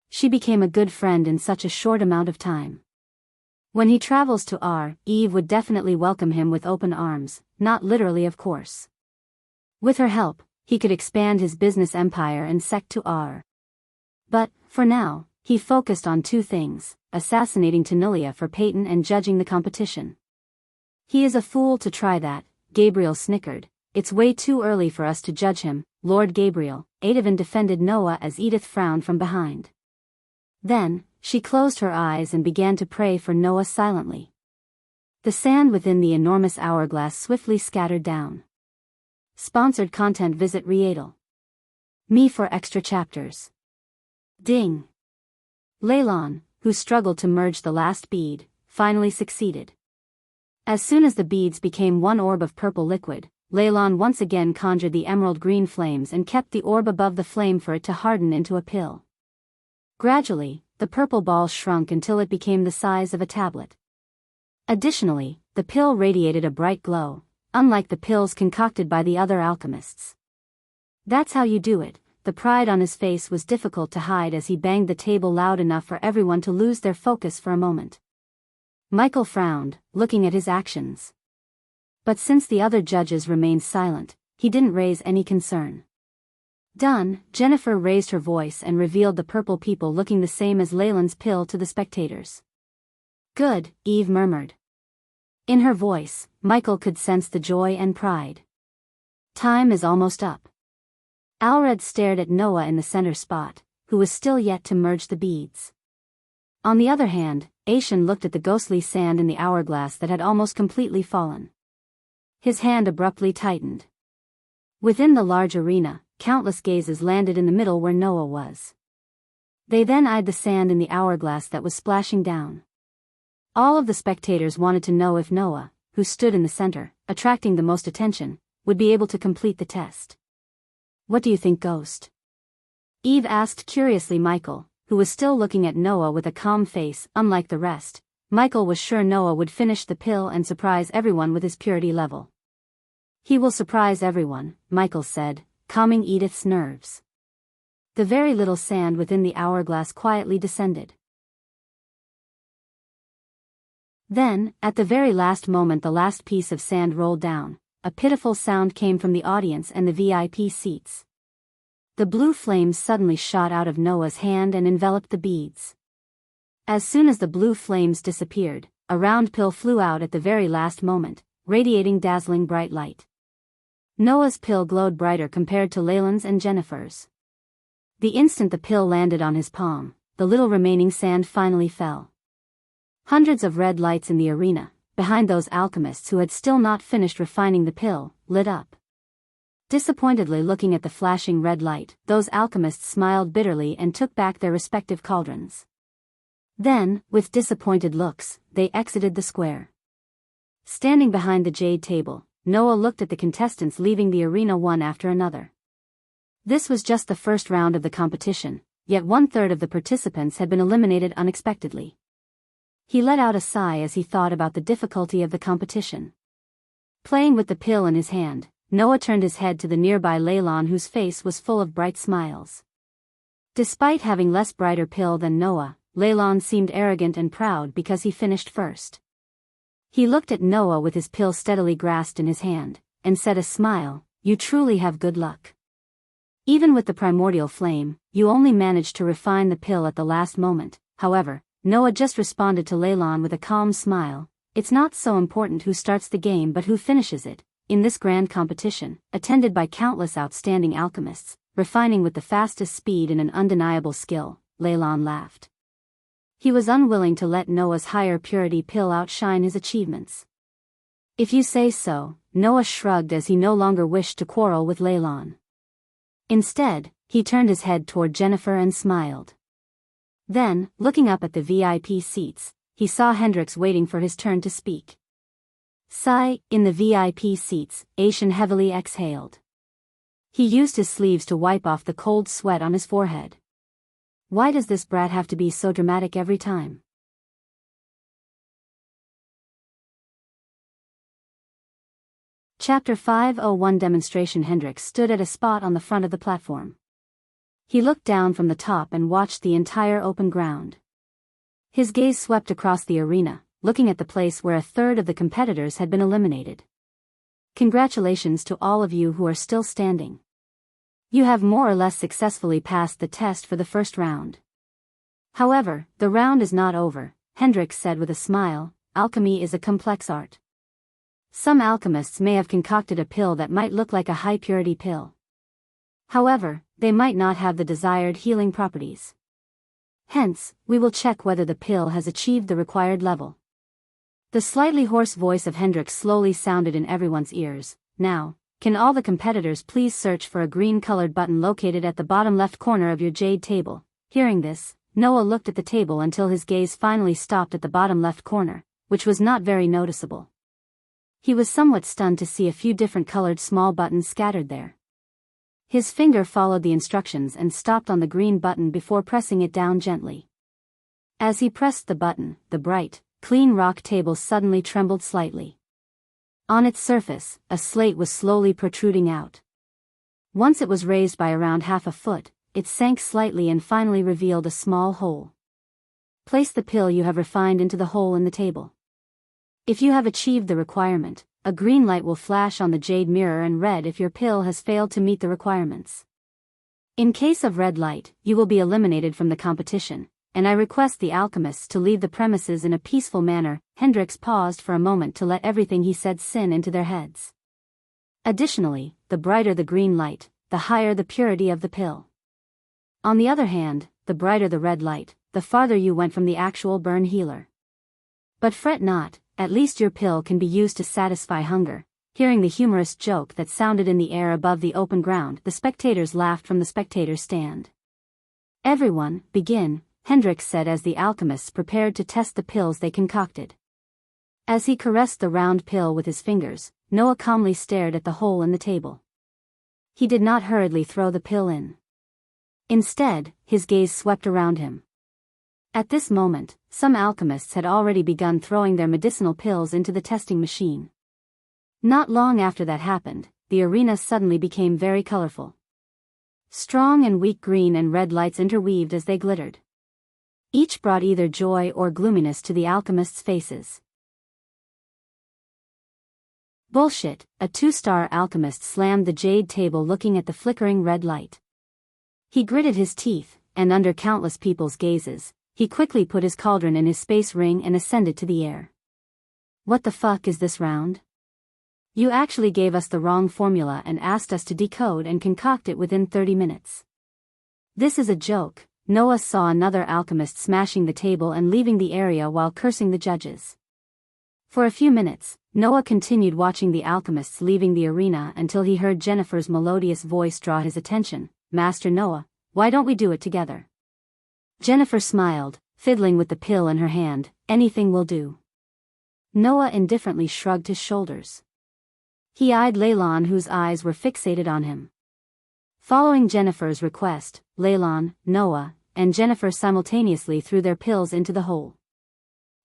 Speaker 1: She became a good friend in such a short amount of time. When he travels to Eve would definitely welcome him with open arms, not literally of course. With her help, he could expand his business empire and sect to But, for now, he focused on two things: assassinating Tanulia for Peyton and judging the competition. "He is a fool to try that," Gabriel snickered. "It's way too early for us to judge him, Lord Gabriel," Adavin defended Noah as Edith frowned from behind. Then, she closed her eyes and began to pray for Noah silently. The sand within the enormous hourglass swiftly scattered down. Sponsored content. Visit Me for extra chapters. Ding! Leylon, who struggled to merge the last bead, finally succeeded. As soon as the beads became one orb of purple liquid, Leylon once again conjured the emerald green flames and kept the orb above the flame for it to harden into a pill. Gradually, the purple ball shrunk until it became the size of a tablet. Additionally, the pill radiated a bright glow, unlike the pills concocted by the other alchemists. "That's how you do it." The pride on his face was difficult to hide as he banged the table loud enough for everyone to lose their focus for a moment. Michael frowned, looking at his actions. But since the other judges remained silent, he didn't raise any concern. Done, Jennifer raised her voice and revealed the purple people looking the same as Leyland's pill to the spectators. Good, Eve murmured. In her voice, Michael could sense the joy and pride. Time is almost up. Alred stared at Noah in the center spot, who was still yet to merge the beads. On the other hand, Aishan looked at the ghostly sand in the hourglass that had almost completely fallen. His hand abruptly tightened. Within the large arena, countless gazes landed in the middle where Noah was. They then eyed the sand in the hourglass that was splashing down. All of the spectators wanted to know if Noah, who stood in the center, attracting the most attention, would be able to complete the test. What do you think, Ghost? Eve asked curiously Michael, who was still looking at Noah with a calm face. Unlike the rest, Michael was sure Noah would finish the pill and surprise everyone with his purity level. He will surprise everyone, Michael said, calming Edith's nerves. The very little sand within the hourglass quietly descended. Then, at the very last moment, the last piece of sand rolled down. A pitiful sound came from the audience and the VIP seats. The blue flames suddenly shot out of Noah's hand and enveloped the beads. As soon as the blue flames disappeared, a round pill flew out at the very last moment, radiating dazzling bright light. Noah's pill glowed brighter compared to Leyland's and Jennifer's. The instant the pill landed on his palm, the little remaining sand finally fell. Hundreds of red lights in the arena, behind those alchemists who had still not finished refining the pill, lit up. Disappointedly looking at the flashing red light, those alchemists smiled bitterly and took back their respective cauldrons. Then, with disappointed looks, they exited the square. Standing behind the jade table, Noah looked at the contestants leaving the arena one after another. This was just the first round of the competition, yet 1/3 of the participants had been eliminated unexpectedly. He let out a sigh as he thought about the difficulty of the competition. Playing with the pill in his hand, Noah turned his head to the nearby Leyland, whose face was full of bright smiles. Despite having less brighter pill than Noah, Leyland seemed arrogant and proud because he finished first. He looked at Noah with his pill steadily grasped in his hand, and said a smile, "You truly have good luck. Even with the primordial flame, you only managed to refine the pill at the last moment." However, Noah just responded to Leyland with a calm smile, "It's not so important who starts the game but who finishes it." In this grand competition, attended by countless outstanding alchemists, refining with the fastest speed and an undeniable skill, Leyland laughed. He was unwilling to let Noah's higher purity pill outshine his achievements. "If you say so," Noah shrugged as he no longer wished to quarrel with Leyland. Instead, he turned his head toward Jennifer and smiled. Then, looking up at the VIP seats, he saw Hendrix waiting for his turn to speak. Sigh, in the VIP seats, Aishan heavily exhaled. He used his sleeves to wipe off the cold sweat on his forehead. Why does this brat have to be so dramatic every time? Chapter 501 Demonstration. Hendrix stood at a spot on the front of the platform. He looked down from the top and watched the entire open ground. His gaze swept across the arena, looking at the place where 1/3 of the competitors had been eliminated. Congratulations to all of you who are still standing. You have more or less successfully passed the test for the first round. However, the round is not over, Hendrix said with a smile. Alchemy is a complex art. Some alchemists may have concocted a pill that might look like a high-purity pill. However, they might not have the desired healing properties. Hence, we will check whether the pill has achieved the required level. The slightly hoarse voice of Hendrix slowly sounded in everyone's ears. Now, can all the competitors please search for a green-colored button located at the bottom left corner of your jade table? Hearing this, Noah looked at the table until his gaze finally stopped at the bottom left corner, which was not very noticeable. He was somewhat stunned to see a few different colored small buttons scattered there. His finger followed the instructions and stopped on the green button before pressing it down gently. As he pressed the button, the bright, clean rock table suddenly trembled slightly. On its surface, a slate was slowly protruding out. Once it was raised by around half a foot, it sank slightly and finally revealed a small hole. Place the pill you have refined into the hole in the table. If you have achieved the requirement, a green light will flash on the jade mirror and red if your pill has failed to meet the requirements. In case of red light, you will be eliminated from the competition, and I request the alchemists to leave the premises in a peaceful manner. Hendrix paused for a moment to let everything he said sink into their heads. Additionally, the brighter the green light, the higher the purity of the pill. On the other hand, the brighter the red light, the farther you went from the actual burn healer. But fret not, at least your pill can be used to satisfy hunger. Hearing the humorous joke that sounded in the air above the open ground, the spectators laughed from the spectators' stand. Everyone, begin, Hendrix said as the alchemists prepared to test the pills they concocted. As he caressed the round pill with his fingers, Noah calmly stared at the hole in the table. He did not hurriedly throw the pill in. Instead, his gaze swept around him. At this moment, some alchemists had already begun throwing their medicinal pills into the testing machine. Not long after that happened, the arena suddenly became very colorful. Strong and weak green and red lights interweaved as they glittered. Each brought either joy or gloominess to the alchemists' faces. Bullshit, a 2-star alchemist slammed the jade table looking at the flickering red light. He gritted his teeth, and under countless people's gazes, he quickly put his cauldron in his space ring and ascended to the air. What the fuck is this round? You actually gave us the wrong formula and asked us to decode and concoct it within 30 minutes. This is a joke. Noah saw another alchemist smashing the table and leaving the area while cursing the judges. For a few minutes, Noah continued watching the alchemists leaving the arena until he heard Jennifer's melodious voice draw his attention. Master Noah, why don't we do it together? Jennifer smiled, fiddling with the pill in her hand. Anything will do. Noah indifferently shrugged his shoulders. He eyed Leylon, whose eyes were fixated on him. Following Jennifer's request, Leylon, Noah, and Jennifer simultaneously threw their pills into the hole.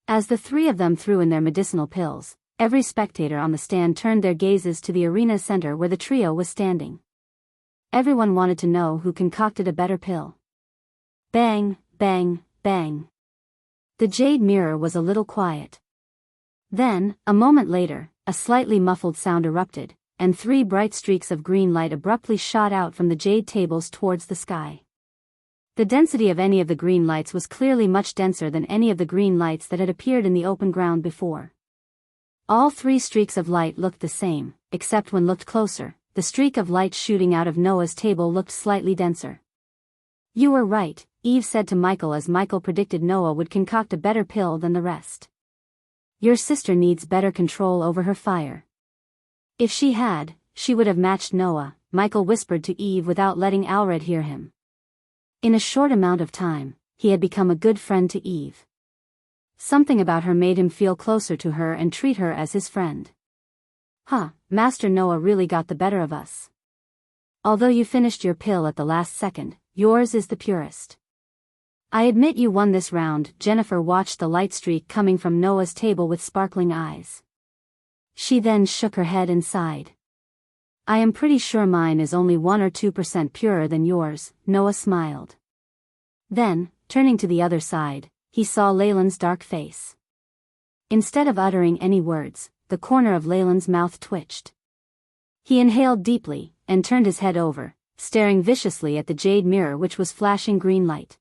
Speaker 1: As the three of them threw in their medicinal pills, every spectator on the stand turned their gazes to the arena's center where the trio was standing. Everyone wanted to know who concocted a better pill. Bang, bang, bang. The jade mirror was a little quiet. Then, a moment later, a slightly muffled sound erupted, and 3 bright streaks of green light abruptly shot out from the jade tables towards the sky. The density of any of the green lights was clearly much denser than any of the green lights that had appeared in the open ground before. All 3 streaks of light looked the same, except when looked closer, the streak of light shooting out of Noah's table looked slightly denser. You were right, Eve said to Michael as Michael predicted Noah would concoct a better pill than the rest. Your sister needs better control over her fire. If she had, she would have matched Noah, Michael whispered to Eve without letting Alred hear him. In a short amount of time, he had become a good friend to Eve. Something about her made him feel closer to her and treat her as his friend. Master Noah really got the better of us. Although you finished your pill at the last second, yours is the purest. I admit you won this round. Jennifer watched the light streak coming from Noah's table with sparkling eyes. She then shook her head and sighed. I am pretty sure mine is only 1 or 2% purer than yours, Noah smiled. Then, turning to the other side, he saw Leyland's dark face. Instead of uttering any words, the corner of Leyland's mouth twitched. He inhaled deeply, and turned his head over, staring viciously at the jade mirror which was flashing green light.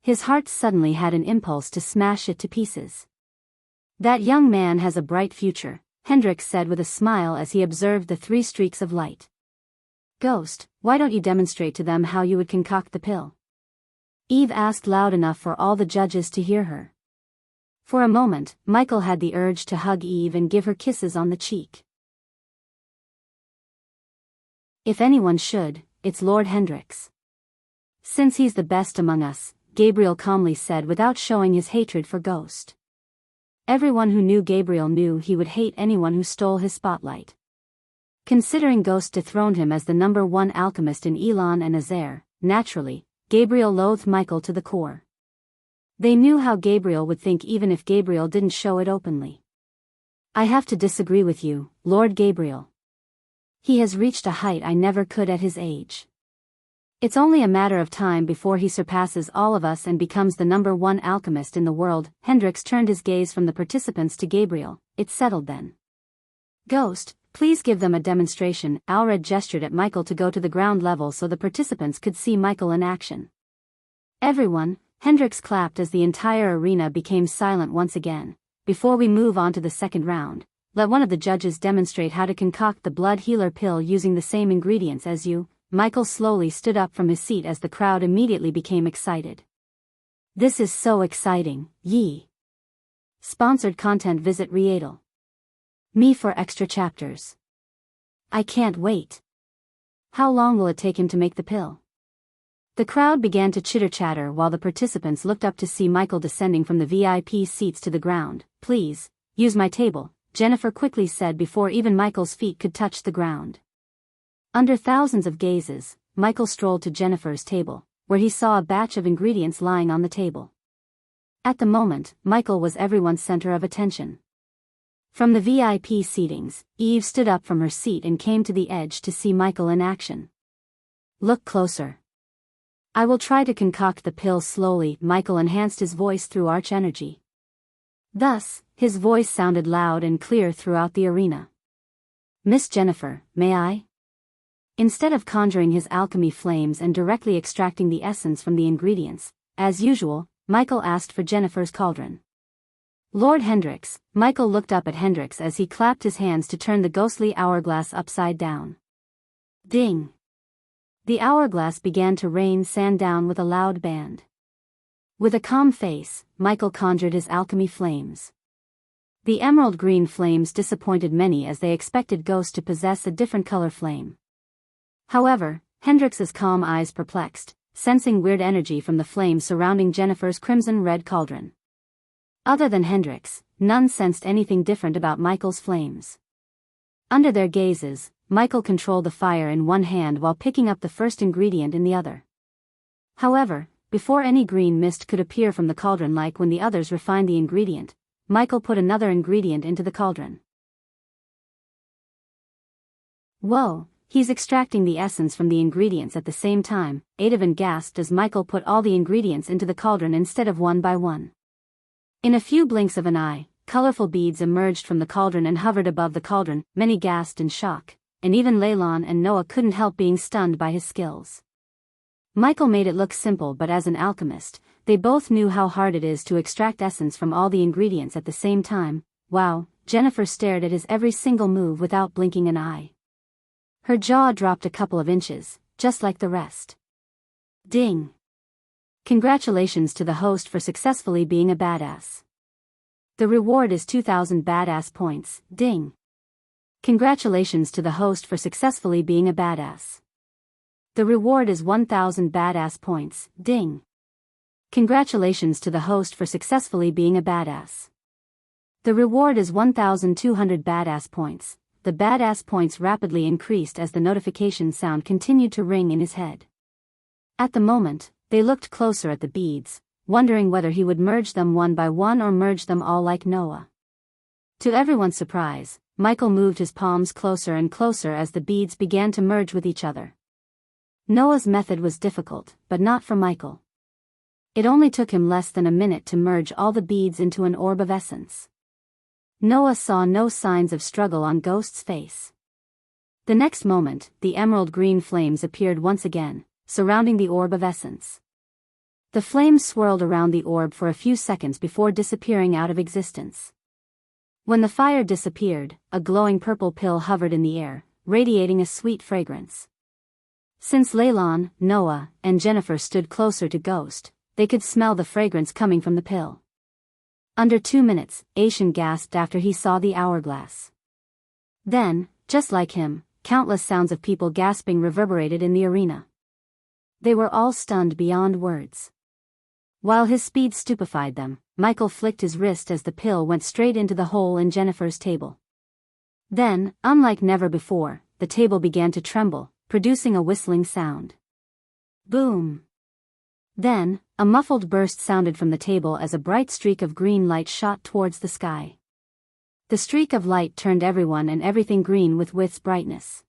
Speaker 1: His heart suddenly had an impulse to smash it to pieces. That young man has a bright future, Hendrix said with a smile as he observed the 3 streaks of light. Ghost, why don't you demonstrate to them how you would concoct the pill? Eve asked loud enough for all the judges to hear her. For a moment, Michael had the urge to hug Eve and give her kisses on the cheek. If anyone should, it's Lord Hendrix. Since he's the best among us, Gabriel calmly said without showing his hatred for Ghost. Everyone who knew Gabriel knew he would hate anyone who stole his spotlight. Considering Ghost dethroned him as the number 1 alchemist in Elon and Azair, naturally, Gabriel loathed Michael to the core. They knew how Gabriel would think even if Gabriel didn't show it openly. I have to disagree with you, Lord Gabriel. He has reached a height I never could at his age. It's only a matter of time before he surpasses all of us and becomes the number 1 alchemist in the world. Hendrix turned his gaze from the participants to Gabriel. It's settled then. Ghost, Please give them a demonstration. Alred gestured at Michael to go to the ground level so the participants could see Michael in action. Everyone, Hendrix clapped as the entire arena became silent once again. Before we move on to the second round, let one of the judges demonstrate how to concoct the blood healer pill using the same ingredients as you. Michael slowly stood up from his seat as the crowd immediately became excited. This is so exciting, yee. Sponsored content. Visit Riedel. Me for extra chapters. I can't wait. How long will it take him to make the pill? The crowd began to chitter-chatter while the participants looked up to see Michael descending from the VIP seats to the ground. Please, use my table, Jennifer quickly said before even Michael's feet could touch the ground. Under thousands of gazes, Michael strolled to Jennifer's table, where he saw a batch of ingredients lying on the table. At the moment, Michael was everyone's center of attention. From the VIP seatings, Eve stood up from her seat and came to the edge to see Michael in action. Look closer. I will try to concoct the pill slowly. Michael enhanced his voice through arch energy. Thus, his voice sounded loud and clear throughout the arena. Miss Jennifer, may I? Instead of conjuring his alchemy flames and directly extracting the essence from the ingredients, as usual, Michael asked for Jennifer's cauldron. Lord Hendrix. Michael looked up at Hendrix as he clapped his hands to turn the ghostly hourglass upside down. Ding! The hourglass began to rain sand down with a loud band. With a calm face, Michael conjured his alchemy flames. The emerald green flames disappointed many as they expected ghosts to possess a different color flame. However, Hendrix's calm eyes perplexed, sensing weird energy from the flame surrounding Jennifer's crimson-red cauldron. Other than Hendrix, none sensed anything different about Michael's flames. Under their gazes, Michael controlled the fire in one hand while picking up the first ingredient in the other. However, before any green mist could appear from the cauldron like when the others refined the ingredient, Michael put another ingredient into the cauldron. Whoa, he's extracting the essence from the ingredients at the same time, Adavan gasped as Michael put all the ingredients into the cauldron instead of one by one. In a few blinks of an eye, colorful beads emerged from the cauldron and hovered above the cauldron. Many gasped in shock, and even Leylon and Noah couldn't help being stunned by his skills. Michael made it look simple, but as an alchemist, they both knew how hard it is to extract essence from all the ingredients at the same time. Wow, Jennifer stared at his every single move without blinking an eye. Her jaw dropped a couple of inches, just like the rest. Ding! Congratulations to the host for successfully being a badass. The reward is 2,000 badass points. Ding! Congratulations to the host for successfully being a badass. The reward is 1,000 badass points. Ding! Congratulations to the host for successfully being a badass. The reward is 1,200 badass points. The badass points rapidly increased as the notification sound continued to ring in his head. At the moment, they looked closer at the beads, wondering whether he would merge them one by one or merge them all like Noah. To everyone's surprise, Michael moved his palms closer and closer as the beads began to merge with each other. Noah's method was difficult, but not for Michael. It only took him less than a minute to merge all the beads into an orb of essence. Noah saw no signs of struggle on Ghost's face. The next moment, the emerald green flames appeared once again, surrounding the orb of essence. The flames swirled around the orb for a few seconds before disappearing out of existence. When the fire disappeared, a glowing purple pill hovered in the air, radiating a sweet fragrance. Since Leylon, Noah, and Jennifer stood closer to Ghost, they could smell the fragrance coming from the pill. Under 2 minutes, Aishan gasped after he saw the hourglass. Then, just like him, countless sounds of people gasping reverberated in the arena. They were all stunned beyond words. While his speed stupefied them, Michael flicked his wrist as the pill went straight into the hole in Jennifer's table. Then, unlike never before, the table began to tremble, producing a whistling sound. Boom! Then, a muffled burst sounded from the table as a bright streak of green light shot towards the sky. The streak of light turned everyone and everything green with its brightness.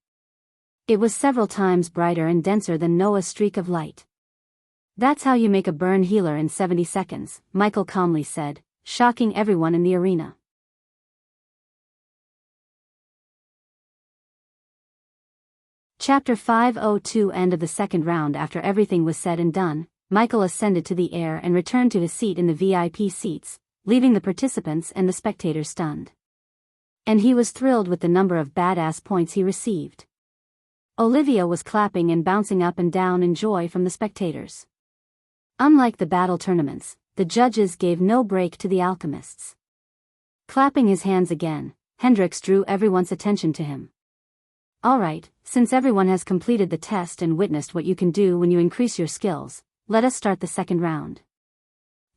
Speaker 1: It was several times brighter and denser than Noah's streak of light. That's how you make a burn healer in 70 seconds, Michael calmly said, shocking everyone in the arena. Chapter 502. End of the second round. After everything was said and done, Michael ascended to the air and returned to his seat in the VIP seats, leaving the participants and the spectators stunned. And he was thrilled with the number of badass points he received. Olivia was clapping and bouncing up and down in joy from the spectators. Unlike the battle tournaments, the judges gave no break to the alchemists. Clapping his hands again, Hendrix drew everyone's attention to him. Alright, since everyone has completed the test and witnessed what you can do when you increase your skills, let us start the second round.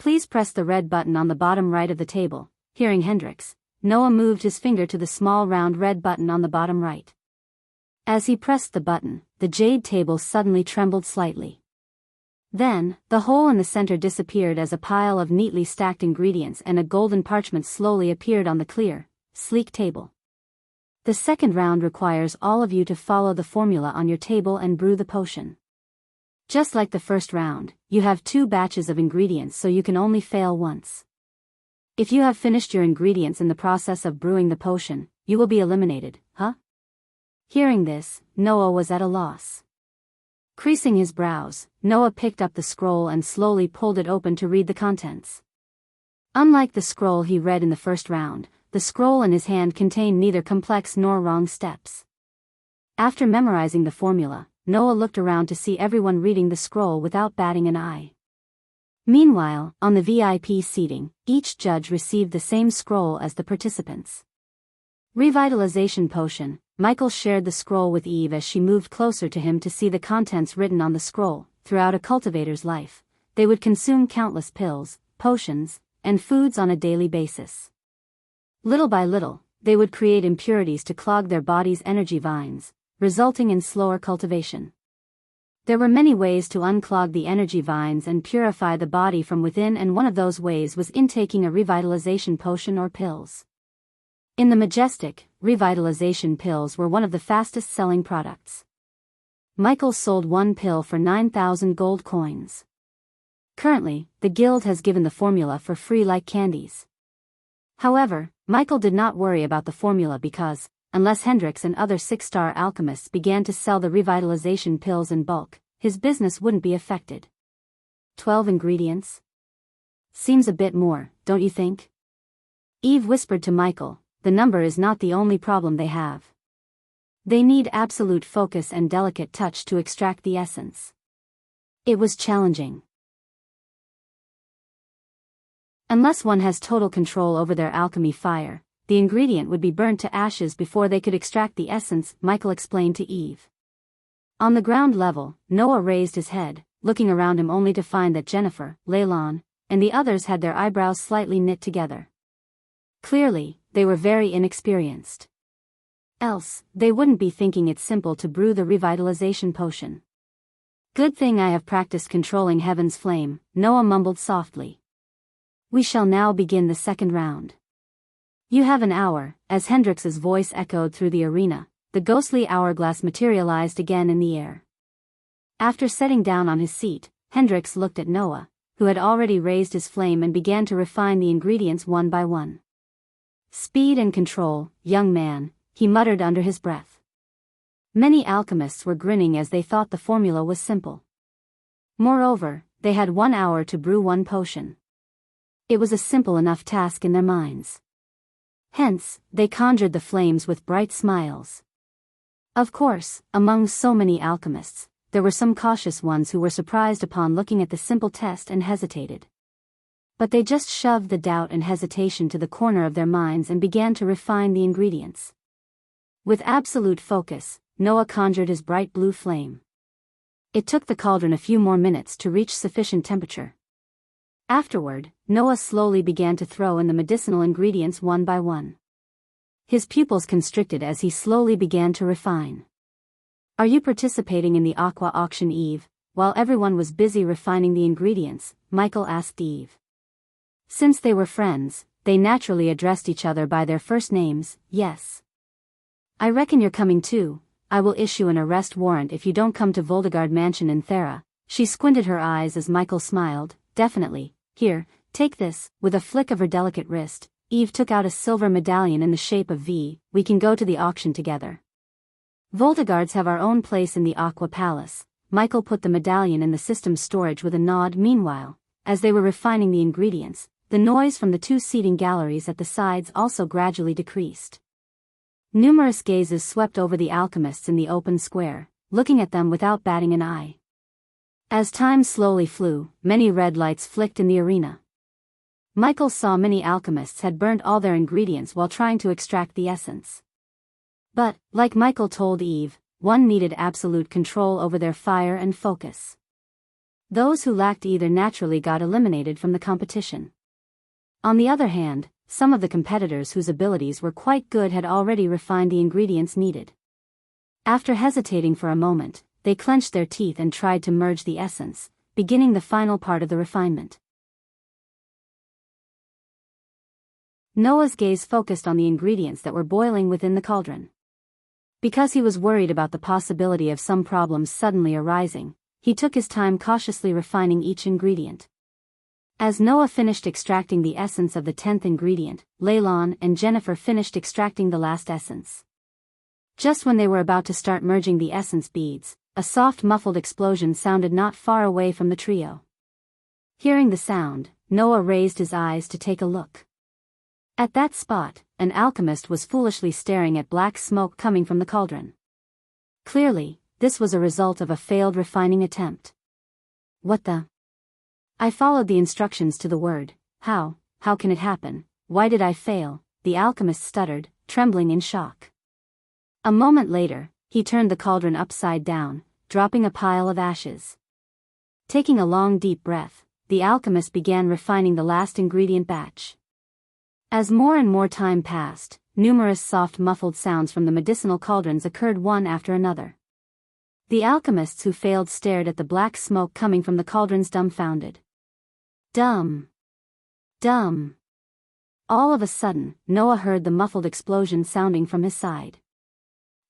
Speaker 1: Please press the red button on the bottom right of the table. Hearing Hendrix, Noah moved his finger to the small round red button on the bottom right. As he pressed the button, the jade table suddenly trembled slightly. Then, the hole in the center disappeared as a pile of neatly stacked ingredients and a golden parchment slowly appeared on the clear, sleek table. The second round requires all of you to follow the formula on your table and brew the potion. Just like the first round, you have 2 batches of ingredients, so you can only fail once. If you have finished your ingredients in the process of brewing the potion, you will be eliminated, huh? Hearing this, Noah was at a loss. Creasing his brows, Noah picked up the scroll and slowly pulled it open to read the contents. Unlike the scroll he read in the first round, the scroll in his hand contained neither complex nor wrong steps. After memorizing the formula, Noah looked around to see everyone reading the scroll without batting an eye. Meanwhile, on the VIP seating, each judge received the same scroll as the participants. Revitalization potion. Michael shared the scroll with Eve as she moved closer to him to see the contents written on the scroll. Throughout a cultivator's life, they would consume countless pills, potions, and foods on a daily basis. Little by little, they would create impurities to clog their body's energy vines, resulting in slower cultivation. There were many ways to unclog the energy vines and purify the body from within, and one of those ways was intaking a revitalization potion or pills. In the Majestic, revitalization pills were one of the fastest-selling products. Michael sold 1 pill for 9,000 gold coins. Currently, the guild has given the formula for free like candies. However, Michael did not worry about the formula because, unless Hendrix and other 6-star alchemists began to sell the revitalization pills in bulk, his business wouldn't be affected. 12 ingredients? Seems a bit more, don't you think? Eve whispered to Michael. The number is not the only problem they have. They need absolute focus and delicate touch to extract the essence. It was challenging. Unless one has total control over their alchemy fire, the ingredient would be burnt to ashes before they could extract the essence, Michael explained to Eve. On the ground level, Noah raised his head, looking around him only to find that Jennifer, Leylon, and the others had their eyebrows slightly knit together. Clearly, they were very inexperienced. Else, they wouldn't be thinking it's simple to brew the revitalization potion. Good thing I have practiced controlling heaven's flame, Noah mumbled softly. We shall now begin the second round. You have an hour. As Hendrix's voice echoed through the arena, the ghostly hourglass materialized again in the air. After setting down on his seat, Hendrix looked at Noah, who had already raised his flame and began to refine the ingredients one by one. Speed and control, young man, he muttered under his breath. Many alchemists were grinning as they thought the formula was simple. Moreover, they had 1 hour to brew 1 potion. It was a simple enough task in their minds. Hence, they conjured the flames with bright smiles. Of course, among so many alchemists, there were some cautious ones who were surprised upon looking at the simple test and hesitated. But they just shoved the doubt and hesitation to the corner of their minds and began to refine the ingredients. With absolute focus, Noah conjured his bright blue flame. It took the cauldron a few more minutes to reach sufficient temperature. Afterward, Noah slowly began to throw in the medicinal ingredients one by one. His pupils constricted as he slowly began to refine. Are you participating in the aqua auction, Eve? While everyone was busy refining the ingredients, Michael asked Eve. Since they were friends, they naturally addressed each other by their first names. Yes. I reckon you're coming too. I will issue an arrest warrant if you don't come to Voldegard Mansion in Thera. She squinted her eyes as Michael smiled. Definitely. Here, take this. With a flick of her delicate wrist, Eve took out a silver medallion in the shape of V. We can go to the auction together. Voltigards have our own place in the Aqua Palace. Michael put the medallion in the system's storage with a nod. Meanwhile, as they were refining the ingredients, the noise from the 2 seating galleries at the sides also gradually decreased. Numerous gazes swept over the alchemists in the open square, looking at them without batting an eye. As time slowly flew, many red lights flicked in the arena. Michael saw many alchemists had burnt all their ingredients while trying to extract the essence. But, like Michael told Eve, one needed absolute control over their fire and focus. Those who lacked either naturally got eliminated from the competition. On the other hand, some of the competitors whose abilities were quite good had already refined the ingredients needed. After hesitating for a moment, they clenched their teeth and tried to merge the essence, beginning the final part of the refinement. Noah's gaze focused on the ingredients that were boiling within the cauldron. Because he was worried about the possibility of some problems suddenly arising, he took his time cautiously refining each ingredient. As Noah finished extracting the essence of the 10th ingredient, Leylon and Jennifer finished extracting the last essence. Just when they were about to start merging the essence beads, a soft muffled explosion sounded not far away from the trio. Hearing the sound, Noah raised his eyes to take a look. At that spot, an alchemist was foolishly staring at black smoke coming from the cauldron. Clearly, this was a result of a failed refining attempt. What the? I followed the instructions to the word. How can it happen? Why did I fail? The alchemist stuttered, trembling in shock. A moment later, he turned the cauldron upside down, dropping a pile of ashes. Taking a long deep breath, the alchemist began refining the last ingredient batch. As more and more time passed, numerous soft muffled sounds from the medicinal cauldrons occurred one after another. The alchemists who failed stared at the black smoke coming from the cauldrons dumbfounded. Dumb. All of a sudden, Noah heard the muffled explosion sounding from his side.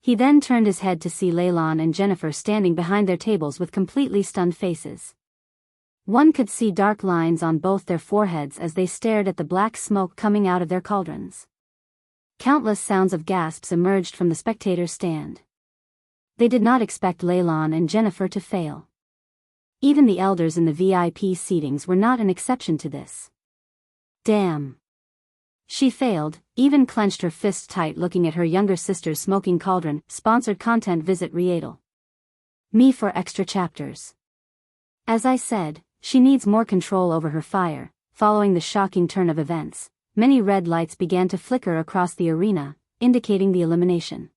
Speaker 1: He then turned his head to see Leylon and Jennifer standing behind their tables with completely stunned faces. One could see dark lines on both their foreheads as they stared at the black smoke coming out of their cauldrons. Countless sounds of gasps emerged from the spectators' stand. They did not expect Leylon and Jennifer to fail. Even the elders in the VIP seatings were not an exception to this. Damn. She failed, even clenched her fists tight looking at her younger sister's smoking cauldron. Sponsored content. Visit Riedel. Me for extra chapters. As I said, she needs more control over her fire. Following the shocking turn of events, many red lights began to flicker across the arena, indicating the elimination.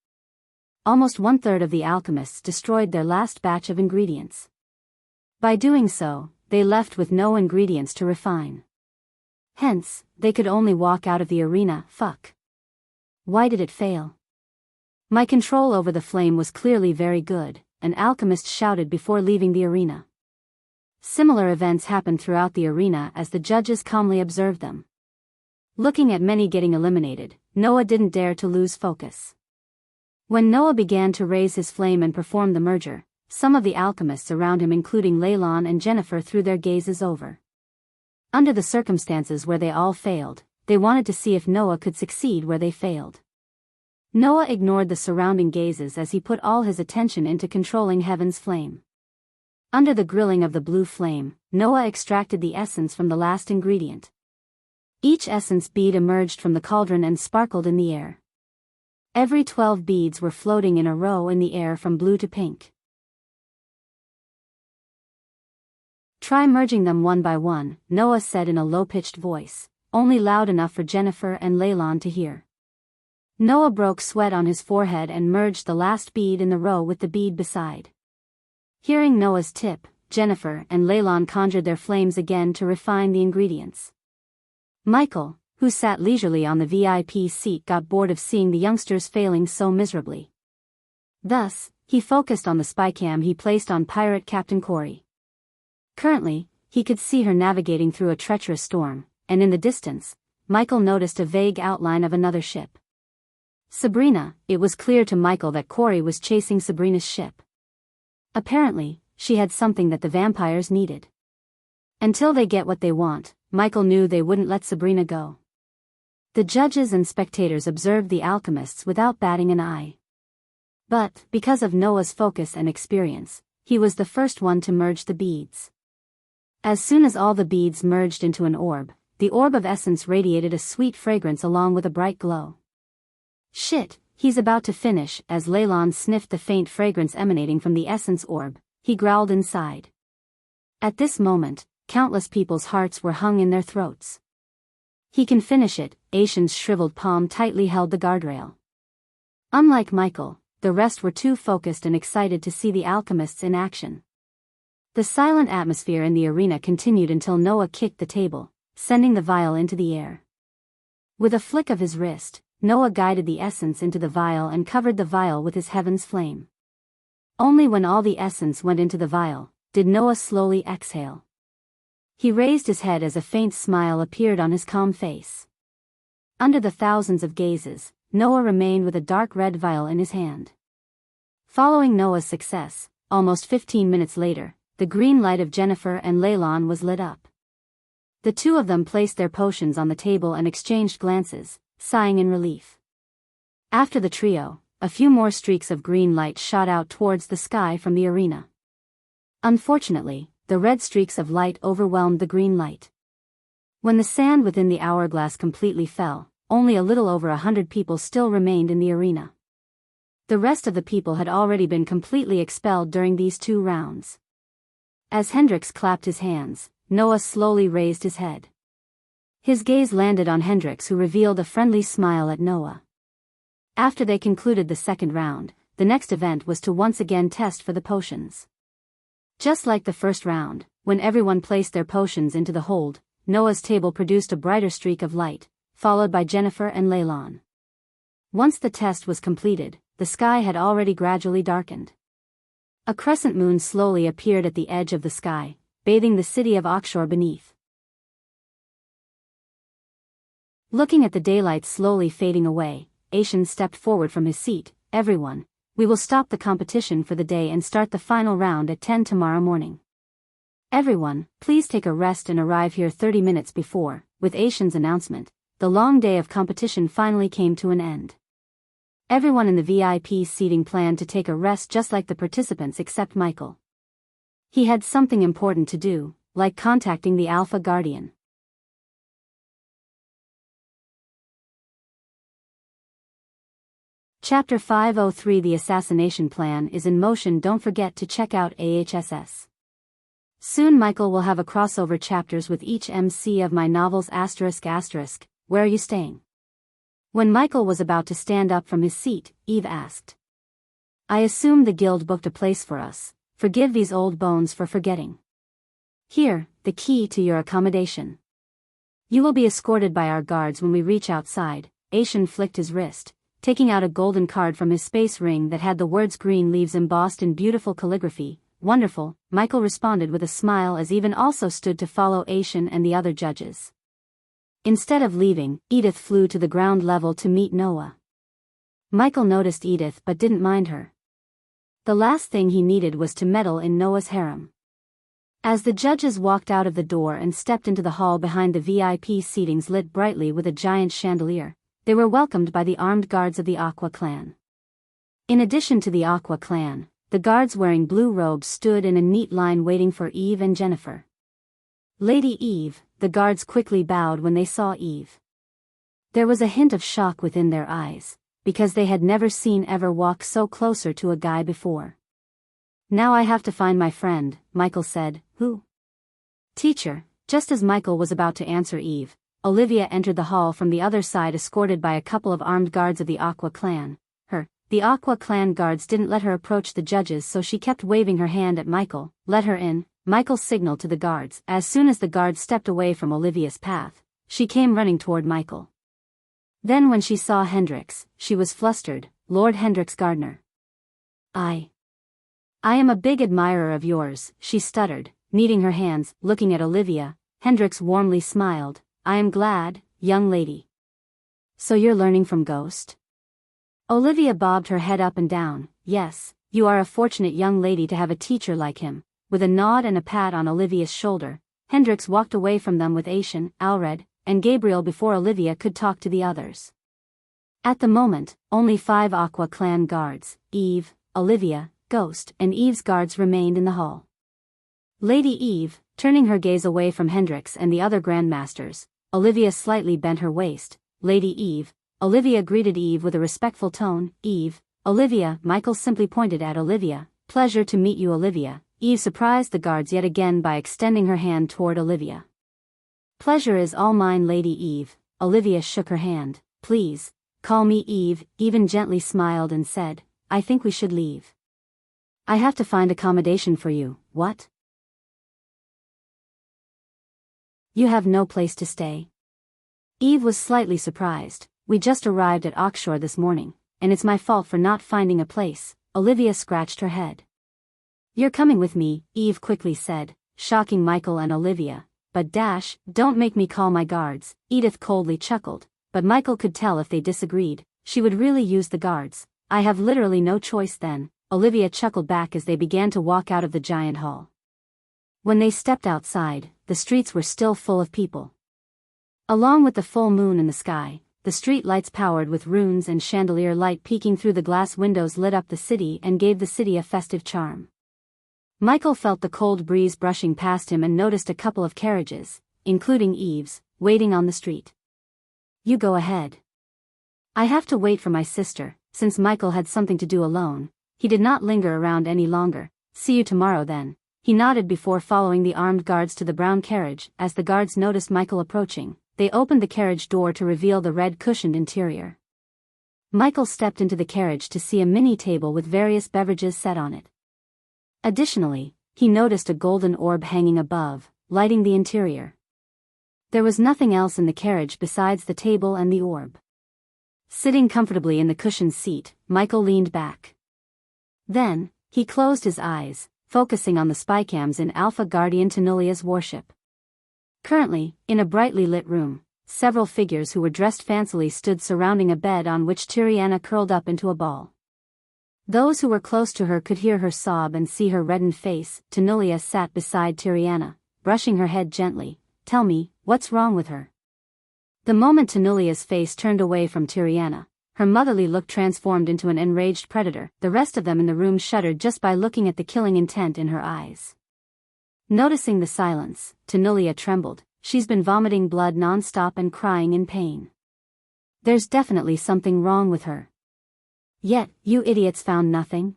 Speaker 1: Almost 1/3 of the alchemists destroyed their last batch of ingredients. By doing so, they left with no ingredients to refine. Hence, they could only walk out of the arena. Fuck. Why did it fail? My control over the flame was clearly very good, an alchemist shouted before leaving the arena. Similar events happened throughout the arena as the judges calmly observed them. Looking at many getting eliminated, Noah didn't dare to lose focus. When Noah began to raise his flame and perform the merger, some of the alchemists around him including Leylon and Jennifer threw their gazes over. Under the circumstances where they all failed, they wanted to see if Noah could succeed where they failed. Noah ignored the surrounding gazes as he put all his attention into controlling heaven's flame. Under the grilling of the blue flame, Noah extracted the essence from the last ingredient. Each essence bead emerged from the cauldron and sparkled in the air. Every 12 beads were floating in a row in the air from blue to pink. Try merging them one by one, Noah said in a low-pitched voice, only loud enough for Jennifer and Leylon to hear. Noah broke sweat on his forehead and merged the last bead in the row with the bead beside. Hearing Noah's tip, Jennifer and Leylon conjured their flames again to refine the ingredients. Michael, who sat leisurely on the VIP seat, got bored of seeing the youngsters failing so miserably. Thus, he focused on the spycam he placed on pirate Captain Corey. Currently, he could see her navigating through a treacherous storm, and in the distance, Michael noticed a vague outline of another ship. Sabrina. It was clear to Michael that Corey was chasing Sabrina's ship. Apparently, she had something that the vampires needed. Until they get what they want, Michael knew they wouldn't let Sabrina go. The judges and spectators observed the alchemists without batting an eye. But, because of Noah's focus and experience, he was the first one to merge the beads. As soon as all the beads merged into an orb, the orb of essence radiated a sweet fragrance along with a bright glow. Shit, he's about to finish. As Leylon sniffed the faint fragrance emanating from the essence orb, he growled inside. At this moment, countless people's hearts were hung in their throats. He can finish it. Aishan's shriveled palm tightly held the guardrail. Unlike Michael, the rest were too focused and excited to see the alchemists in action. The silent atmosphere in the arena continued until Noah kicked the table, sending the vial into the air. With a flick of his wrist, Noah guided the essence into the vial and covered the vial with his heaven's flame. Only when all the essence went into the vial, did Noah slowly exhale. He raised his head as a faint smile appeared on his calm face. Under the thousands of gazes, Noah remained with a dark red vial in his hand. Following Noah's success, almost 15 minutes later, the green light of Jennifer and Leylon was lit up. The two of them placed their potions on the table and exchanged glances, sighing in relief. After the trio, a few more streaks of green light shot out towards the sky from the arena. Unfortunately, the red streaks of light overwhelmed the green light. When the sand within the hourglass completely fell, only a little over 100 people still remained in the arena. The rest of the people had already been completely expelled during these 2 rounds. As Hendrix clapped his hands, Noah slowly raised his head. His gaze landed on Hendrix, who revealed a friendly smile at Noah. After they concluded the second round, the next event was to once again test for the potions. Just like the first round, when everyone placed their potions into the hold, Noah's table produced a brighter streak of light, followed by Jennifer and Leylon. Once the test was completed, the sky had already gradually darkened. A crescent moon slowly appeared at the edge of the sky, bathing the city of Akshor beneath. Looking at the daylight slowly fading away, Aishan stepped forward from his seat. Everyone, we will stop the competition for the day and start the final round at 10 tomorrow morning. Everyone, please take a rest and arrive here 30 minutes before. With Aishan's announcement, the long day of competition finally came to an end. Everyone in the VIP seating planned to take a rest just like the participants except Michael. He had something important to do, like contacting the Alpha Guardian. Chapter 503 The assassination plan is in motion. Don't forget to check out AHSS. Soon Michael will have a crossover chapters with each MC of my novels. ***, where are you staying? When Michael was about to stand up from his seat, Eve asked. I assume the guild booked a place for us. Forgive these old bones for forgetting. Here, the key to your accommodation. You will be escorted by our guards when we reach outside. Aishan flicked his wrist, taking out a golden card from his space ring that had the words green leaves embossed in beautiful calligraphy. Wonderful, Michael responded with a smile as Eve also stood to follow Aishan and the other judges. Instead of leaving, Edith flew to the ground level to meet Noah. Michael noticed Edith but didn't mind her. The last thing he needed was to meddle in Noah's harem. As the judges walked out of the door and stepped into the hall behind the VIP seatings lit brightly with a giant chandelier, they were welcomed by the armed guards of the Aqua clan. In addition to the Aqua clan, the guards wearing blue robes stood in a neat line waiting for Eve and Jennifer. Lady Eve, the guards quickly bowed when they saw Eve. There was a hint of shock within their eyes, because they had never seen Ever walk so closer to a guy before. Now I have to find my friend, Michael said. Who? Teacher. Just as Michael was about to answer Eve, Olivia entered the hall from the other side escorted by a couple of armed guards of the Aqua clan. The Aqua clan guards didn't let her approach the judges, so she kept waving her hand at Michael. Let her in. Michael signaled to the guards. As soon as the guards stepped away from Olivia's path, she came running toward Michael. Then when she saw Hendrix, she was flustered. Lord Hendrix Gardner. I am a big admirer of yours, she stuttered, kneading her hands. Looking at Olivia, Hendrix warmly smiled. I am glad, young lady. So you're learning from Ghost? Olivia bobbed her head up and down. Yes, you are a fortunate young lady to have a teacher like him. With a nod and a pat on Olivia's shoulder, Hendrix walked away from them with Aishan, Alred, and Gabriel before Olivia could talk to the others. At the moment, only 5 Aqua Clan guards, Eve, Olivia, Ghost, and Eve's guards remained in the hall. Lady Eve, turning her gaze away from Hendrix and the other grandmasters, Olivia slightly bent her waist. Lady Eve, Olivia greeted Eve with a respectful tone. Eve, Olivia. Michael simply pointed at Olivia. Pleasure to meet you, Olivia. Eve surprised the guards yet again by extending her hand toward Olivia. Pleasure is all mine, Lady Eve. Olivia shook her hand. Please, call me Eve. Eve gently smiled and said, I think we should leave. I have to find accommodation for you. What? You have no place to stay? Eve was slightly surprised. We just arrived at Oxshore this morning, and it's my fault for not finding a place. Olivia scratched her head. You're coming with me, Eve quickly said, shocking Michael and Olivia. But don't make me call my guards. Edith coldly chuckled, but Michael could tell if they disagreed, she would really use the guards. I have literally no choice then. Olivia chuckled back as they began to walk out of the giant hall. When they stepped outside, the streets were still full of people. Along with the full moon in the sky, the street lights powered with runes and chandelier light peeking through the glass windows lit up the city and gave the city a festive charm. Michael felt the cold breeze brushing past him and noticed a couple of carriages, including Eve's, waiting on the street. You go ahead. I have to wait for my sister. Since Michael had something to do alone, he did not linger around any longer. See you tomorrow then. He nodded before following the armed guards to the brown carriage. As the guards noticed Michael approaching, they opened the carriage door to reveal the red cushioned interior. Michael stepped into the carriage to see a mini table with various beverages set on it. Additionally, he noticed a golden orb hanging above, lighting the interior. There was nothing else in the carriage besides the table and the orb. Sitting comfortably in the cushioned seat, Michael leaned back. Then, he closed his eyes, focusing on the spycams in Alpha Guardian Tenulia's warship. Currently, in a brightly lit room, several figures who were dressed fancily stood surrounding a bed on which Tiriana curled up into a ball. Those who were close to her could hear her sob and see her reddened face. Tenulia sat beside Tiriana, brushing her head gently. Tell me, what's wrong with her? The moment Tenulia's face turned away from Tiriana, her motherly look transformed into an enraged predator. The rest of them in the room shuddered just by looking at the killing intent in her eyes. Noticing the silence, Tenulia trembled. She's been vomiting blood non-stop and crying in pain. There's definitely something wrong with her. Yet, you idiots found nothing?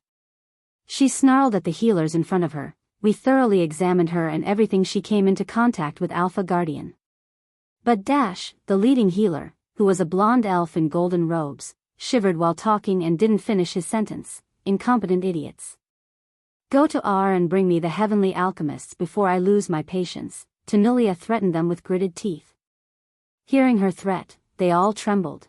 Speaker 1: She snarled at the healers in front of her. We thoroughly examined her and everything she came into contact with Alpha Guardian. But the leading healer, who was a blonde elf in golden robes, shivered while talking and didn't finish his sentence. Incompetent idiots. Go to R and bring me the heavenly alchemists before I lose my patience, Tenulia threatened them with gritted teeth. Hearing her threat, they all trembled.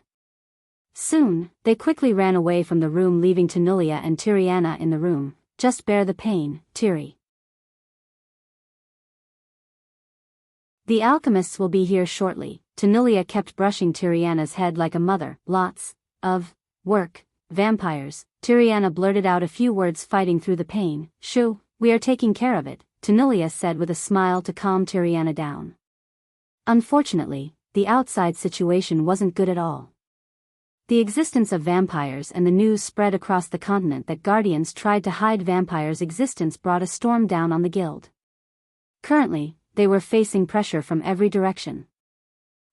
Speaker 1: Soon, they quickly ran away from the room, leaving Tenulia and Tiriana in the room. Just bear the pain, Tiri. The alchemists will be here shortly. Tenulia kept brushing Tiriana's head like a mother. Lots of work, vampires. Tiriana blurted out a few words, fighting through the pain. Shoo, we are taking care of it, Tenulia said with a smile to calm Tiriana down. Unfortunately, the outside situation wasn't good at all. The existence of vampires and the news spread across the continent that Guardians tried to hide vampires' existence brought a storm down on the guild. Currently, they were facing pressure from every direction.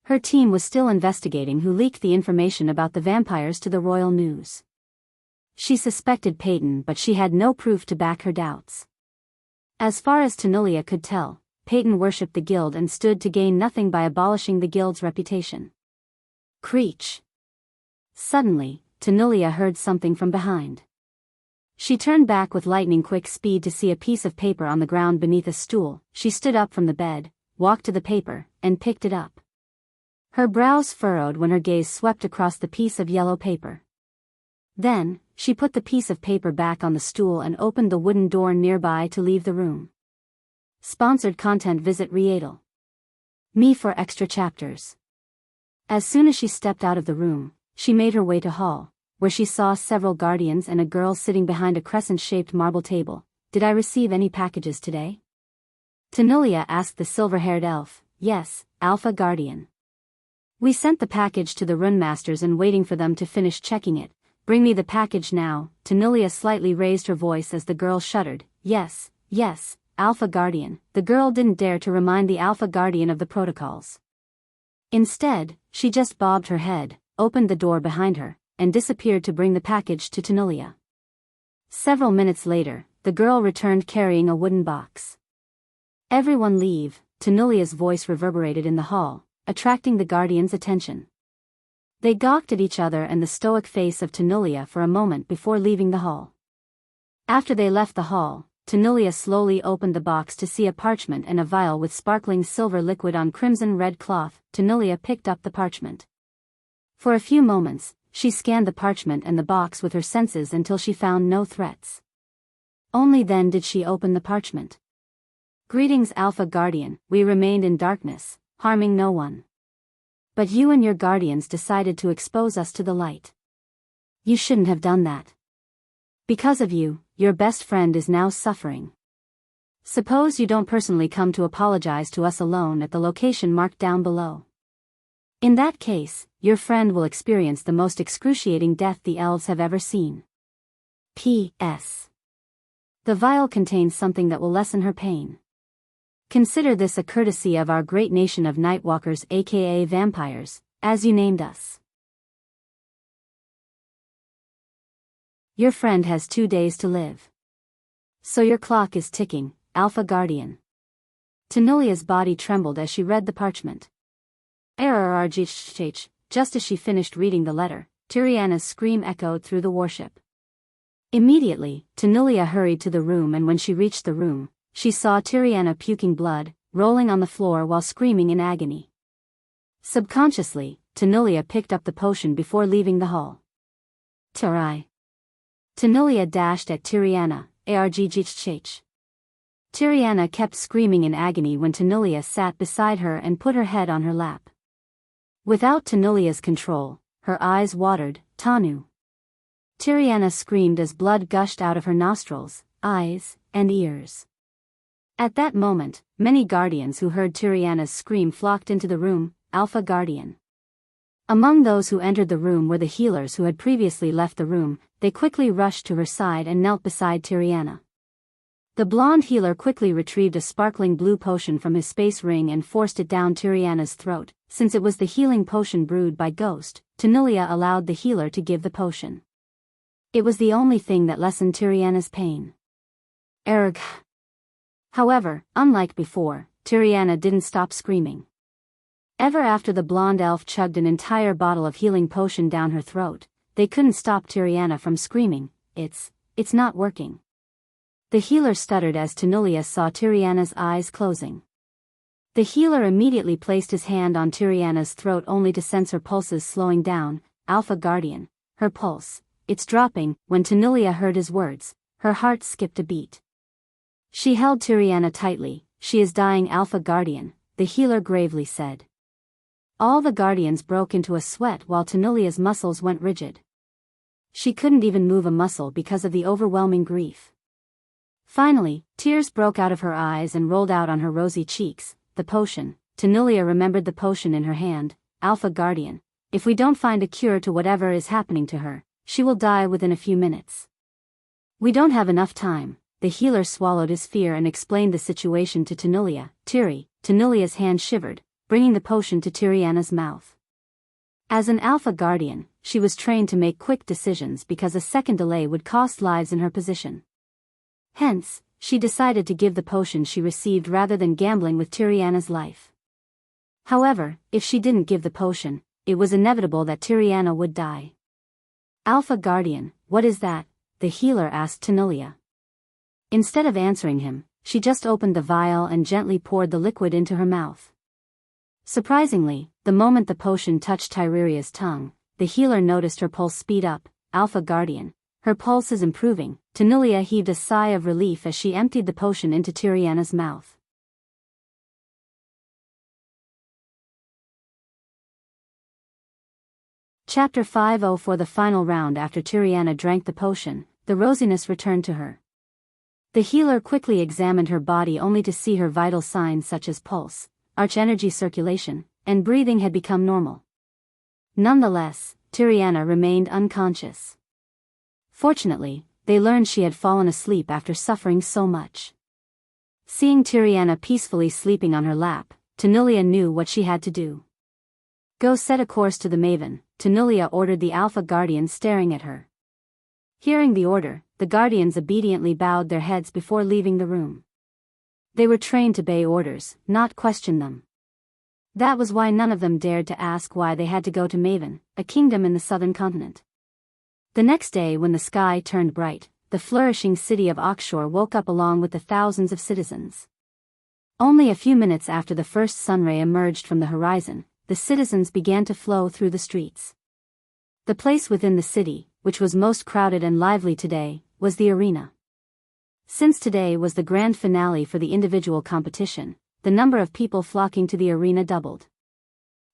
Speaker 1: Her team was still investigating who leaked the information about the vampires to the royal news. She suspected Peyton, but she had no proof to back her doubts. As far as Tenulia could tell, Peyton worshipped the guild and stood to gain nothing by abolishing the guild's reputation. Creech. Suddenly, Tenulia heard something from behind. She turned back with lightning-quick speed to see a piece of paper on the ground beneath a stool. She stood up from the bed, walked to the paper, and picked it up. Her brows furrowed when her gaze swept across the piece of yellow paper. Then, she put the piece of paper back on the stool and opened the wooden door nearby to leave the room. Sponsored content. Visit Riedel. Me for extra chapters. As soon as she stepped out of the room, she made her way to hall, where she saw several guardians and a girl sitting behind a crescent-shaped marble table. Did I receive any packages today? Tenulia asked the silver-haired elf. Yes, Alpha Guardian. We sent the package to the runmasters and waiting for them to finish checking it. Bring me the package now. Tanilia slightly raised her voice as the girl shuddered. Yes, yes, Alpha Guardian. The girl didn't dare to remind the Alpha Guardian of the protocols. Instead, she just bobbed her head, opened the door behind her, and disappeared to bring the package to Tanilia. Several minutes later, the girl returned carrying a wooden box. Everyone leave, Tanilia's voice reverberated in the hall, attracting the Guardians' attention. They gawked at each other and the stoic face of Tanilia for a moment before leaving the hall. After they left the hall, Tanilia slowly opened the box to see a parchment and a vial with sparkling silver liquid on crimson-red cloth. Tanilia picked up the parchment. For a few moments, she scanned the parchment and the box with her senses until she found no threats. Only then did she open the parchment. Greetings, Alpha Guardian. We remained in darkness, harming no one. But you and your guardians decided to expose us to the light. You shouldn't have done that. Because of you, your best friend is now suffering. Suppose you don't personally come to apologize to us alone at the location marked down below. In that case, your friend will experience the most excruciating death the elves have ever seen. P.S. The vial contains something that will lessen her pain. Consider this a courtesy of our great nation of Nightwalkers, aka vampires, as you named us. Your friend has 2 days to live. So your clock is ticking, Alpha Guardian. Tanilia's body trembled as she read the parchment. Just as she finished reading the letter, Tiriana's scream echoed through the warship. Immediately, Tanilia hurried to the room, and when she reached the room, she saw Tiriana puking blood, rolling on the floor while screaming in agony. Subconsciously, Tanilia picked up the potion before leaving the hall. Tirai. Tanilia dashed at Tiriana, arggh. Tiriana kept screaming in agony when Tanilia sat beside her and put her head on her lap. Without Tanilia's control, her eyes watered. Tanu. Tiriana screamed as blood gushed out of her nostrils, eyes, and ears. At that moment, many guardians who heard Tiriana's scream flocked into the room. Alpha Guardian. Among those who entered the room were the healers who had previously left the room. They quickly rushed to her side and knelt beside Tiriana. The blonde healer quickly retrieved a sparkling blue potion from his space ring and forced it down Tiriana's throat. Since it was the healing potion brewed by Ghost, Tanilia allowed the healer to give the potion. It was the only thing that lessened Tiriana's pain. Erg. However, unlike before, Tiriana didn't stop screaming. Ever after the blonde elf chugged an entire bottle of healing potion down her throat, they couldn't stop Tiriana from screaming. It's not working. The healer stuttered as Tanilia saw Tiriana's eyes closing. The healer immediately placed his hand on Tiriana's throat only to sense her pulses slowing down. Alpha Guardian. Her pulse. It's dropping. When Tanilia heard his words, her heart skipped a beat. She held Tiriana tightly. She is dying, Alpha Guardian, the healer gravely said. All the guardians broke into a sweat while Tanilia's muscles went rigid. She couldn't even move a muscle because of the overwhelming grief. Finally, tears broke out of her eyes and rolled out on her rosy cheeks. The potion. Tanilia remembered the potion in her hand. Alpha Guardian. If we don't find a cure to whatever is happening to her, she will die within a few minutes. We don't have enough time. The healer swallowed his fear and explained the situation to Tanilia. Tanilia's hand shivered, bringing the potion to Tiriana's mouth. As an Alpha Guardian, she was trained to make quick decisions because a second delay would cost lives in her position. Hence, she decided to give the potion she received rather than gambling with Tiriana's life. However, if she didn't give the potion, it was inevitable that Tiriana would die. Alpha Guardian, what is that? The healer asked Tanilia. Instead of answering him, she just opened the vial and gently poured the liquid into her mouth. Surprisingly, the moment the potion touched Tyreria's tongue, the healer noticed her pulse speed up. Alpha Guardian. Her pulse is improving. Tanilia heaved a sigh of relief as she emptied the potion into Tiriana's mouth. Chapter 50. For the final round. After Tiriana drank the potion, the rosiness returned to her. The healer quickly examined her body only to see her vital signs such as pulse, arch energy circulation, and breathing had become normal. Nonetheless, Tiriana remained unconscious. Fortunately, they learned she had fallen asleep after suffering so much. Seeing Tiriana peacefully sleeping on her lap, Tanulia knew what she had to do. Go set a course to the Maven, Tanulia ordered the Alpha Guardians staring at her. Hearing the order, the Guardians obediently bowed their heads before leaving the room. They were trained to obey orders, not question them. That was why none of them dared to ask why they had to go to Maven, a kingdom in the southern continent. The next day when the sky turned bright, the flourishing city of Oxshore woke up along with the thousands of citizens. Only a few minutes after the first sunray emerged from the horizon, the citizens began to flow through the streets. The place within the city, which was most crowded and lively today, was the arena. Since today was the grand finale for the individual competition, the number of people flocking to the arena doubled.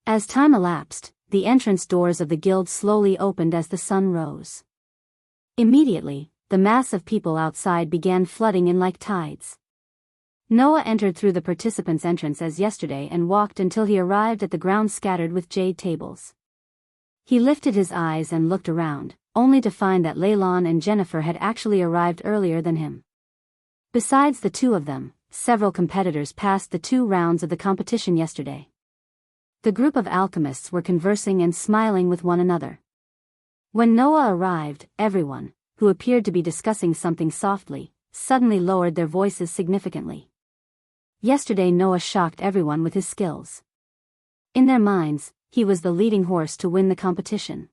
Speaker 1: As time elapsed, the entrance doors of the guild slowly opened as the sun rose. Immediately, the mass of people outside began flooding in like tides. Noah entered through the participants' entrance as yesterday and walked until he arrived at the ground scattered with jade tables. He lifted his eyes and looked around, only to find that Leylon and Jennifer had actually arrived earlier than him. Besides the two of them, several competitors passed the 2 rounds of the competition yesterday. The group of alchemists were conversing and smiling with one another. When Noah arrived, everyone, who appeared to be discussing something softly, suddenly lowered their voices significantly. Yesterday Noah shocked everyone with his skills. In their minds, he was the leading horse to win the competition.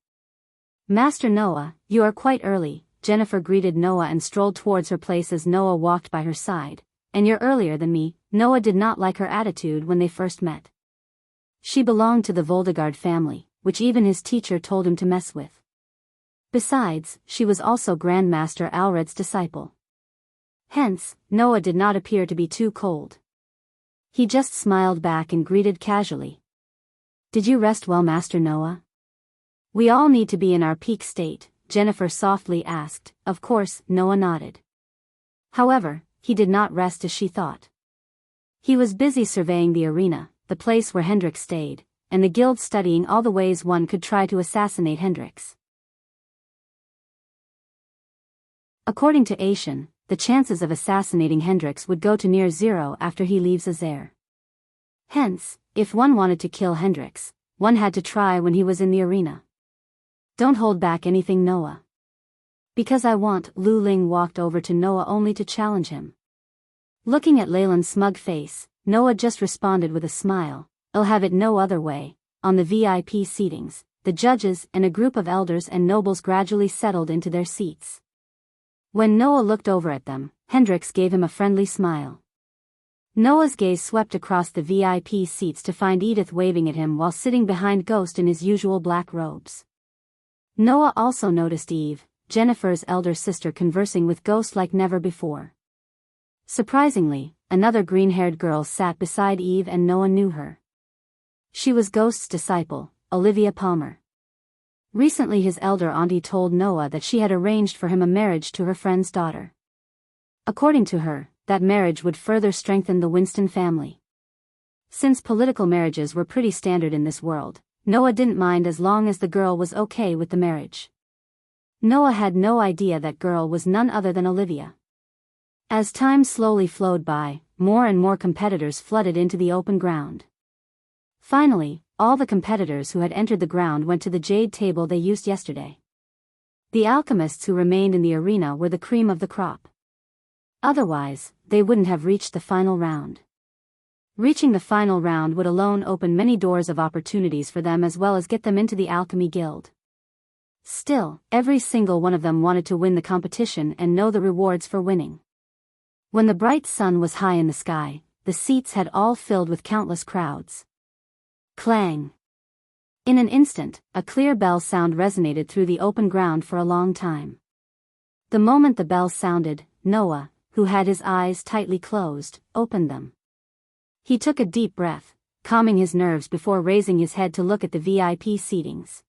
Speaker 1: Master Noah, you are quite early, Jennifer greeted Noah and strolled towards her place as Noah walked by her side. And you're earlier than me. Noah did not like her attitude when they first met. She belonged to the Voldegard family, which even his teacher told him to mess with. Besides, she was also Grandmaster Alred's disciple. Hence, Noah did not appear to be too cold. He just smiled back and greeted casually. Did you rest well, Master Noah? We all need to be in our peak state, Jennifer softly asked. Of course, Noah nodded. However, he did not rest as she thought. He was busy surveying the arena, the place where Hendrik stayed, and the guild studying all the ways one could try to assassinate Hendrix. According to Aishan, the chances of assassinating Hendrix would go to near zero after he leaves Azair. Hence, if one wanted to kill Hendrix, one had to try when he was in the arena. Don't hold back anything, Noah. Because I want. Lu Ling walked over to Noah only to challenge him. Looking at Leyland's smug face, Noah just responded with a smile. I'll have it no other way. On the VIP seatings, the judges and a group of elders and nobles gradually settled into their seats. When Noah looked over at them, Hendrix gave him a friendly smile. Noah's gaze swept across the VIP seats to find Edith waving at him while sitting behind Ghost in his usual black robes. Noah also noticed Eve, Jennifer's elder sister, conversing with Ghost like never before. Surprisingly, another green-haired girl sat beside Eve and Noah knew her. She was Ghost's disciple, Olivia Palmer. Recently his elder auntie told Noah that she had arranged for him a marriage to her friend's daughter. According to her, that marriage would further strengthen the Winston family. Since political marriages were pretty standard in this world, Noah didn't mind as long as the girl was okay with the marriage. Noah had no idea that girl was none other than Olivia. As time slowly flowed by, more and more competitors flooded into the open ground. Finally, all the competitors who had entered the ground went to the jade table they used yesterday. The alchemists who remained in the arena were the cream of the crop. Otherwise, they wouldn't have reached the final round. Reaching the final round would alone open many doors of opportunities for them as well as get them into the Alchemy Guild. Still, every single one of them wanted to win the competition and know the rewards for winning. When the bright sun was high in the sky, the seats had all filled with countless crowds. Clang! In an instant, a clear bell sound resonated through the open ground for a long time. The moment the bell sounded, Noah, who had his eyes tightly closed, opened them. He took a deep breath, calming his nerves before raising his head to look at the VIP seatings.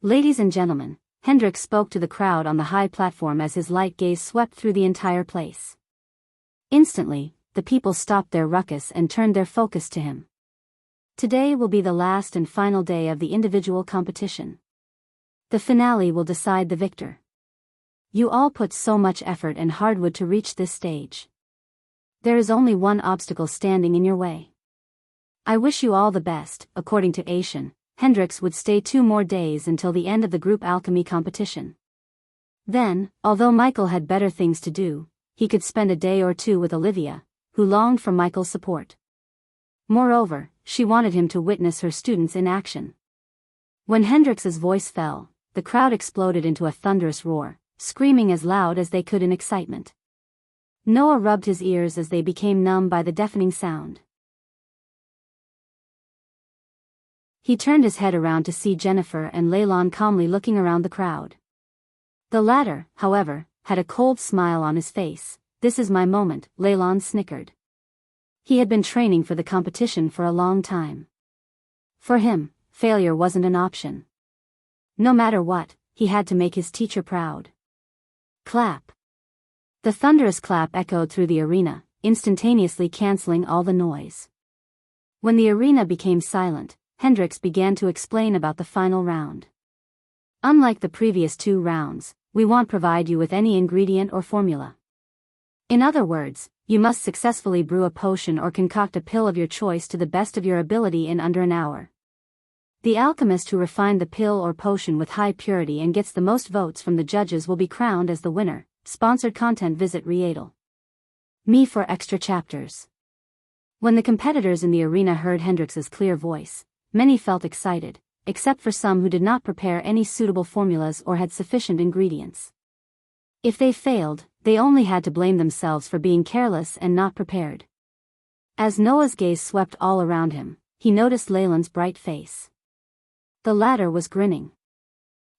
Speaker 1: Ladies and gentlemen, Hendrix spoke to the crowd on the high platform as his light gaze swept through the entire place. Instantly, the people stopped their ruckus and turned their focus to him. Today will be the last and final day of the individual competition. The finale will decide the victor. You all put so much effort and hardwood to reach this stage. There is only one obstacle standing in your way. I wish you all the best. According to Asian, Hendrix would stay 2 more days until the end of the group alchemy competition. Then, although Michael had better things to do, he could spend a day or 2 with Olivia, who longed for Michael's support. Moreover, she wanted him to witness her students in action. When Hendrix's voice fell, the crowd exploded into a thunderous roar, screaming as loud as they could in excitement. Noah rubbed his ears as they became numb by the deafening sound. He turned his head around to see Jennifer and Leylon calmly looking around the crowd. The latter, however, had a cold smile on his face. "This is my moment," Leylon snickered. He had been training for the competition for a long time. For him, failure wasn't an option. No matter what, he had to make his teacher proud. Clap. The thunderous clap echoed through the arena, instantaneously canceling all the noise. When the arena became silent, Hendrix began to explain about the final round. Unlike the previous 2 rounds, we won't provide you with any ingredient or formula. In other words, you must successfully brew a potion or concoct a pill of your choice to the best of your ability in under an hour. The alchemist who refined the pill or potion with high purity and gets the most votes from the judges will be crowned as the winner. Sponsored content. Visit Me for extra chapters. When the competitors in the arena heard Hendrix's clear voice, many felt excited, except for some who did not prepare any suitable formulas or had sufficient ingredients. If they failed, they only had to blame themselves for being careless and not prepared. As Noah's gaze swept all around him, he noticed Leylon's bright face. The latter was grinning,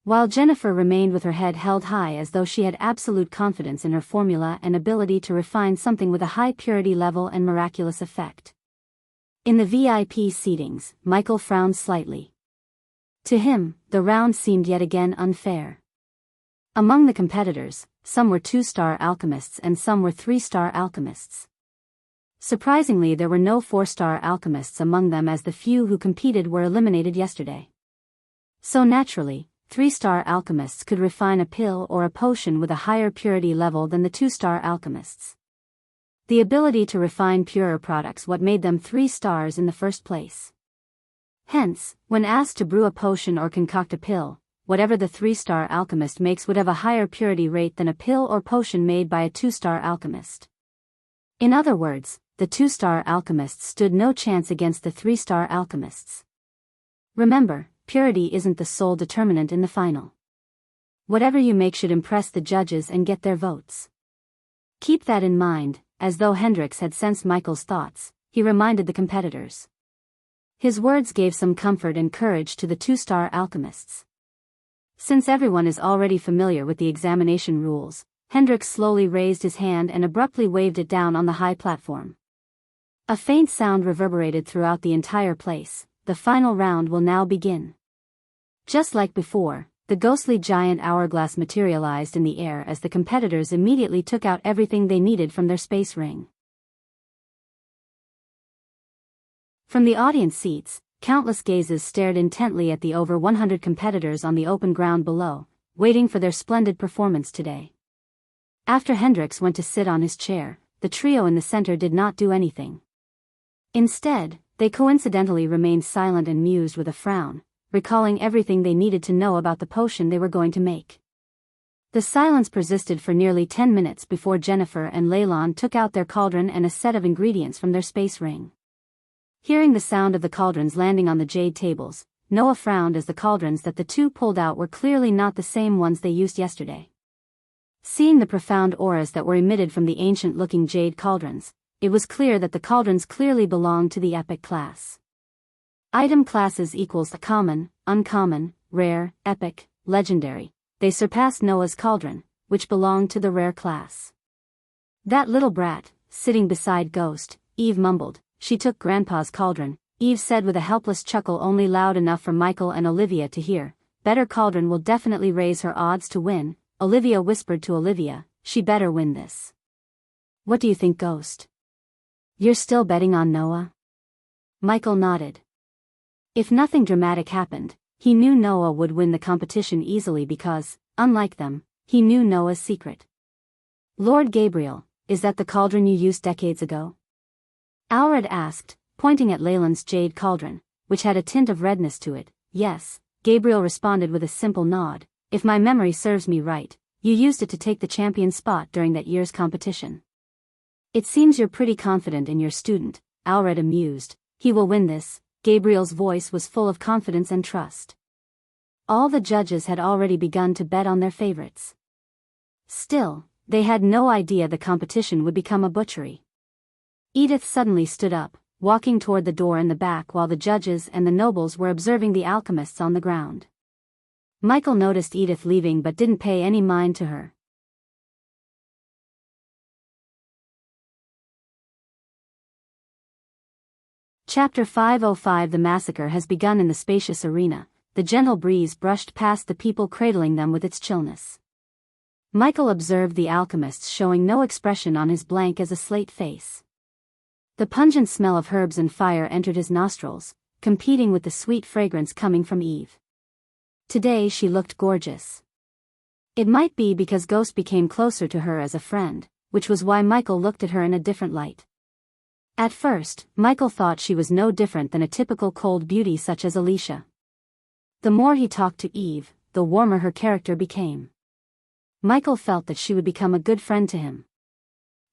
Speaker 1: while Jennifer remained with her head held high as though she had absolute confidence in her formula and ability to refine something with a high purity level and miraculous effect. In the VIP seatings, Michael frowned slightly. To him, the round seemed yet again unfair. Among the competitors, some were 2-star alchemists and some were 3-star alchemists. Surprisingly, there were no 4-star alchemists among them, as the few who competed were eliminated yesterday. So naturally, 3-star alchemists could refine a pill or a potion with a higher purity level than the 2-star alchemists. The ability to refine purer products what made them 3 stars in the first place. Hence, when asked to brew a potion or concoct a pill, whatever the 3-star alchemist makes would have a higher purity rate than a pill or potion made by a 2-star alchemist. In other words, the 2-star alchemists stood no chance against the 3-star alchemists. Remember, purity isn't the sole determinant in the final. Whatever you make should impress the judges and get their votes. Keep that in mind. As though Hendrix had sensed Michael's thoughts, he reminded the competitors. His words gave some comfort and courage to the 2-star alchemists. Since everyone is already familiar with the examination rules, Hendrix slowly raised his hand and abruptly waved it down on the high platform. A faint sound reverberated throughout the entire place. The final round will now begin. Just like before, the ghostly giant hourglass materialized in the air as the competitors immediately took out everything they needed from their space ring. From the audience seats, countless gazes stared intently at the over 100 competitors on the open ground below, waiting for their splendid performance today. After Hendrix went to sit on his chair, the trio in the center did not do anything. Instead, they coincidentally remained silent and mused with a frown, recalling everything they needed to know about the potion they were going to make. The silence persisted for nearly 10 minutes before Jennifer and Leylon took out their cauldron and a set of ingredients from their space ring. Hearing the sound of the cauldrons landing on the jade tables, Noah frowned as the cauldrons that the two pulled out were clearly not the same ones they used yesterday. Seeing the profound auras that were emitted from the ancient-looking jade cauldrons, it was clear that the cauldrons clearly belonged to the epic class. Item classes equals common, uncommon, rare, epic, legendary. They surpassed Noah's cauldron, which belonged to the rare class. That little brat, sitting beside Ghost, Eve mumbled. She took Grandpa's cauldron, Eve said with a helpless chuckle only loud enough for Michael and Olivia to hear. Better cauldron will definitely raise her odds to win, Olivia whispered to Olivia. She better win this. What do you think, Ghost? You're still betting on Noah? Michael nodded. If nothing dramatic happened, he knew Noah would win the competition easily because, unlike them, he knew Noah's secret. "Lord Gabriel, is that the cauldron you used decades ago?" Alred asked, pointing at Leyland's jade cauldron, which had a tint of redness to it. "Yes," Gabriel responded with a simple nod. "If my memory serves me right, you used it to take the champion spot during that year's competition." "It seems you're pretty confident in your student," Alred amused. "He will win this." Gabriel's voice was full of confidence and trust. All the judges had already begun to bet on their favorites. Still, they had no idea the competition would become a butchery. Edith suddenly stood up, walking toward the door in the back while the judges and the nobles were observing the alchemists on the ground. Michael noticed Edith leaving but didn't pay any mind to her. Chapter 505. The massacre has begun in the spacious arena. The gentle breeze brushed past the people, cradling them with its chillness. Michael observed the alchemists showing no expression on his blank as a slate face. The pungent smell of herbs and fire entered his nostrils, competing with the sweet fragrance coming from Eve. Today she looked gorgeous. It might be because Ghost became closer to her as a friend, which was why Michael looked at her in a different light. At first, Michael thought she was no different than a typical cold beauty such as Alicia. The more he talked to Eve, the warmer her character became. Michael felt that she would become a good friend to him.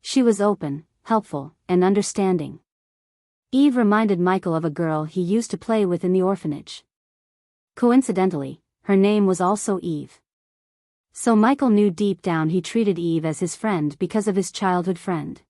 Speaker 1: She was open, helpful, and understanding. Eve reminded Michael of a girl he used to play with in the orphanage. Coincidentally, her name was also Eve. So Michael knew deep down he treated Eve as his friend because of his childhood friend.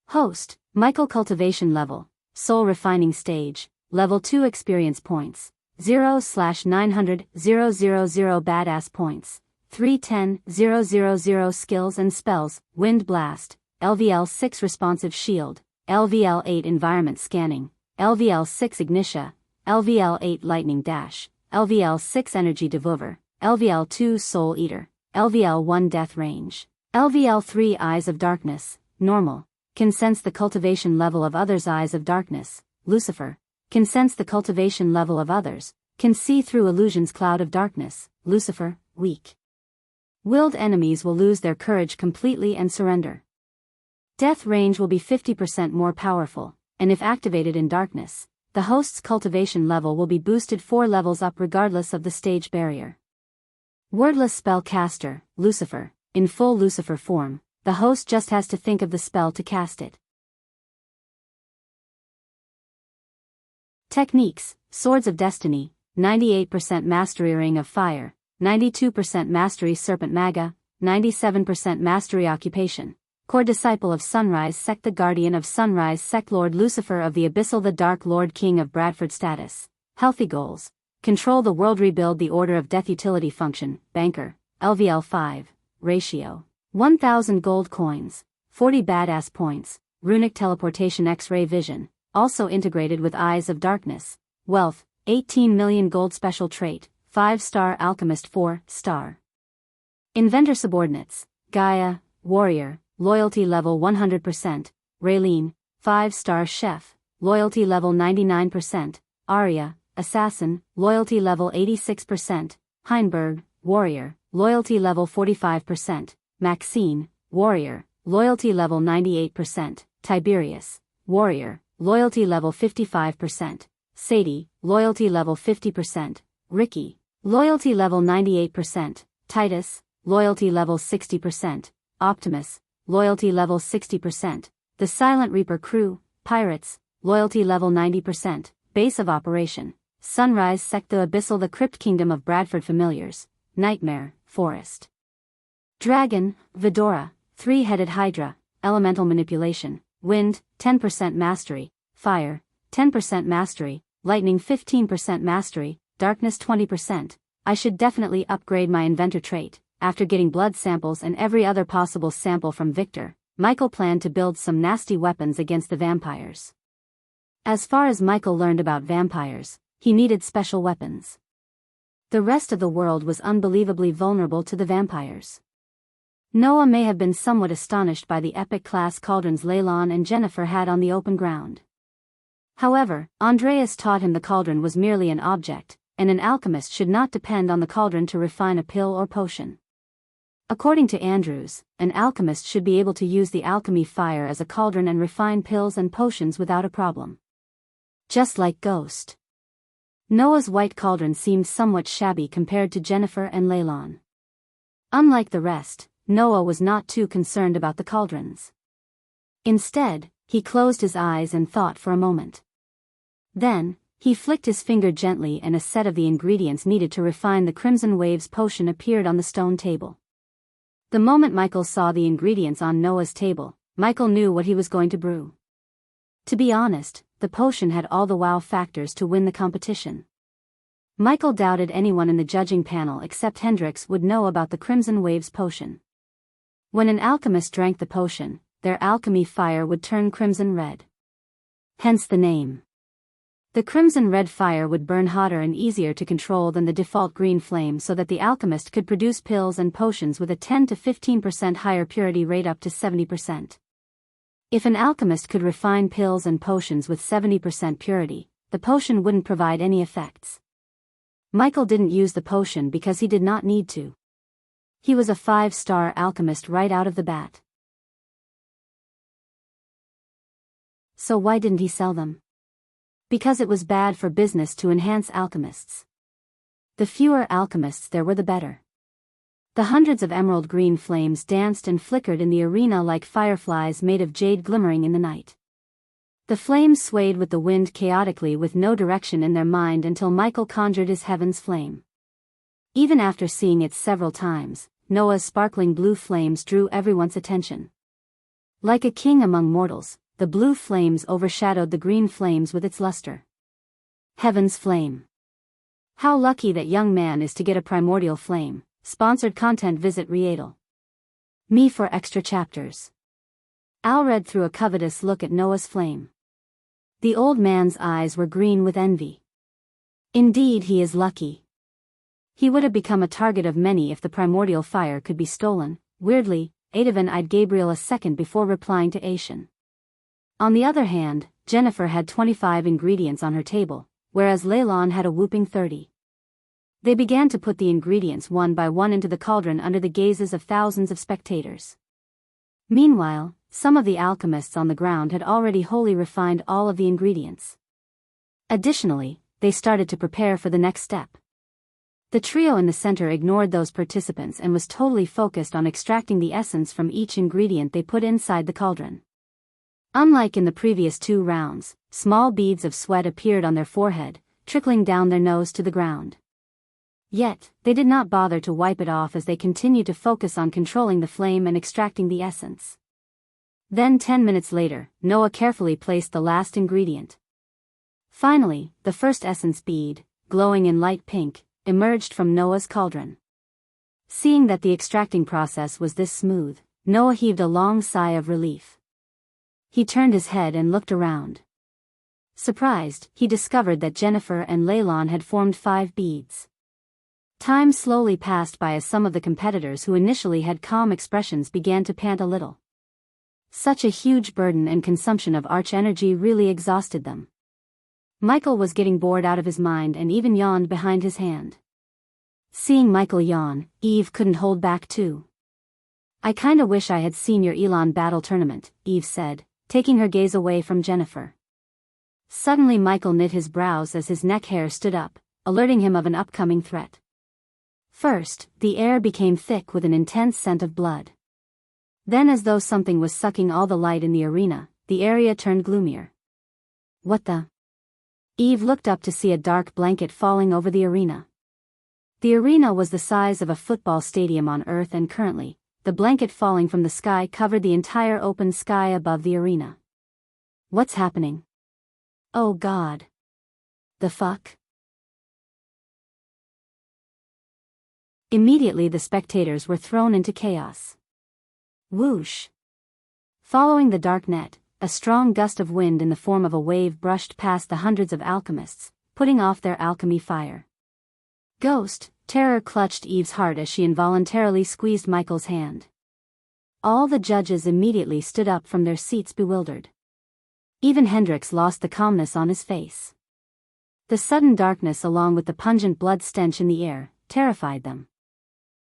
Speaker 1: Host, Michael. Cultivation level, soul refining stage, level 2. Experience points, 0/900,000 badass points, 310,000 skills and spells, wind blast, LVL 6 responsive shield, LVL 8 environment scanning, LVL 6 ignitia, LVL 8 lightning dash, LVL 6 energy devour, LVL 2 soul eater, LVL 1 death range, LVL 3 eyes of darkness, normal, can sense the cultivation level of others. Eyes of darkness, Lucifer, can sense the cultivation level of others, can see through illusions. Cloud of darkness, Lucifer, weak. Willed enemies will lose their courage completely and surrender. Death range will be 50% more powerful, and if activated in darkness, the host's cultivation level will be boosted 4 levels up regardless of the stage barrier. Wordless spell caster, Lucifer, in full Lucifer form, the host just has to think of the spell to cast it. Techniques, Swords of Destiny, 98% mastery. Ring of Fire, 92% mastery. Serpent Maga, 97% mastery. Occupation, Core Disciple of Sunrise Sect, the Guardian of Sunrise Sect, Lord Lucifer of the Abyssal, the Dark Lord, King of Bradford. Status, Healthy Goals, Control the World, Rebuild the Order of Death. Utility Function, Banker, LVL 5, Ratio, 1,000 gold coins, 40 badass points, Runic Teleportation. X-ray vision, also integrated with Eyes of Darkness, Wealth, 18 million gold. Special trait, 5-star Alchemist. 4-star Inventor. Subordinates, Gaia, Warrior, Loyalty level 100%, Raylene, 5-star Chef, Loyalty level 99%, Arya, Assassin, Loyalty level 86%, Heinberg, Warrior, Loyalty level 45%, Maxine, Warrior, Loyalty level 98%, Tiberius, Warrior, Loyalty level 55%, Sadie, Loyalty level 50%, Ricky, Loyalty level 98%, Titus, Loyalty level 60%, Optimus, Loyalty level 60%, The Silent Reaper Crew, Pirates, Loyalty level 90%, Base of Operation, Sunrise Sect, the Abyssal, the Crypt Kingdom of Bradford. Familiars, Nightmare, Forest. Dragon, Vidora, 3-headed Hydra, Elemental Manipulation, Wind, 10% mastery, Fire, 10% mastery, Lightning 15% mastery, Darkness 20%. I should definitely upgrade my inventor trait. After getting blood samples and every other possible sample from Victor, Michael planned to build some nasty weapons against the vampires. As far as Michael learned about vampires, he needed special weapons. The rest of the world was unbelievably vulnerable to the vampires. Noah may have been somewhat astonished by the epic class cauldrons Leylon and Jennifer had on the open ground. However, Andreas taught him the cauldron was merely an object, and an alchemist should not depend on the cauldron to refine a pill or potion. According to Andrews, an alchemist should be able to use the alchemy fire as a cauldron and refine pills and potions without a problem. Just like Ghost. Noah's white cauldron seemed somewhat shabby compared to Jennifer and Leylon. Unlike the rest, Noah was not too concerned about the cauldrons. Instead, he closed his eyes and thought for a moment. Then, he flicked his finger gently and a set of the ingredients needed to refine the Crimson Waves potion appeared on the stone table. The moment Michael saw the ingredients on Noah's table, Michael knew what he was going to brew. To be honest, the potion had all the wow factors to win the competition. Michael doubted anyone in the judging panel except Hendrix would know about the Crimson Waves potion. When an alchemist drank the potion, their alchemy fire would turn crimson red. Hence the name. The crimson red fire would burn hotter and easier to control than the default green flame so that the alchemist could produce pills and potions with a 10 to 15% higher purity rate up to 70%. If an alchemist could refine pills and potions with 70% purity, the potion wouldn't provide any effects. Michael didn't use the potion because he did not need to. He was a 5-star alchemist right out of the bat. So why didn't he sell them? Because it was bad for business to enhance alchemists. The fewer alchemists there were the better. The hundreds of emerald green flames danced and flickered in the arena like fireflies made of jade glimmering in the night. The flames swayed with the wind chaotically with no direction in their mind until Michael conjured his heaven's flame. Even after seeing it several times, Noah's sparkling blue flames drew everyone's attention. Like a king among mortals, the blue flames overshadowed the green flames with its luster. Heaven's flame. How lucky that young man is to get a primordial flame. Sponsored content. Visit Riedel. Me for extra chapters. Al read through a covetous look at Noah's flame. The old man's eyes were green with envy. Indeed, he is lucky. He would have become a target of many if the primordial fire could be stolen. Weirdly, Adovan eyed Gabriel a second before replying to Aishan. On the other hand, Jennifer had 25 ingredients on her table, whereas Leylon had a whooping 30. They began to put the ingredients one by one into the cauldron under the gazes of thousands of spectators. Meanwhile, some of the alchemists on the ground had already wholly refined all of the ingredients. Additionally, they started to prepare for the next step. The trio in the center ignored those participants and was totally focused on extracting the essence from each ingredient they put inside the cauldron. Unlike in the previous 2 rounds, small beads of sweat appeared on their forehead, trickling down their nose to the ground. Yet, they did not bother to wipe it off as they continued to focus on controlling the flame and extracting the essence. Then 10 minutes later, Noah carefully placed the last ingredient. Finally, the first essence bead, glowing in light pink, emerged from Noah's cauldron. Seeing that the extracting process was this smooth, Noah heaved a long sigh of relief. He turned his head and looked around. Surprised, he discovered that Jennifer and Leylon had formed 5 beads. Time slowly passed by as some of the competitors who initially had calm expressions began to pant a little. Such a huge burden and consumption of arch energy really exhausted them. Michael was getting bored out of his mind and even yawned behind his hand. Seeing Michael yawn, Eve couldn't hold back too. "I kinda wish I had seen your Elon battle tournament," Eve said, taking her gaze away from Jennifer. Suddenly Michael knit his brows as his neck hair stood up, alerting him of an upcoming threat. First, the air became thick with an intense scent of blood. Then, as though something was sucking all the light in the arena, the area turned gloomier. "What the?" Eve looked up to see a dark blanket falling over the arena. The arena was the size of a football stadium on Earth, and currently, the blanket falling from the sky covered the entire open sky above the arena. "What's happening? Oh God. The fuck?" Immediately the spectators were thrown into chaos. Whoosh! Following the dark net, a strong gust of wind in the form of a wave brushed past the hundreds of alchemists, putting off their alchemy fire. Ghost, terror clutched Eve's heart as she involuntarily squeezed Michael's hand. All the judges immediately stood up from their seats bewildered. Even Hendrix lost the calmness on his face. The sudden darkness along with the pungent blood stench in the air terrified them.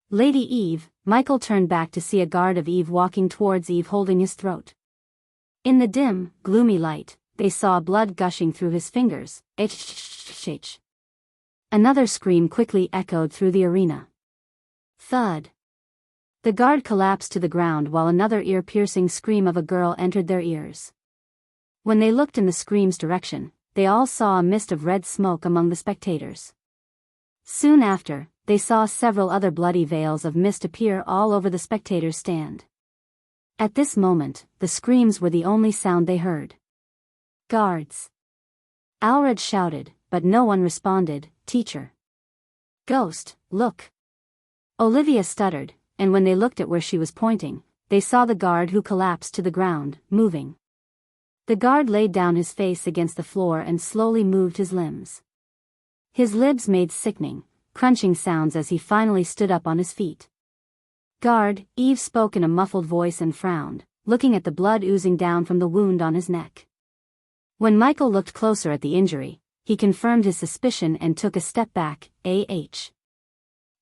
Speaker 1: Lady Eve, Michael turned back to see a guard of Eve walking towards Eve holding his throat. In the dim, gloomy light, they saw blood gushing through his fingers. Another scream quickly echoed through the arena. Thud. The guard collapsed to the ground while another ear-piercing scream of a girl entered their ears. When they looked in the scream's direction, they all saw a mist of red smoke among the spectators. Soon after, they saw several other bloody veils of mist appear all over the spectators' stand. At this moment, the screams were the only sound they heard. Guards! Alred shouted, but no one responded. Teacher! Ghost, look! Olivia stuttered, and when they looked at where she was pointing, they saw the guard who collapsed to the ground, moving. The guard laid down his face against the floor and slowly moved his limbs. His lips made sickening, crunching sounds as he finally stood up on his feet. Guard, Eve spoke in a muffled voice and frowned, looking at the blood oozing down from the wound on his neck. When Michael looked closer at the injury, he confirmed his suspicion and took a step back.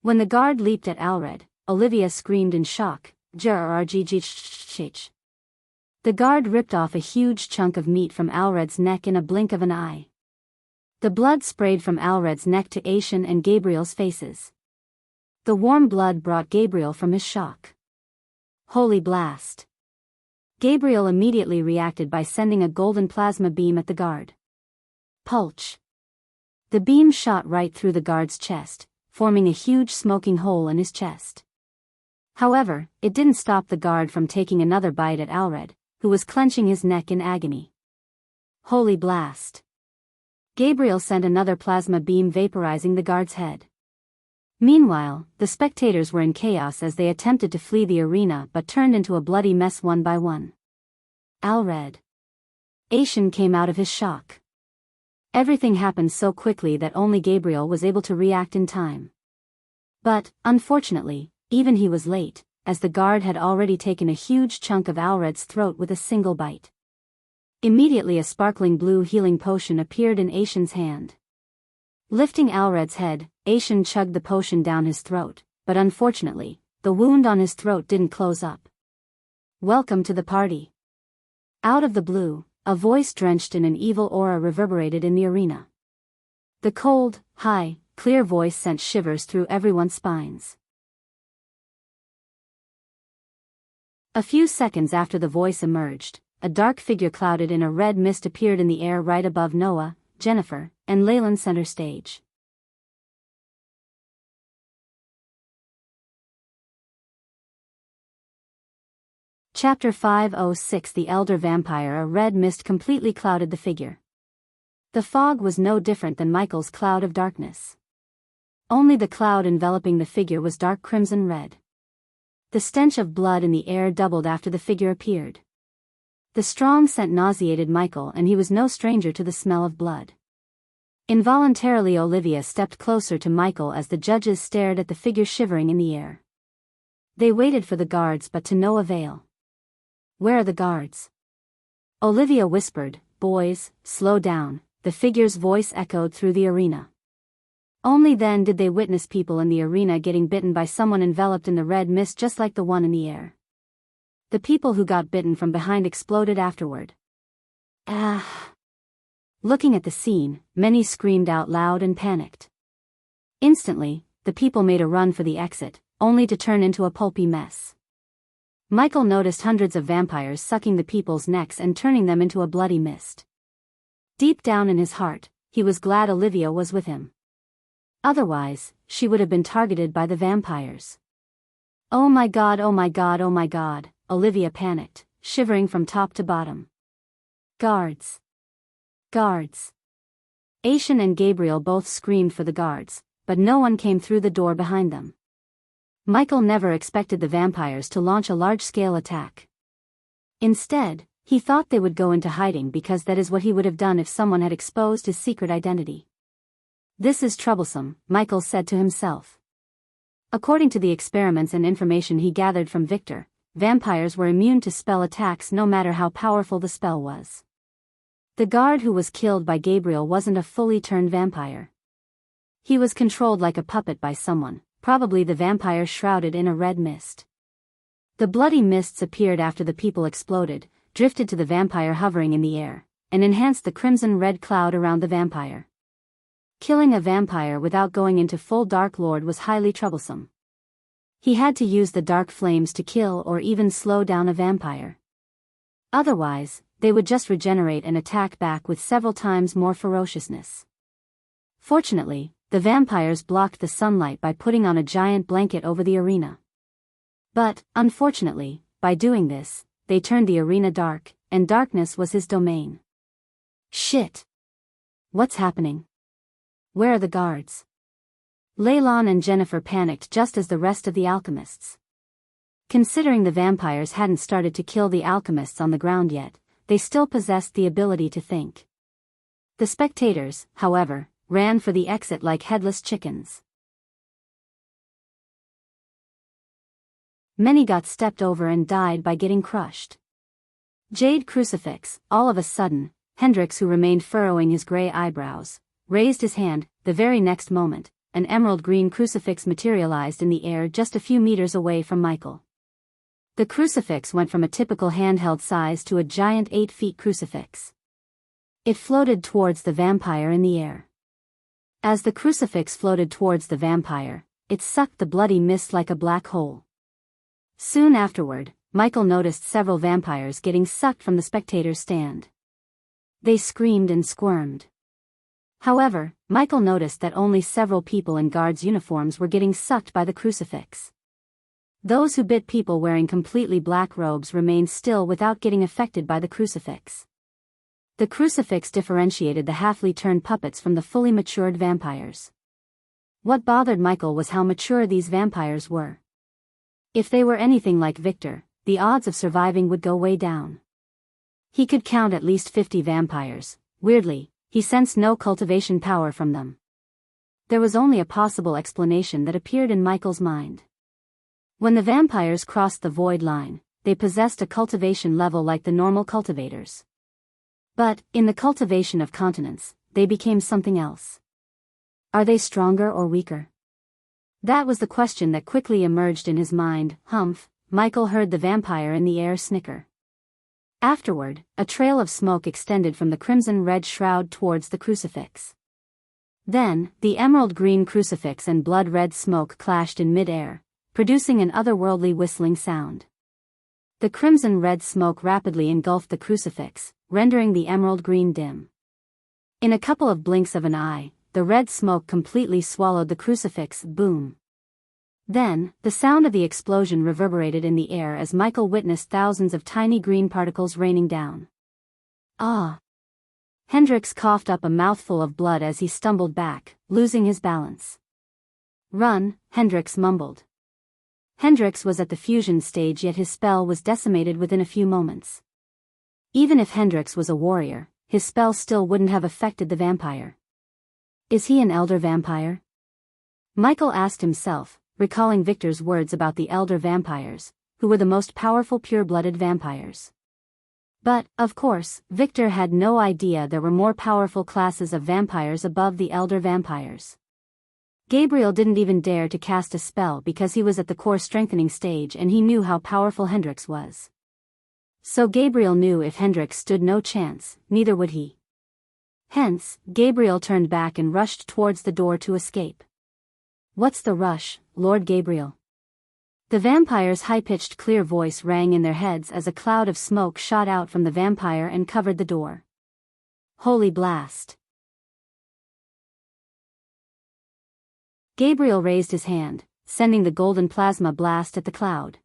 Speaker 1: When the guard leaped at Alred, Olivia screamed in shock. The guard ripped off a huge chunk of meat from Alred's neck in a blink of an eye. The blood sprayed from Alred's neck to Aishan and Gabriel's faces. The warm blood brought Gabriel from his shock. Holy blast! Gabriel immediately reacted by sending a golden plasma beam at the guard. Pulch! The beam shot right through the guard's chest, forming a huge smoking hole in his chest. However, it didn't stop the guard from taking another bite at Alred, who was clenching his neck in agony. Holy blast! Gabriel sent another plasma beam vaporizing the guard's head. Meanwhile, the spectators were in chaos as they attempted to flee the arena but turned into a bloody mess one by one. Alred! Aishan came out of his shock. Everything happened so quickly that only Gabriel was able to react in time. But, unfortunately, even he was late, as the guard had already taken a huge chunk of Alred's throat with a single bite. Immediately a sparkling blue healing potion appeared in Aishan's hand. Lifting Alred's head, Aishan chugged the potion down his throat, but unfortunately, the wound on his throat didn't close up. Welcome to the party. Out of the blue, a voice drenched in an evil aura reverberated in the arena. The cold, high, clear voice sent shivers through everyone's spines. A few seconds after the voice emerged, a dark figure clouded in a red mist appeared in the air right above Noah, Jennifer, and Leyland center stage. Chapter 506 The Elder Vampire. A red mist completely clouded the figure. The fog was no different than Michael's cloud of darkness. Only the cloud enveloping the figure was dark crimson red. The stench of blood in the air doubled after the figure appeared. The strong scent nauseated Michael and he was no stranger to the smell of blood. Involuntarily Olivia stepped closer to Michael as the judges stared at the figure shivering in the air. They waited for the guards but to no avail. Where are the guards? Olivia whispered, "Boys, slow down," the figure's voice echoed through the arena. Only then did they witness people in the arena getting bitten by someone enveloped in the red mist just like the one in the air. The people who got bitten from behind exploded afterward. Ah! Looking at the scene, many screamed out loud and panicked. Instantly, the people made a run for the exit, only to turn into a pulpy mess. Michael noticed hundreds of vampires sucking the people's necks and turning them into a bloody mist. Deep down in his heart, he was glad Olivia was with him. Otherwise, she would have been targeted by the vampires. Oh my god, oh my god, oh my god, Olivia panicked, shivering from top to bottom. Guards! Guards! Aishan and Gabriel both screamed for the guards, but no one came through the door behind them. Michael never expected the vampires to launch a large-scale attack. Instead, he thought they would go into hiding because that is what he would have done if someone had exposed his secret identity. This is troublesome, Michael said to himself. According to the experiments and information he gathered from Victor, vampires were immune to spell attacks no matter how powerful the spell was. The guard who was killed by Gabriel wasn't a fully turned vampire. He was controlled like a puppet by someone, probably the vampire shrouded in a red mist. The bloody mists appeared after the people exploded, drifted to the vampire hovering in the air, and enhanced the crimson-red cloud around the vampire. Killing a vampire without going into full Dark Lord was highly troublesome. He had to use the dark flames to kill or even slow down a vampire. Otherwise, they would just regenerate and attack back with several times more ferociousness. Fortunately, the vampires blocked the sunlight by putting on a giant blanket over the arena. But, unfortunately, by doing this, they turned the arena dark, and darkness was his domain. Shit! What's happening? Where are the guards? Leylon and Jennifer panicked just as the rest of the alchemists. Considering the vampires hadn't started to kill the alchemists on the ground yet, they still possessed the ability to think. The spectators, however, ran for the exit like headless chickens. Many got stepped over and died by getting crushed. Jade Crucifix, all of a sudden, Hendrix, who remained furrowing his gray eyebrows, raised his hand. The very next moment, an emerald green crucifix materialized in the air just a few meters away from Michael. The crucifix went from a typical handheld size to a giant 8-foot crucifix. It floated towards the vampire in the air. As the crucifix floated towards the vampire, it sucked the bloody mist like a black hole. Soon afterward, Michael noticed several vampires getting sucked from the spectators' stand. They screamed and squirmed. However, Michael noticed that only several people in guards' uniforms were getting sucked by the crucifix. Those who bit people wearing completely black robes remained still without getting affected by the crucifix. The crucifix differentiated the halfly turned puppets from the fully matured vampires. What bothered Michael was how mature these vampires were. If they were anything like Victor, the odds of surviving would go way down. He could count at least 50 vampires. Weirdly, he sensed no cultivation power from them. There was only a possible explanation that appeared in Michael's mind. When the vampires crossed the void line, they possessed a cultivation level like the normal cultivators. But, in the cultivation of continence, they became something else. Are they stronger or weaker? That was the question that quickly emerged in his mind. Humph, Michael heard the vampire in the air snicker. Afterward, a trail of smoke extended from the crimson-red shroud towards the crucifix. Then, the emerald-green crucifix and blood-red smoke clashed in mid-air, producing an otherworldly whistling sound. The crimson-red smoke rapidly engulfed the crucifix, rendering the emerald-green dim. In a couple of blinks of an eye, the red smoke completely swallowed the crucifix. Boom. Then, the sound of the explosion reverberated in the air as Michael witnessed thousands of tiny green particles raining down. Ah! Hendrix coughed up a mouthful of blood as he stumbled back, losing his balance. Run, Hendrix mumbled. Hendrix was at the fusion stage, yet his spell was decimated within a few moments. Even if Hendrix was a warrior, his spell still wouldn't have affected the vampire. Is he an elder vampire? Michael asked himself, recalling Victor's words about the elder vampires, who were the most powerful pure-blooded vampires. But, of course, Victor had no idea there were more powerful classes of vampires above the elder vampires. Gabriel didn't even dare to cast a spell because he was at the core strengthening stage and he knew how powerful Hendrix was. So Gabriel knew if Hendrix stood no chance, neither would he. Hence, Gabriel turned back and rushed towards the door to escape. What's the rush, Lord Gabriel? The vampire's high-pitched clear voice rang in their heads as a cloud of smoke shot out from the vampire and covered the door. Holy blast! Gabriel raised his hand, sending the golden plasma blast at the cloud.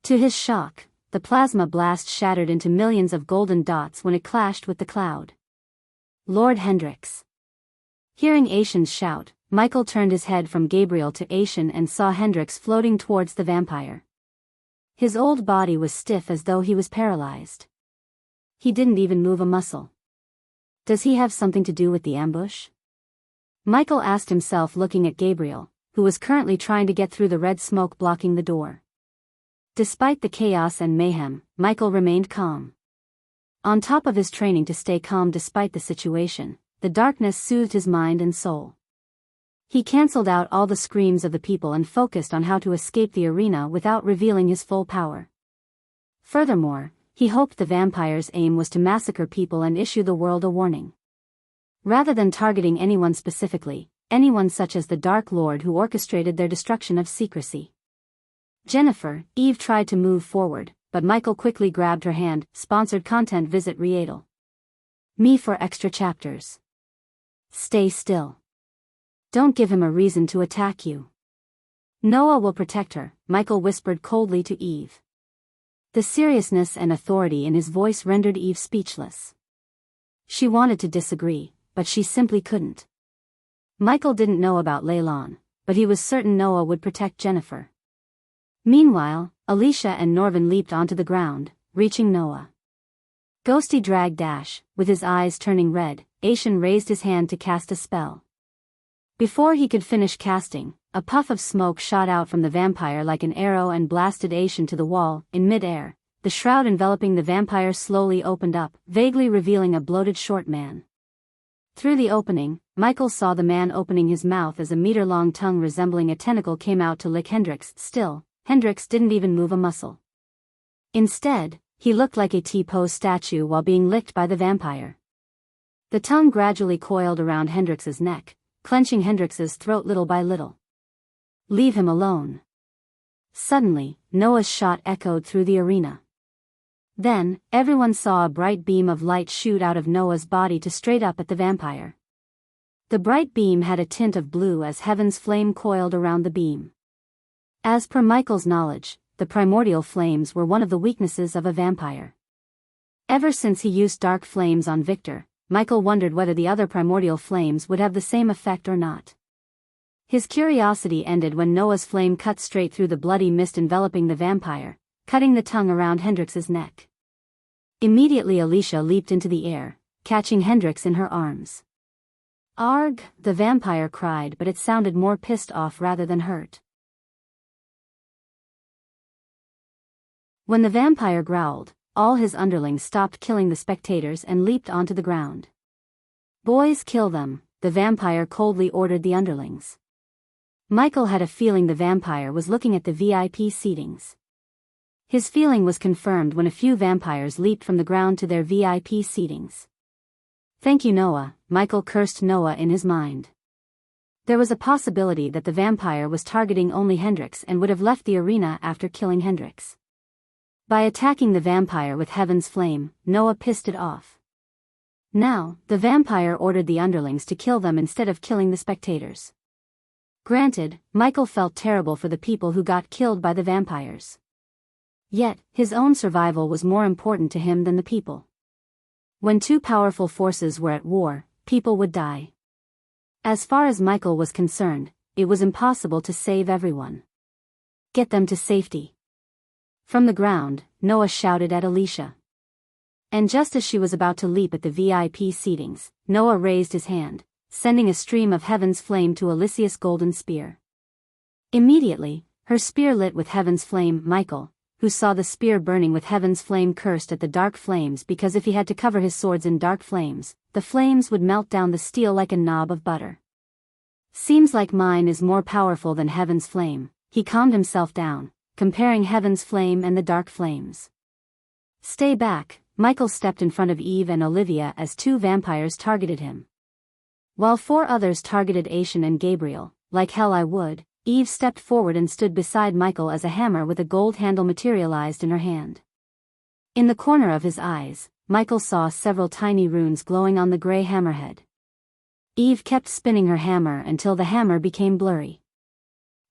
Speaker 1: To his shock, the plasma blast shattered into millions of golden dots when it clashed with the cloud. Lord Hendrix. Hearing Aishan's shout, Michael turned his head from Gabriel to Aishan and saw Hendrix floating towards the vampire. His old body was stiff as though he was paralyzed. He didn't even move a muscle. Does he have something to do with the ambush? Michael asked himself, looking at Gabriel, who was currently trying to get through the red smoke blocking the door. Despite the chaos and mayhem, Michael remained calm. On top of his training to stay calm despite the situation, the darkness soothed his mind and soul. He cancelled out all the screams of the people and focused on how to escape the arena without revealing his full power. Furthermore, he hoped the vampire's aim was to massacre people and issue the world a warning. Rather than targeting anyone specifically, anyone such as the Dark Lord who orchestrated their destruction of secrecy. Jennifer, Eve tried to move forward, but Michael quickly grabbed her hand. Sponsored content. Visit Riedel. Me for extra chapters. Stay still. Don't give him a reason to attack you. Noah will protect her, Michael whispered coldly to Eve. The seriousness and authority in his voice rendered Eve speechless. She wanted to disagree, but she simply couldn't. Michael didn't know about Leylon, but he was certain Noah would protect Jennifer. Meanwhile, Alicia and Norvin leaped onto the ground, reaching Noah. Ghosty dragged Dash, with his eyes turning red. Aishan raised his hand to cast a spell. Before he could finish casting, a puff of smoke shot out from the vampire like an arrow and blasted Aishan to the wall. In mid-air, the shroud enveloping the vampire slowly opened up, vaguely revealing a bloated short man. Through the opening, Michael saw the man opening his mouth as a meter-long tongue resembling a tentacle came out to lick Hendrix. Still, Hendrix didn't even move a muscle. Instead, he looked like a T-pose statue while being licked by the vampire. The tongue gradually coiled around Hendrix's neck, clenching Hendrix's throat little by little. Leave him alone. Suddenly, Noah's shot echoed through the arena. Then, everyone saw a bright beam of light shoot out of Noah's body to straight up at the vampire. The bright beam had a tint of blue as heaven's flame coiled around the beam. As per Michael's knowledge, the primordial flames were one of the weaknesses of a vampire. Ever since he used dark flames on Victor, Michael wondered whether the other primordial flames would have the same effect or not. His curiosity ended when Noah's flame cut straight through the bloody mist enveloping the vampire, cutting the tongue around Hendrix's neck. Immediately Alicia leaped into the air, catching Hendrix in her arms. Arg, the vampire cried, but it sounded more pissed off rather than hurt. When the vampire growled, all his underlings stopped killing the spectators and leaped onto the ground. Boys, kill them, the vampire coldly ordered the underlings. Michael had a feeling the vampire was looking at the VIP seatings. His feeling was confirmed when a few vampires leaped from the ground to their VIP seatings. Thank you, Noah, Michael cursed Noah in his mind. There was a possibility that the vampire was targeting only Hendrix and would have left the arena after killing Hendrix. By attacking the vampire with Heaven's Flame, Noah pissed it off. Now, the vampire ordered the underlings to kill them instead of killing the spectators. Granted, Michael felt terrible for the people who got killed by the vampires. Yet, his own survival was more important to him than the people. When two powerful forces were at war, people would die. As far as Michael was concerned, it was impossible to save everyone. Get them to safety. From the ground, Noah shouted at Alicia. And just as she was about to leap at the VIP seatings, Noah raised his hand, sending a stream of Heaven's Flame to Alicia's golden spear. Immediately, her spear lit with Heaven's Flame. Michael, who saw the spear burning with Heaven's Flame, cursed at the dark flames because if he had to cover his swords in dark flames, the flames would melt down the steel like a knob of butter. Seems like mine is more powerful than Heaven's Flame, he calmed himself down, comparing Heaven's Flame and the dark flames. Stay back, Michael stepped in front of Eve and Olivia as two vampires targeted him. While four others targeted Aishan and Gabriel, like hell I would, Eve stepped forward and stood beside Michael as a hammer with a gold handle materialized in her hand. In the corner of his eyes, Michael saw several tiny runes glowing on the gray hammerhead. Eve kept spinning her hammer until the hammer became blurry.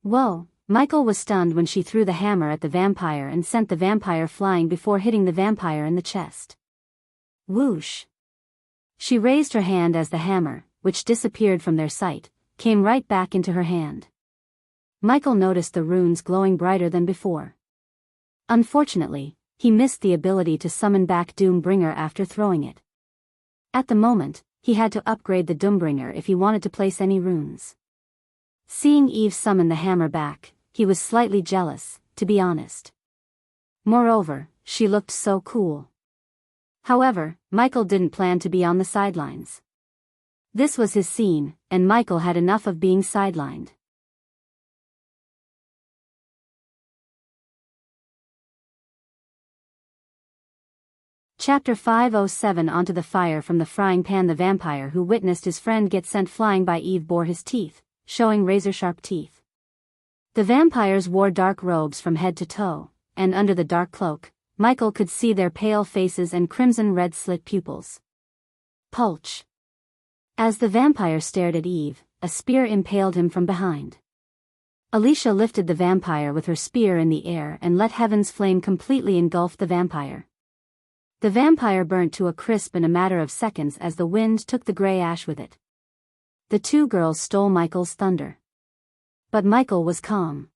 Speaker 1: Whoa! Michael was stunned when she threw the hammer at the vampire and sent the vampire flying before hitting the vampire in the chest. Whoosh! She raised her hand as the hammer, which disappeared from their sight, came right back into her hand. Michael noticed the runes glowing brighter than before. Unfortunately, he missed the ability to summon back Doombringer after throwing it. At the moment, he had to upgrade the Doombringer if he wanted to place any runes. Seeing Eve summon the hammer back, he was slightly jealous, to be honest. Moreover, she looked so cool. However, Michael didn't plan to be on the sidelines. This was his scene, and Michael had enough of being sidelined. Chapter 507 Onto the Fire from the Frying Pan. The vampire who witnessed his friend get sent flying by Eve bore his teeth, showing razor-sharp teeth. The vampires wore dark robes from head to toe, and under the dark cloak, Michael could see their pale faces and crimson-red slit pupils. Pulch. As the vampire stared at Eve, a spear impaled him from behind. Alicia lifted the vampire with her spear in the air and let heaven's flame completely engulf the vampire. The vampire burnt to a crisp in a matter of seconds as the wind took the gray ash with it. The two girls stole Michael's thunder. But Michael was calm.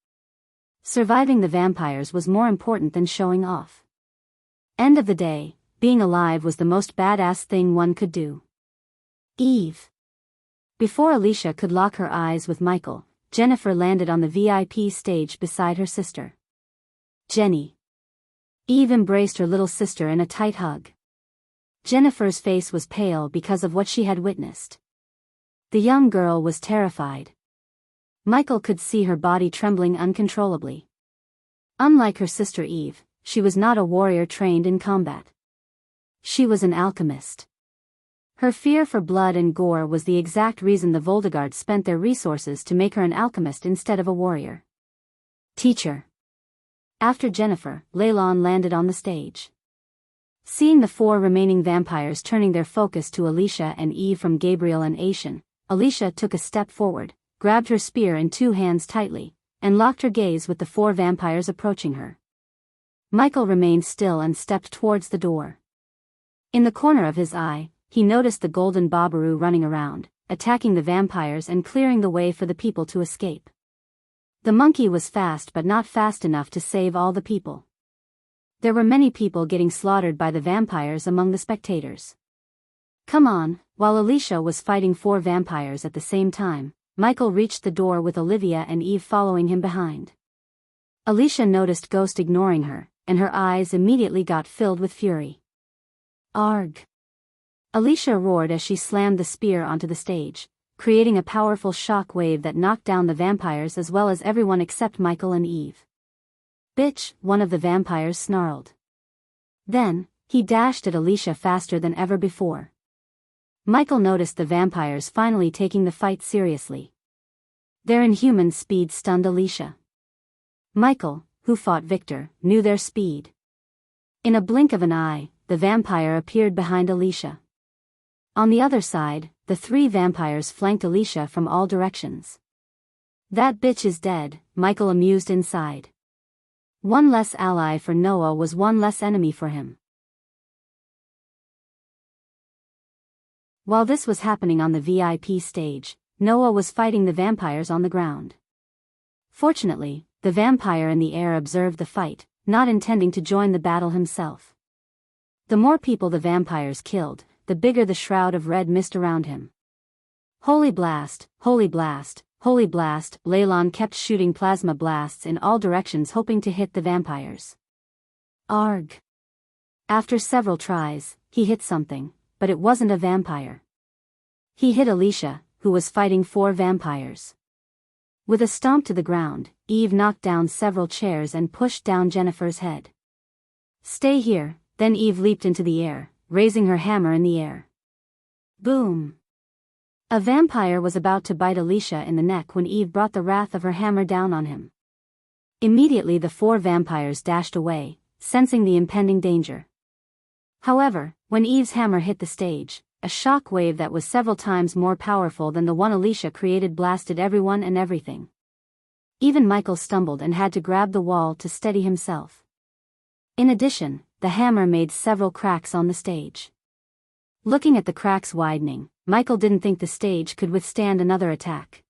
Speaker 1: Surviving the vampires was more important than showing off. End of the day, being alive was the most badass thing one could do. Eve. Before Alicia could lock her eyes with Michael, Jennifer landed on the VIP stage beside her sister. Jenny. Eve embraced her little sister in a tight hug. Jennifer's face was pale because of what she had witnessed. The young girl was terrified. Michael could see her body trembling uncontrollably. Unlike her sister Eve, she was not a warrior trained in combat. She was an alchemist. Her fear for blood and gore was the exact reason the Voldegarde spent their resources to make her an alchemist instead of a warrior. Teacher. After Jennifer, Leylon landed on the stage. Seeing the four remaining vampires turning their focus to Alicia and Eve from Gabriel and Aishan, Alicia took a step forward, grabbed her spear in two hands tightly, and locked her gaze with the four vampires approaching her. Michael remained still and stepped towards the door. In the corner of his eye, he noticed the golden Babaru running around, attacking the vampires and clearing the way for the people to escape. The monkey was fast but not fast enough to save all the people. There were many people getting slaughtered by the vampires among the spectators. Come on, while Alicia was fighting four vampires at the same time, Michael reached the door with Olivia and Eve following him behind. Alicia noticed Ghost ignoring her, and her eyes immediately got filled with fury. Arg! Alicia roared as she slammed the spear onto the stage, creating a powerful shock wave that knocked down the vampires as well as everyone except Michael and Eve. Bitch, one of the vampires snarled. Then, he dashed at Alicia faster than ever before. Michael noticed the vampires finally taking the fight seriously. Their inhuman speed stunned Alicia. Michael, who fought Victor, knew their speed. In a blink of an eye, the vampire appeared behind Alicia. On the other side, the three vampires flanked Alicia from all directions. That bitch is dead, Michael amused inside. One less ally for Noah was one less enemy for him. While this was happening on the VIP stage, Noah was fighting the vampires on the ground. Fortunately, the vampire in the air observed the fight, not intending to join the battle himself. The more people the vampires killed, the bigger the shroud of red mist around him. Holy blast, holy blast, holy blast! Leylon kept shooting plasma blasts in all directions hoping to hit the vampires. Arg! After several tries, he hit something, but it wasn't a vampire. He hit Alicia, who was fighting four vampires. With a stomp to the ground, Eve knocked down several chairs and pushed down Jennifer's head. Stay here. Then Eve leaped into the air, raising her hammer in the air. Boom! A vampire was about to bite Alicia in the neck when Eve brought the wrath of her hammer down on him. Immediately the four vampires dashed away, sensing the impending danger. However, when Eve's hammer hit the stage, a shock wave that was several times more powerful than the one Alicia created blasted everyone and everything. Even Michael stumbled and had to grab the wall to steady himself. In addition, the hammer made several cracks on the stage. Looking at the cracks widening, Michael didn't think the stage could withstand another attack.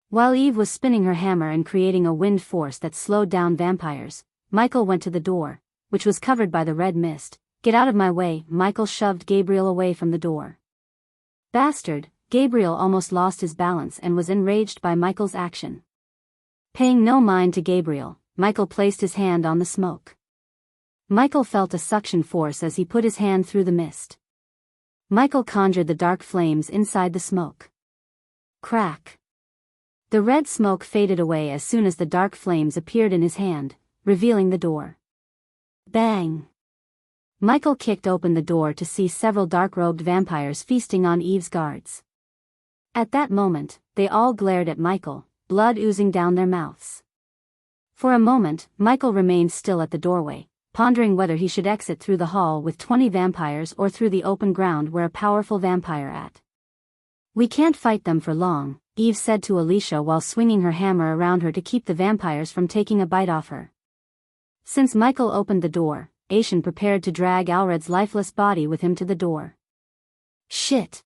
Speaker 1: While Eve was spinning her hammer and creating a wind force that slowed down vampires, Michael went to the door, which was covered by the red mist. Get out of my way! Michael shoved Gabriel away from the door. Bastard! Gabriel almost lost his balance and was enraged by Michael's action. Paying no mind to Gabriel, Michael placed his hand on the smoke. Michael felt a suction force as he put his hand through the mist. Michael conjured the dark flames inside the smoke. Crack. The red smoke faded away as soon as the dark flames appeared in his hand, revealing the door. Bang! Michael kicked open the door to see several dark-robed vampires feasting on Eve's guards. At that moment, they all glared at Michael, blood oozing down their mouths. For a moment, Michael remained still at the doorway, pondering whether he should exit through the hall with 20 vampires or through the open ground where a powerful vampire at. "We can't fight them for long," Eve said to Alicia while swinging her hammer around her to keep the vampires from taking a bite off her. Since Michael opened the door, Aishan prepared to drag Alred's lifeless body with him to the door. Shit!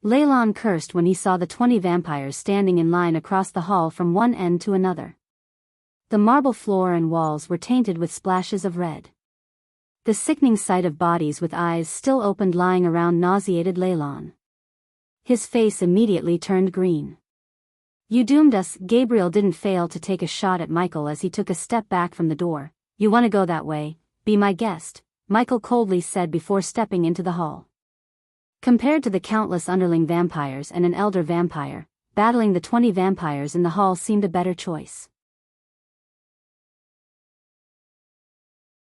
Speaker 1: Leylon cursed when he saw the 20 vampires standing in line across the hall from one end to another. The marble floor and walls were tainted with splashes of red. The sickening sight of bodies with eyes still opened lying around nauseated Leylon. His face immediately turned green. "You doomed us." Gabriel didn't fail to take a shot at Michael as he took a step back from the door. "You want to go that way? Be my guest," Michael coldly said before stepping into the hall. Compared to the countless underling vampires and an elder vampire, battling the 20 vampires in the hall seemed a better choice.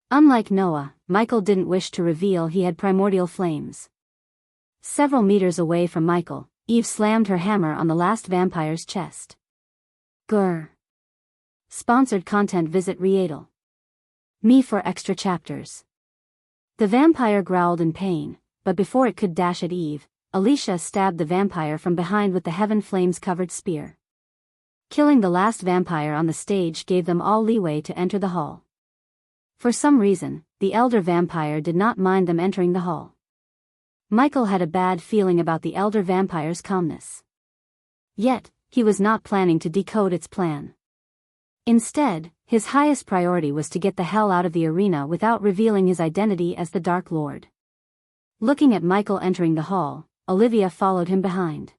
Speaker 1: Unlike Noah, Michael didn't wish to reveal he had primordial flames. Several meters away from Michael, Eve slammed her hammer on the last vampire's chest. Grr. Sponsored content. Visit Readle. Me for extra chapters. The vampire growled in pain, but before it could dash at Eve, Alicia stabbed the vampire from behind with the heaven flames-covered spear. Killing the last vampire on the stage gave them all leeway to enter the hall. For some reason, the elder vampire did not mind them entering the hall. Michael had a bad feeling about the elder vampire's calmness. Yet, he was not planning to decode its plan. Instead, his highest priority was to get the hell out of the arena without revealing his identity as the Dark Lord. Looking at Michael entering the hall, Olivia followed him behind.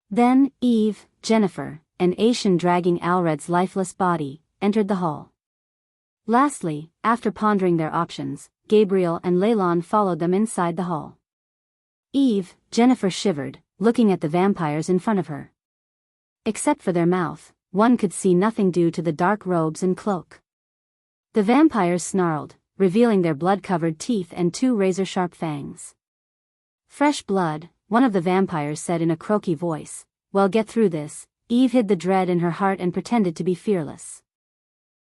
Speaker 1: Then, Eve, Jennifer, and Aishan dragging Alred's lifeless body, entered the hall. Lastly, after pondering their options, Gabriel and Leylon followed them inside the hall. Eve, Jennifer shivered, looking at the vampires in front of her. Except for their mouth, one could see nothing due to the dark robes and cloak. The vampires snarled, revealing their blood-covered teeth and 2 razor-sharp fangs. "Fresh blood," one of the vampires said in a croaky voice. "Well, get through this." Eve hid the dread in her heart and pretended to be fearless.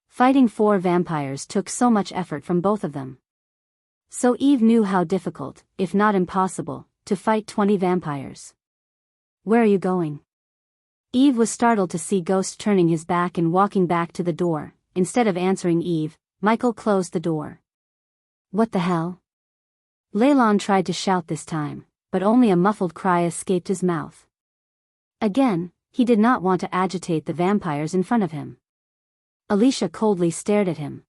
Speaker 1: Fighting 4 vampires took so much effort from both of them. So Eve knew how difficult, if not impossible, to fight 20 vampires. "Where are you going?" Eve was startled to see Ghost turning his back and walking back to the door. Instead of answering Eve, Michael closed the door. "What the hell?" Leylon tried to shout this time, but only a muffled cry escaped his mouth. Again, he did not want to agitate the vampires in front of him. Alicia coldly stared at him.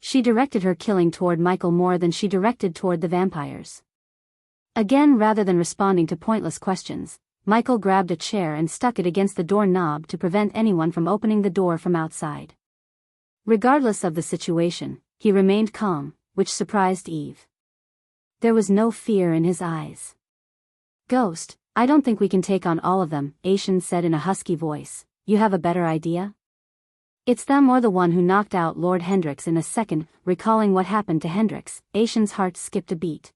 Speaker 1: She directed her killing toward Michael more than she directed toward the vampires. Again, rather than responding to pointless questions, Michael grabbed a chair and stuck it against the door knob to prevent anyone from opening the door from outside. Regardless of the situation, he remained calm, which surprised Eve. There was no fear in his eyes. "Ghost, I don't think we can take on all of them," Aishan said in a husky voice. "You have a better idea?" "It's them or the one who knocked out Lord Hendrix in a second." Recalling what happened to Hendrix, Aishan's heart skipped a beat.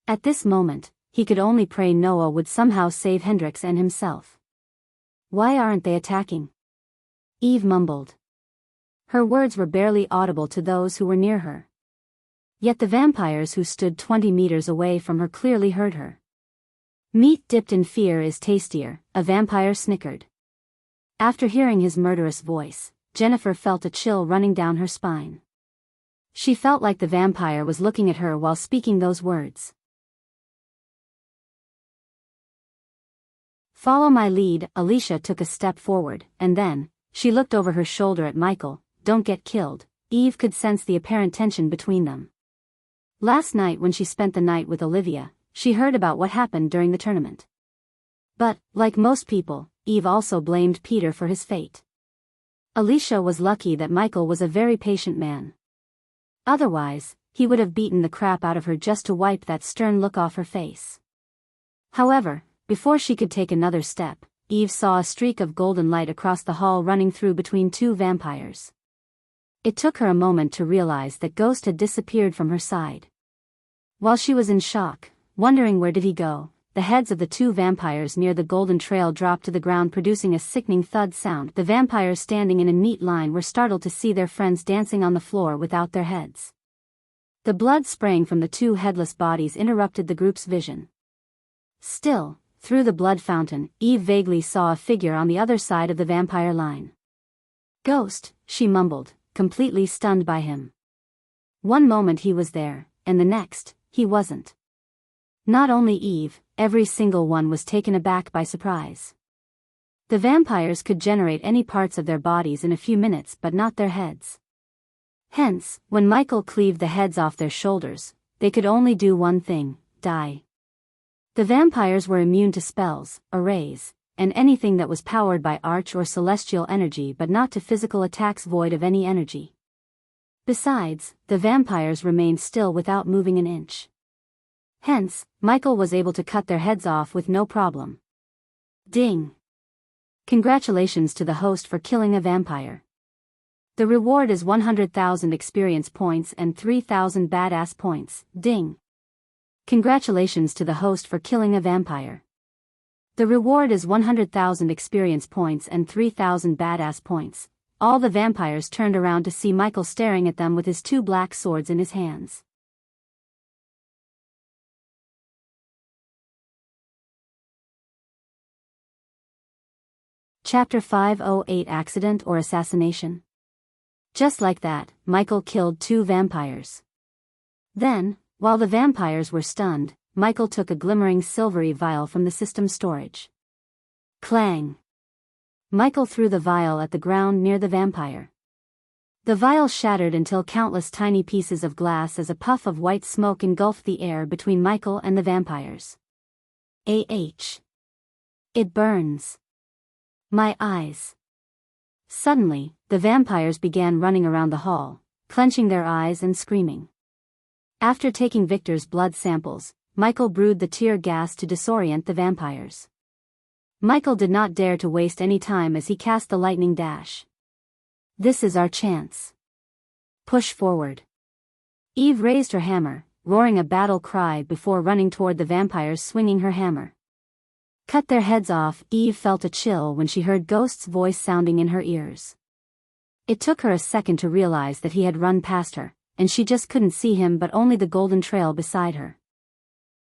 Speaker 1: At this moment, he could only pray Noah would somehow save Hendrix and himself. "Why aren't they attacking?" Eve mumbled. Her words were barely audible to those who were near her. Yet the vampires who stood 20 meters away from her clearly heard her. "Meat dipped in fear is tastier," a vampire snickered. After hearing his murderous voice, Jennifer felt a chill running down her spine. She felt like the vampire was looking at her while speaking those words. "Follow my lead." Alicia took a step forward, and then, she looked over her shoulder at Michael. "Don't get killed." Eve could sense the apparent tension between them. Last night when she spent the night with Olivia, she heard about what happened during the tournament. But, like most people, Eve also blamed Peter for his fate. Alicia was lucky that Michael was a very patient man. Otherwise, he would have beaten the crap out of her just to wipe that stern look off her face. However, before she could take another step, Eve saw a streak of golden light across the hall running through between two vampires. It took her a moment to realize that Ghost had disappeared from her side. While she was in shock, wondering where did he go, the heads of the two vampires near the golden trail dropped to the ground, producing a sickening thud sound. The vampires standing in a neat line were startled to see their friends dancing on the floor without their heads. The blood spraying from the two headless bodies interrupted the group's vision. Still, through the blood fountain, Eve vaguely saw a figure on the other side of the vampire line. "Ghost," she mumbled, completely stunned by him. One moment he was there, and the next, he wasn't. Not only Eve, every single one was taken aback by surprise. The vampires could generate any parts of their bodies in a few minutes but not their heads. Hence, when Michael cleaved the heads off their shoulders, they could only do one thing: die. The vampires were immune to spells, arrays, and anything that was powered by arch or celestial energy, but not to physical attacks void of any energy. Besides, the vampires remained still without moving an inch. Hence, Michael was able to cut their heads off with no problem. Ding! Congratulations to the host for killing a vampire. The reward is 100,000 experience points and 3,000 badass points. Ding! Congratulations to the host for killing a vampire. The reward is 100,000 experience points and 3,000 badass points. All the vampires turned around to see Michael staring at them with his two black swords in his hands. Chapter 508: Accident or Assassination. Just like that, Michael killed two vampires. Then, while the vampires were stunned, Michael took a glimmering silvery vial from the system's storage. Clang! Michael threw the vial at the ground near the vampire. The vial shattered until countless tiny pieces of glass as a puff of white smoke engulfed the air between Michael and the vampires. It burns. My eyes. Suddenly, the vampires began running around the hall, clenching their eyes and screaming. After taking Victor's blood samples, Michael brewed the tear gas to disorient the vampires. Michael did not dare to waste any time as he cast the lightning dash. This is our chance. Push forward. Eve raised her hammer, roaring a battle cry before running toward the vampires, swinging her hammer. Cut their heads off. Eve felt a chill when she heard Ghost's voice sounding in her ears. It took her a second to realize that he had run past her, and she just couldn't see him but only the golden trail beside her.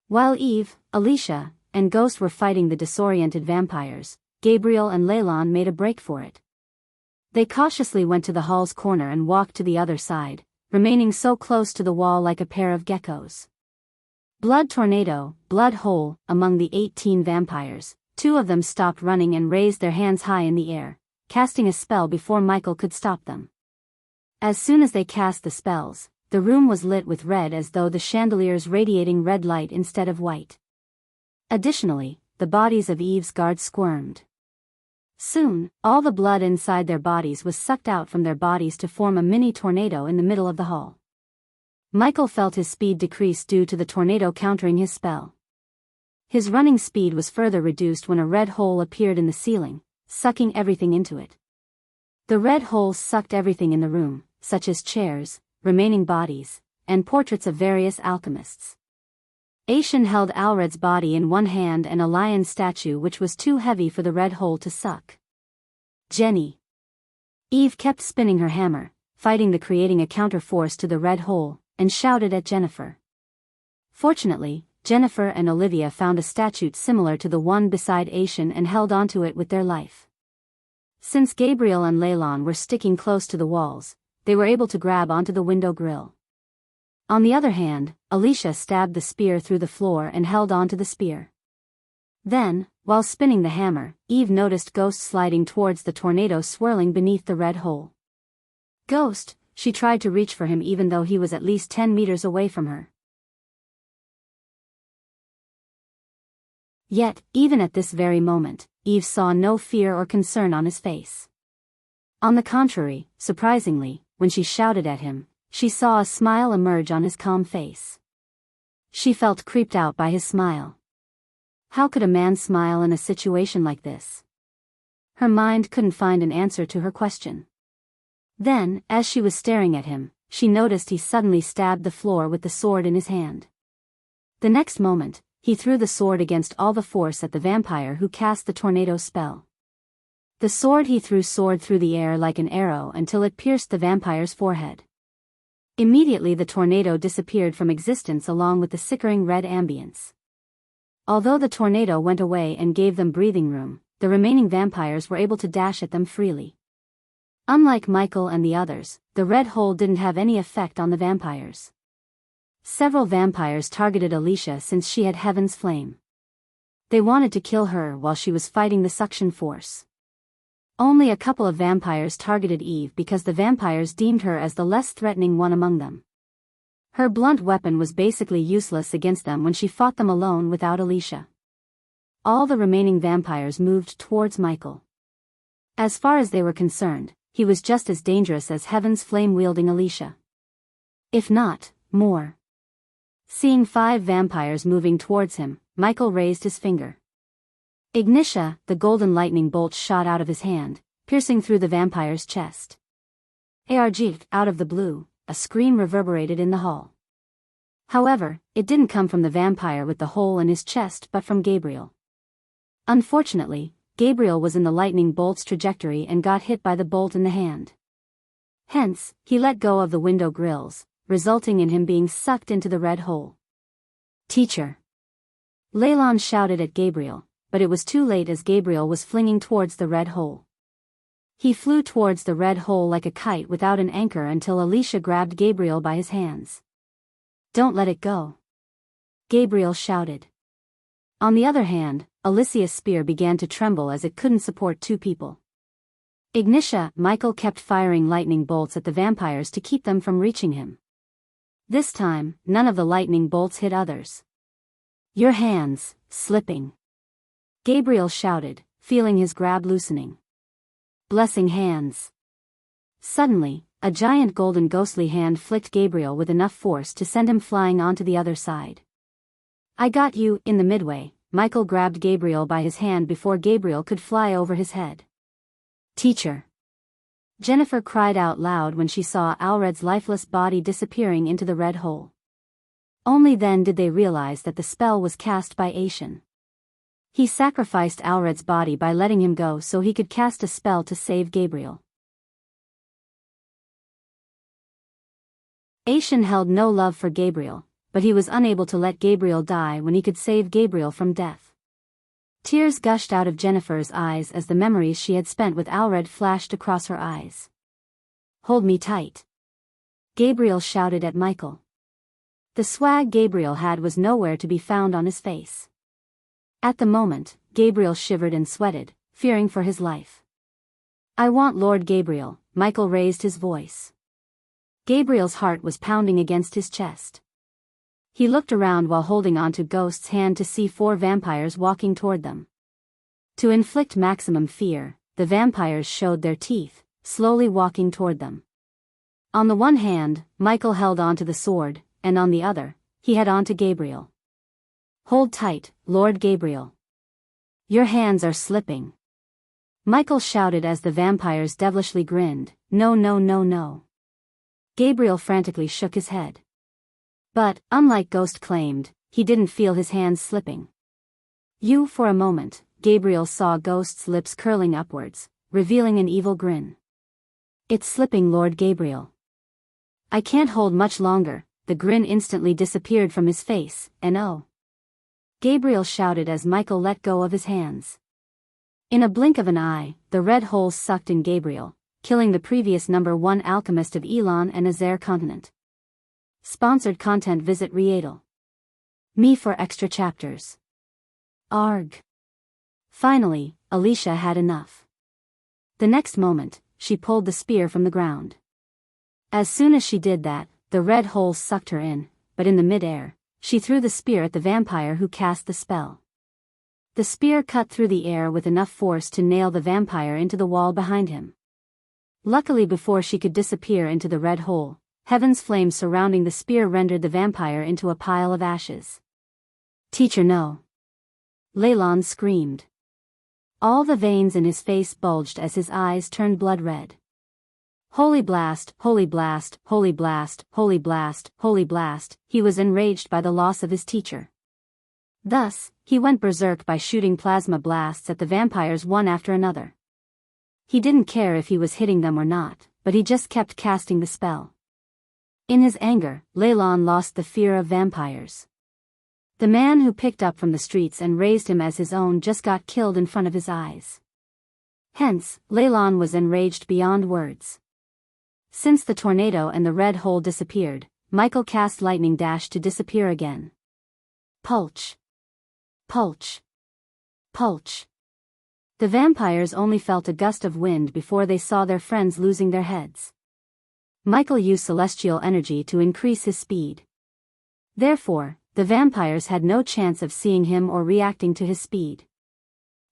Speaker 1: While Eve, Alicia, and Ghost were fighting the disoriented vampires, Gabriel and Leylon made a break for it. They cautiously went to the hall's corner and walked to the other side, remaining so close to the wall like a pair of geckos. Blood tornado, blood hole. Among the 18 vampires, 2 of them stopped running and raised their hands high in the air, casting a spell before Michael could stop them. As soon as they cast the spells, the room was lit with red as though the chandeliers radiating red light instead of white. Additionally, the bodies of Eve's guards squirmed. Soon, all the blood inside their bodies was sucked out from their bodies to form a mini tornado in the middle of the hall. Michael felt his speed decrease due to the tornado countering his spell. His running speed was further reduced when a red hole appeared in the ceiling, sucking everything into it. The red hole sucked everything in the room, such as chairs, remaining bodies, and portraits of various alchemists. Aishin held Alred's body in one hand and a lion statue which was too heavy for the red hole to suck. Jenny. Eve kept spinning her hammer, fighting the creating a counter-force to the red hole, and shouted at Jennifer. Fortunately, Jennifer and Olivia found a statue similar to the one beside Aishin and held onto it with their life. Since Gabriel and Leylon were sticking close to the walls, they were able to grab onto the window grill. On the other hand, Alicia stabbed the spear through the floor and held onto the spear. Then, while spinning the hammer, Eve noticed Ghost sliding towards the tornado swirling beneath the red hole. Ghost, she tried to reach for him even though he was at least 10 meters away from her. Yet, even at this very moment, Eve saw no fear or concern on his face. On the contrary, surprisingly, when she shouted at him, she saw a smile emerge on his calm face. She felt creeped out by his smile. How could a man smile in a situation like this? Her mind couldn't find an answer to her question. Then, as she was staring at him, she noticed he suddenly stabbed the floor with the sword in his hand. The next moment, he threw the sword against all the force at the vampire who cast the tornado spell. The sword he threw soared through the air like an arrow until it pierced the vampire's forehead. Immediately the tornado disappeared from existence along with the sickering red ambience. Although the tornado went away and gave them breathing room, the remaining vampires were able to dash at them freely. Unlike Michael and the others, the red hole didn't have any effect on the vampires. Several vampires targeted Alicia since she had Heaven's Flame. They wanted to kill her while she was fighting the suction force. Only a couple of vampires targeted Eve because the vampires deemed her as the less threatening one among them. Her blunt weapon was basically useless against them when she fought them alone without Alicia. All the remaining vampires moved towards Michael. As far as they were concerned, he was just as dangerous as Heaven's Flame-wielding Alicia. If not, more. Seeing 5 vampires moving towards him, Michael raised his finger. Ignitia, the golden lightning bolt shot out of his hand, piercing through the vampire's chest. Arg, out of the blue, a scream reverberated in the hall. However, it didn't come from the vampire with the hole in his chest but from Gabriel. Unfortunately, Gabriel was in the lightning bolt's trajectory and got hit by the bolt in the hand. Hence, he let go of the window grills, resulting in him being sucked into the red hole. Teacher! Leylon shouted at Gabriel, but it was too late as Gabriel was flinging towards the red hole. He flew towards the red hole like a kite without an anchor until Alicia grabbed Gabriel by his hands. Don't let it go! Gabriel shouted. On the other hand, Alicia's spear began to tremble as it couldn't support 2 people. Ignitia, Michael kept firing lightning bolts at the vampires to keep them from reaching him. This time, none of the lightning bolts hit others. Your hands, slipping! Gabriel shouted, feeling his grab loosening. Blessing hands! Suddenly, a giant golden ghostly hand flicked Gabriel with enough force to send him flying onto the other side. I got you, in the midway, Michael grabbed Gabriel by his hand before Gabriel could fly over his head. Teacher! Jennifer cried out loud when she saw Alred's lifeless body disappearing into the red hole. Only then did they realize that the spell was cast by Aishan. He sacrificed Alred's body by letting him go so he could cast a spell to save Gabriel. Aishan held no love for Gabriel, but he was unable to let Gabriel die when he could save Gabriel from death. Tears gushed out of Jennifer's eyes as the memories she had spent with Alred flashed across her eyes. Hold me tight! Gabriel shouted at Michael. The swag Gabriel had was nowhere to be found on his face. At the moment, Gabriel shivered and sweated, fearing for his life. I want Lord Gabriel, Michael raised his voice. Gabriel's heart was pounding against his chest. He looked around while holding onto Ghost's hand to see 4 vampires walking toward them. To inflict maximum fear, the vampires showed their teeth, slowly walking toward them. On the one hand, Michael held onto the sword, and on the other, he had onto Gabriel. Hold tight, Lord Gabriel. Your hands are slipping. Michael shouted as the vampires devilishly grinned, no no no no. Gabriel frantically shook his head. But, unlike Ghost claimed, he didn't feel his hands slipping. For a moment, Gabriel saw Ghost's lips curling upwards, revealing an evil grin. It's slipping, Lord Gabriel. I can't hold much longer, the grin instantly disappeared from his face, and oh! Gabriel shouted as Michael let go of his hands. In a blink of an eye, the red hole sucked in Gabriel, killing the previous #1 alchemist of Elon and Azer continent. Sponsored content. Visit Readle.me for extra chapters. Arg. Finally, Alicia had enough. The next moment, she pulled the spear from the ground. As soon as she did that, the red hole sucked her in, but in the mid-air, she threw the spear at the vampire who cast the spell. The spear cut through the air with enough force to nail the vampire into the wall behind him. Luckily, before she could disappear into the red hole, Heaven's flames surrounding the spear rendered the vampire into a pile of ashes. "Teacher, no!" Leylon screamed. All the veins in his face bulged as his eyes turned blood red. Holy blast, holy blast, holy blast, holy blast, holy blast, he was enraged by the loss of his teacher. Thus, he went berserk by shooting plasma blasts at the vampires one after another. He didn't care if he was hitting them or not, but he just kept casting the spell. In his anger, Leylon lost the fear of vampires. The man who picked up from the streets and raised him as his own just got killed in front of his eyes. Hence, Leylon was enraged beyond words. Since the tornado and the red hole disappeared, Michael cast lightning dash to disappear again. Pulch. Pulch. Pulch. The vampires only felt a gust of wind before they saw their friends losing their heads. Michael used celestial energy to increase his speed. Therefore, the vampires had no chance of seeing him or reacting to his speed.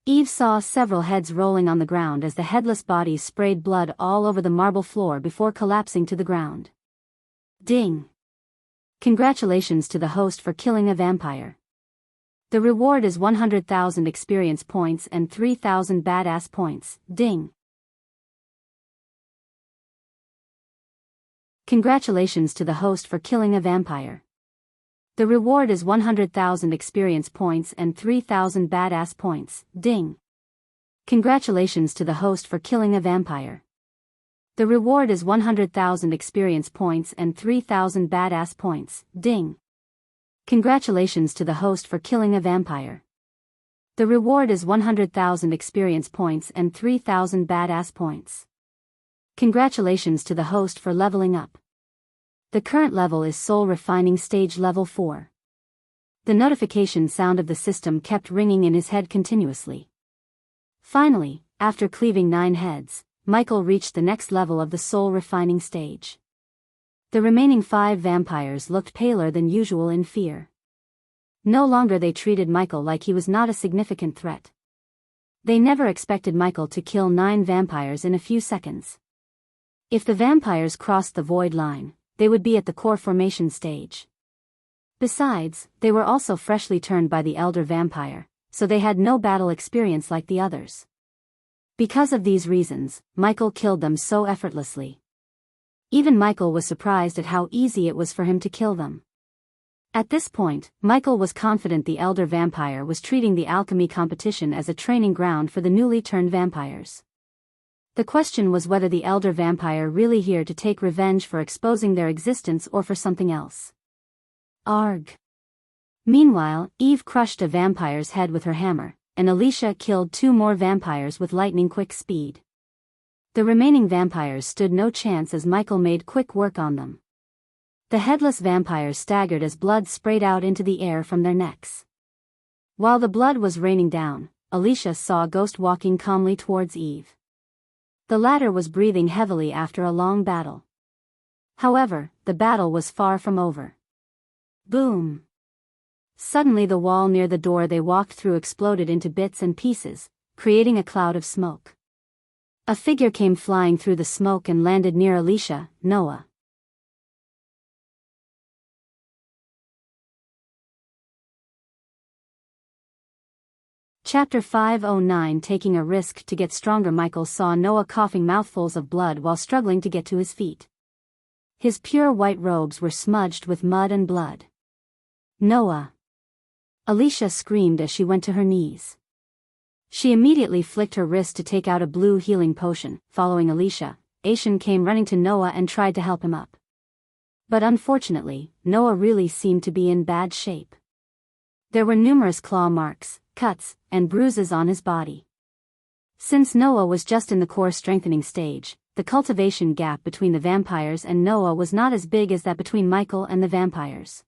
Speaker 1: Eve saw several heads rolling on the ground as the headless bodies sprayed blood all over the marble floor before collapsing to the ground. Ding! Congratulations to the host for killing a vampire. The reward is 100,000 experience points and 3,000 badass points. Ding! Congratulations to the host for killing a vampire. The reward is 100,000 experience points and 3,000 badass points. Ding! Congratulations to the host for killing a vampire. The reward is 100,000 experience points and 3,000 badass points. Ding! Congratulations to the host for killing a vampire. The reward is 100,000 experience points and 3,000 badass points. Congratulations to the host for leveling up. The current level is Soul Refining Stage Level 4. The notification sound of the system kept ringing in his head continuously. Finally, after cleaving 9 heads, Michael reached the next level of the Soul Refining Stage. The remaining 5 vampires looked paler than usual in fear. No longer they treated Michael like he was not a significant threat. They never expected Michael to kill 9 vampires in a few seconds. If the vampires crossed the void line, they would be at the core formation stage. Besides, they were also freshly turned by the elder vampire, so they had no battle experience like the others. Because of these reasons, Michael killed them so effortlessly. Even Michael was surprised at how easy it was for him to kill them. At this point, Michael was confident the elder vampire was treating the alchemy competition as a training ground for the newly turned vampires. The question was whether the elder vampire really here to take revenge for exposing their existence or for something else. Arg. Meanwhile, Eve crushed a vampire's head with her hammer, and Alicia killed 2 more vampires with lightning-quick speed. The remaining vampires stood no chance as Michael made quick work on them. The headless vampires staggered as blood sprayed out into the air from their necks. While the blood was raining down, Alicia saw a ghost walking calmly towards Eve. The latter was breathing heavily after a long battle. However, the battle was far from over. Boom! Suddenly the wall near the door they walked through exploded into bits and pieces, creating a cloud of smoke. A figure came flying through the smoke and landed near Alicia, Noah. Chapter 509 Taking a risk to get stronger. Michael saw Noah coughing mouthfuls of blood while struggling to get to his feet. His pure white robes were smudged with mud and blood. Noah! Alicia screamed as she went to her knees. She immediately flicked her wrist to take out a blue healing potion. Following Alicia, Aishan came running to Noah and tried to help him up. But unfortunately, Noah really seemed to be in bad shape. There were numerous claw marks, cuts, and bruises on his body. Since Noah was just in the core strengthening stage, the cultivation gap between the vampires and Noah was not as big as that between Michael and the vampires.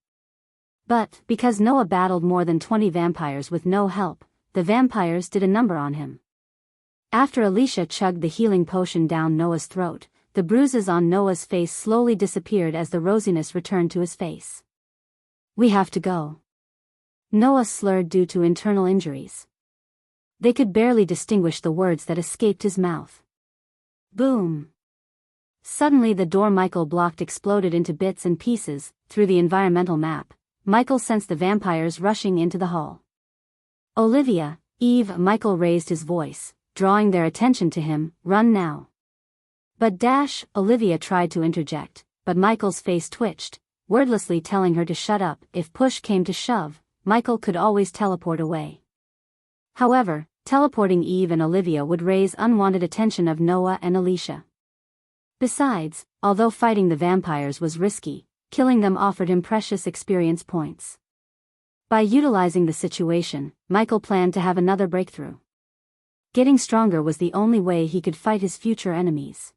Speaker 1: But, because Noah battled more than 20 vampires with no help, the vampires did a number on him. After Alicia chugged the healing potion down Noah's throat, the bruises on Noah's face slowly disappeared as the rosiness returned to his face. "We have to go." Noah slurred due to internal injuries. They could barely distinguish the words that escaped his mouth. Boom! Suddenly the door Michael blocked exploded into bits and pieces. Through the environmental map, Michael sensed the vampires rushing into the hall. Olivia, Eve, Michael raised his voice, drawing their attention to him. Run now. But Olivia tried to interject, but Michael's face twitched, wordlessly telling her to shut up. If push came to shove, Michael could always teleport away. However, teleporting Eve and Olivia would raise unwanted attention of Noah and Alicia. Besides, although fighting the vampires was risky, killing them offered him precious experience points. By utilizing the situation, Michael planned to have another breakthrough. Getting stronger was the only way he could fight his future enemies.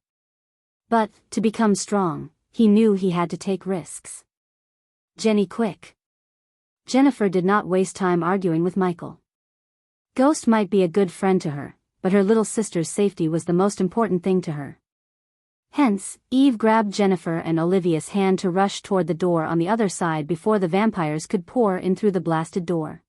Speaker 1: But, to become strong, he knew he had to take risks. Jenny, quick. Jennifer did not waste time arguing with Michael. Ghost might be a good friend to her, but her little sister's safety was the most important thing to her. Hence, Eve grabbed Jennifer and Olivia's hand to rush toward the door on the other side before the vampires could pour in through the blasted door.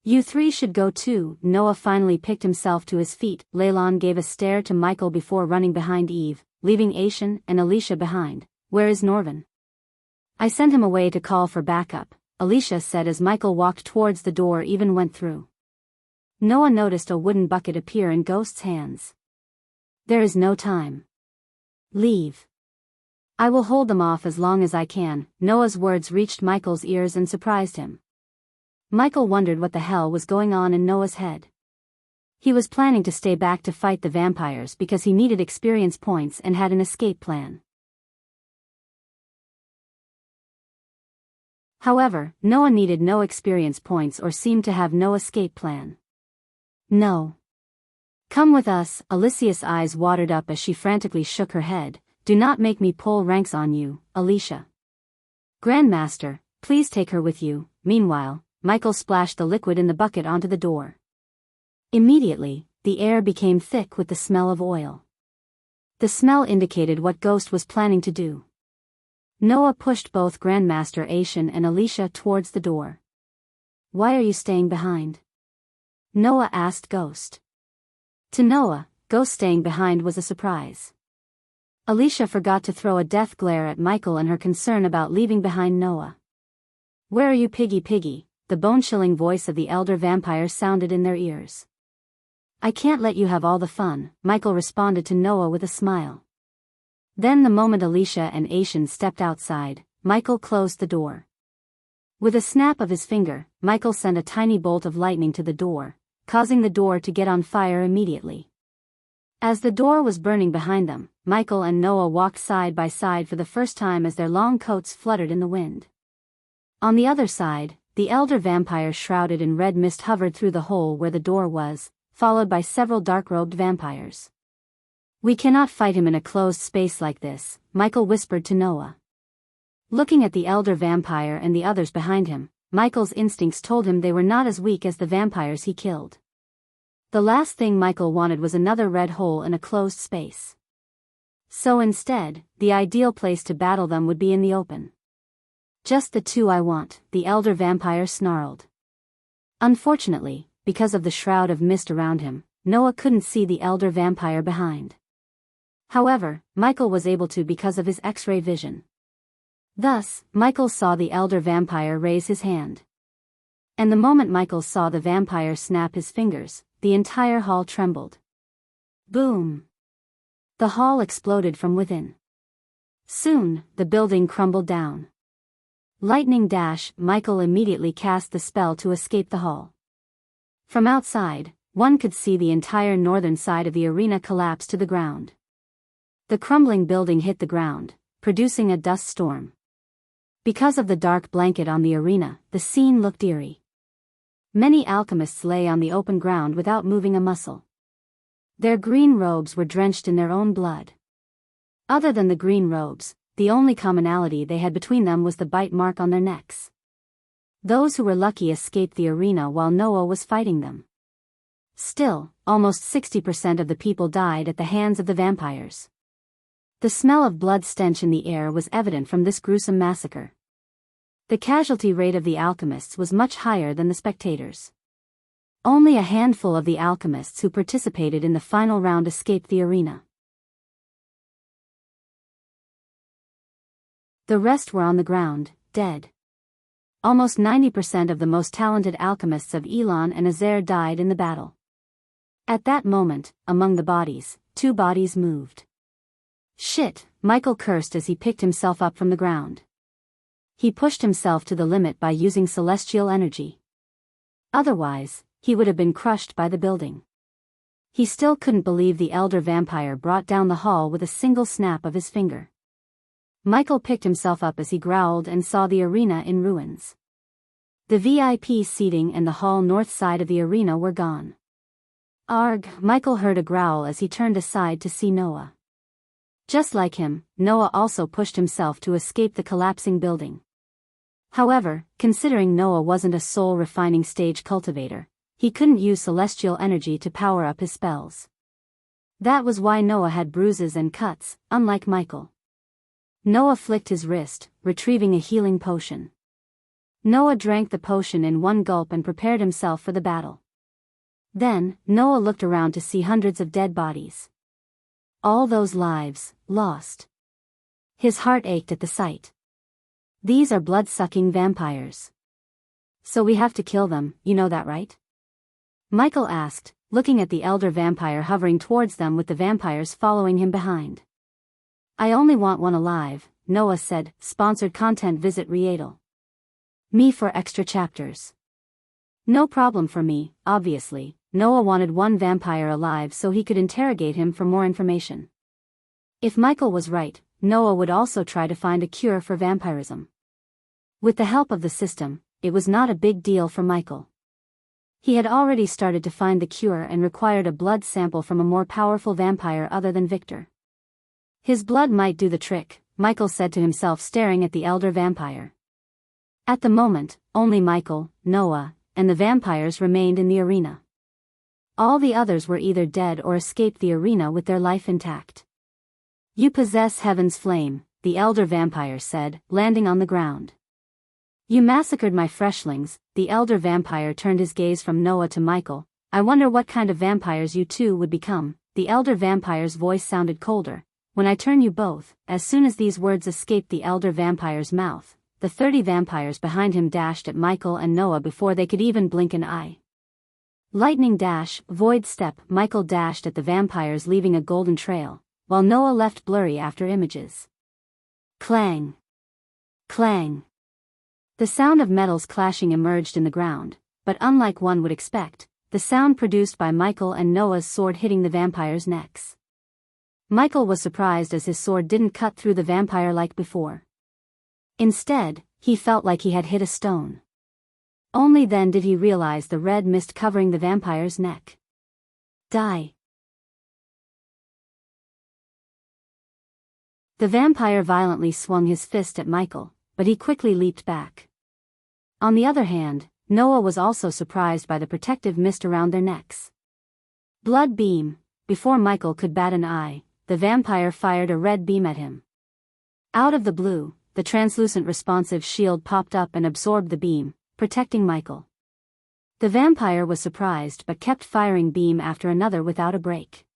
Speaker 1: You three should go too. Noah finally picked himself to his feet. Leylon gave a stare to Michael before running behind Eve, leaving Aishan and Alicia behind. Where is Norvin? I sent him away to call for backup, Alicia said as Michael walked towards the door. Even went through. Noah noticed a wooden bucket appear in Ghost's hands. There is no time. Leave. I will hold them off as long as I can. Noah's words reached Michael's ears and surprised him. Michael wondered what the hell was going on in Noah's head. He was planning to stay back to fight the vampires because he needed experience points and had an escape plan. However, Noah needed no experience points or seemed to have no escape plan. No. Come with us. Alicia's eyes watered up as she frantically shook her head. Do not make me pull ranks on you, Alicia. Grandmaster, please take her with you. Meanwhile, Michael splashed the liquid in the bucket onto the door. Immediately, the air became thick with the smell of oil. The smell indicated what Ghost was planning to do. Noah pushed both Grandmaster Aishan and Alicia towards the door. Why are you staying behind? Noah asked Ghost. To Noah, Ghost staying behind was a surprise. Alicia forgot to throw a death glare at Michael and her concern about leaving behind Noah. Where are you, Piggy? The bone-chilling voice of the elder vampire sounded in their ears. I can't let you have all the fun, Michael responded to Noah with a smile. Then the moment Alicia and Aishan stepped outside, Michael closed the door. With a snap of his finger, Michael sent a tiny bolt of lightning to the door, causing the door to get on fire immediately. As the door was burning behind them, Michael and Noah walked side by side for the first time as their long coats fluttered in the wind. On the other side, the elder vampire shrouded in red mist hovered through the hole where the door was, followed by several dark-robed vampires. We cannot fight him in a closed space like this, Michael whispered to Noah. Looking at the elder vampire and the others behind him, Michael's instincts told him they were not as weak as the vampires he killed. The last thing Michael wanted was another red hole in a closed space. So instead, the ideal place to battle them would be in the open. Just the two I want, the elder vampire snarled. Unfortunately, because of the shroud of mist around him, Noah couldn't see the elder vampire behind. However, Michael was able to because of his X-ray vision. Thus, Michael saw the elder vampire raise his hand. And the moment Michael saw the vampire snap his fingers, the entire hall trembled. Boom! The hall exploded from within. Soon, the building crumbled down. Lightning dash, Michael immediately cast the spell to escape the hall. From outside, one could see the entire northern side of the arena collapse to the ground. The crumbling building hit the ground, producing a dust storm. Because of the dark blanket on the arena, the scene looked eerie. Many alchemists lay on the open ground without moving a muscle. Their green robes were drenched in their own blood. Other than the green robes, the only commonality they had between them was the bite mark on their necks. Those who were lucky escaped the arena while Noah was fighting them. Still, almost 60% of the people died at the hands of the vampires. The smell of blood stench in the air was evident from this gruesome massacre. The casualty rate of the alchemists was much higher than the spectators. Only a handful of the alchemists who participated in the final round escaped the arena. The rest were on the ground, dead. Almost 90% of the most talented alchemists of Elon and Azer died in the battle. At that moment, among the bodies, 2 bodies moved. Shit, Michael cursed as he picked himself up from the ground. He pushed himself to the limit by using celestial energy. Otherwise, he would have been crushed by the building. He still couldn't believe the elder vampire brought down the hall with a single snap of his finger. Michael picked himself up as he growled and saw the arena in ruins. The VIP seating and the hall north side of the arena were gone. Arg, Michael heard a growl as he turned aside to see Noah. Just like him, Noah also pushed himself to escape the collapsing building. However, considering Noah wasn't a soul-refining stage cultivator, he couldn't use celestial energy to power up his spells. That was why Noah had bruises and cuts, unlike Michael. Noah flicked his wrist, retrieving a healing potion. Noah drank the potion in one gulp and prepared himself for the battle. Then, Noah looked around to see hundreds of dead bodies. All those lives, lost. His heart ached at the sight. These are blood-sucking vampires. So we have to kill them, you know that, right? Michael asked, looking at the elder vampire hovering towards them with the vampires following him behind. I only want one alive, Noah said. Sponsored content. Visit Riedel. Me for extra chapters. No problem for me, obviously. Noah wanted one vampire alive so he could interrogate him for more information. If Michael was right, Noah would also try to find a cure for vampirism. With the help of the system, it was not a big deal for Michael. He had already started to find the cure and required a blood sample from a more powerful vampire other than Victor. His blood might do the trick, Michael said to himself, staring at the elder vampire. At the moment, only Michael, Noah, and the vampires remained in the arena. All the others were either dead or escaped the arena with their life intact. You possess heaven's flame, the elder vampire said, landing on the ground. You massacred my freshlings. The elder vampire turned his gaze from Noah to Michael. I wonder what kind of vampires you two would become. The elder vampire's voice sounded colder. When I turn you both. As soon as these words escaped the elder vampire's mouth, the 30 vampires behind him dashed at Michael and Noah before they could even blink an eye. Lightning dash, void step. Michael dashed at the vampires, leaving a golden trail, while Noah left blurry after images. Clang. Clang. The sound of metals clashing emerged in the ground, but unlike one would expect, the sound produced by Michael and Noah's sword hitting the vampires' necks. Michael was surprised as his sword didn't cut through the vampire like before. Instead, he felt like he had hit a stone. Only then did he realize the red mist covering the vampire's neck. Die. The vampire violently swung his fist at Michael, but he quickly leaped back. On the other hand, Noah was also surprised by the protective mist around their necks. Blood beam. Before Michael could bat an eye, the vampire fired a red beam at him. Out of the blue, the translucent responsive shield popped up and absorbed the beam, protecting Michael. The vampire was surprised but kept firing beam after another without a break.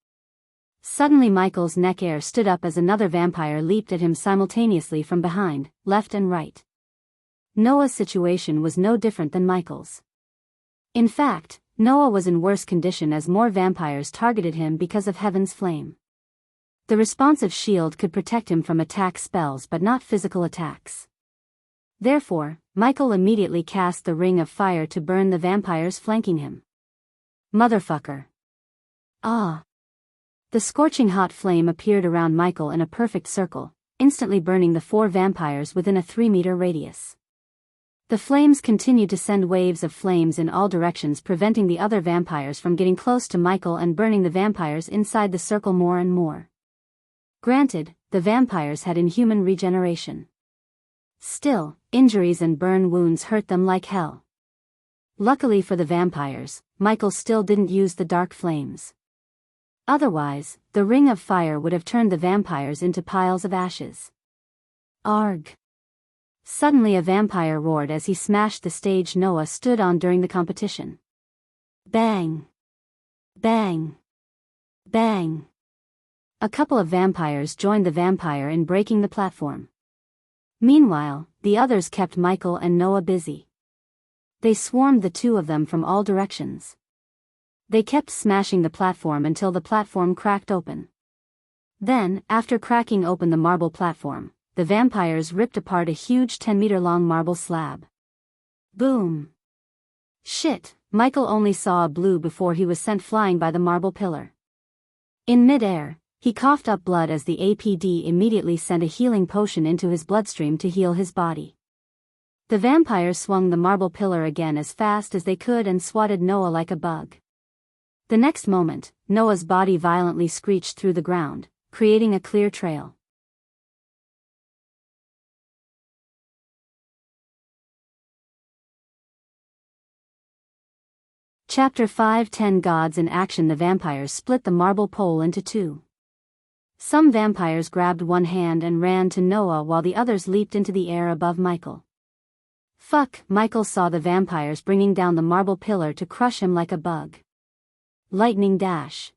Speaker 1: Suddenly Michael's neck hair stood up as another vampire leaped at him simultaneously from behind, left and right. Noah's situation was no different than Michael's. In fact, Noah was in worse condition as more vampires targeted him because of Heaven's Flame. The responsive shield could protect him from attack spells but not physical attacks. Therefore, Michael immediately cast the Ring of Fire to burn the vampires flanking him. Motherfucker. Ah. The scorching hot flame appeared around Michael in a perfect circle, instantly burning the 4 vampires within a 3-meter radius. The flames continued to send waves of flames in all directions, preventing the other vampires from getting close to Michael and burning the vampires inside the circle more and more. Granted, the vampires had inhuman regeneration. Still, injuries and burn wounds hurt them like hell. Luckily for the vampires, Michael still didn't use the dark flames. Otherwise, the Ring of Fire would have turned the vampires into piles of ashes. Arg! Suddenly a vampire roared as he smashed the stage Noah stood on during the competition. Bang! Bang! Bang! A couple of vampires joined the vampire in breaking the platform. Meanwhile, the others kept Michael and Noah busy. They swarmed the two of them from all directions. They kept smashing the platform until the platform cracked open. Then, after cracking open the marble platform, the vampires ripped apart a huge 10-meter-long marble slab. Boom! Shit, Michael only saw a blue before he was sent flying by the marble pillar. In mid-air, he coughed up blood as the APD immediately sent a healing potion into his bloodstream to heal his body. The vampires swung the marble pillar again as fast as they could and swatted Noah like a bug. The next moment, Noah's body violently screeched through the ground, creating a clear trail. Chapter 5 10 Gods in Action. The vampires split the marble pole into two. Some vampires grabbed one hand and ran to Noah while the others leaped into the air above Michael. Fuck, Michael saw the vampires bringing down the marble pillar to crush him like a bug. Lightning dash.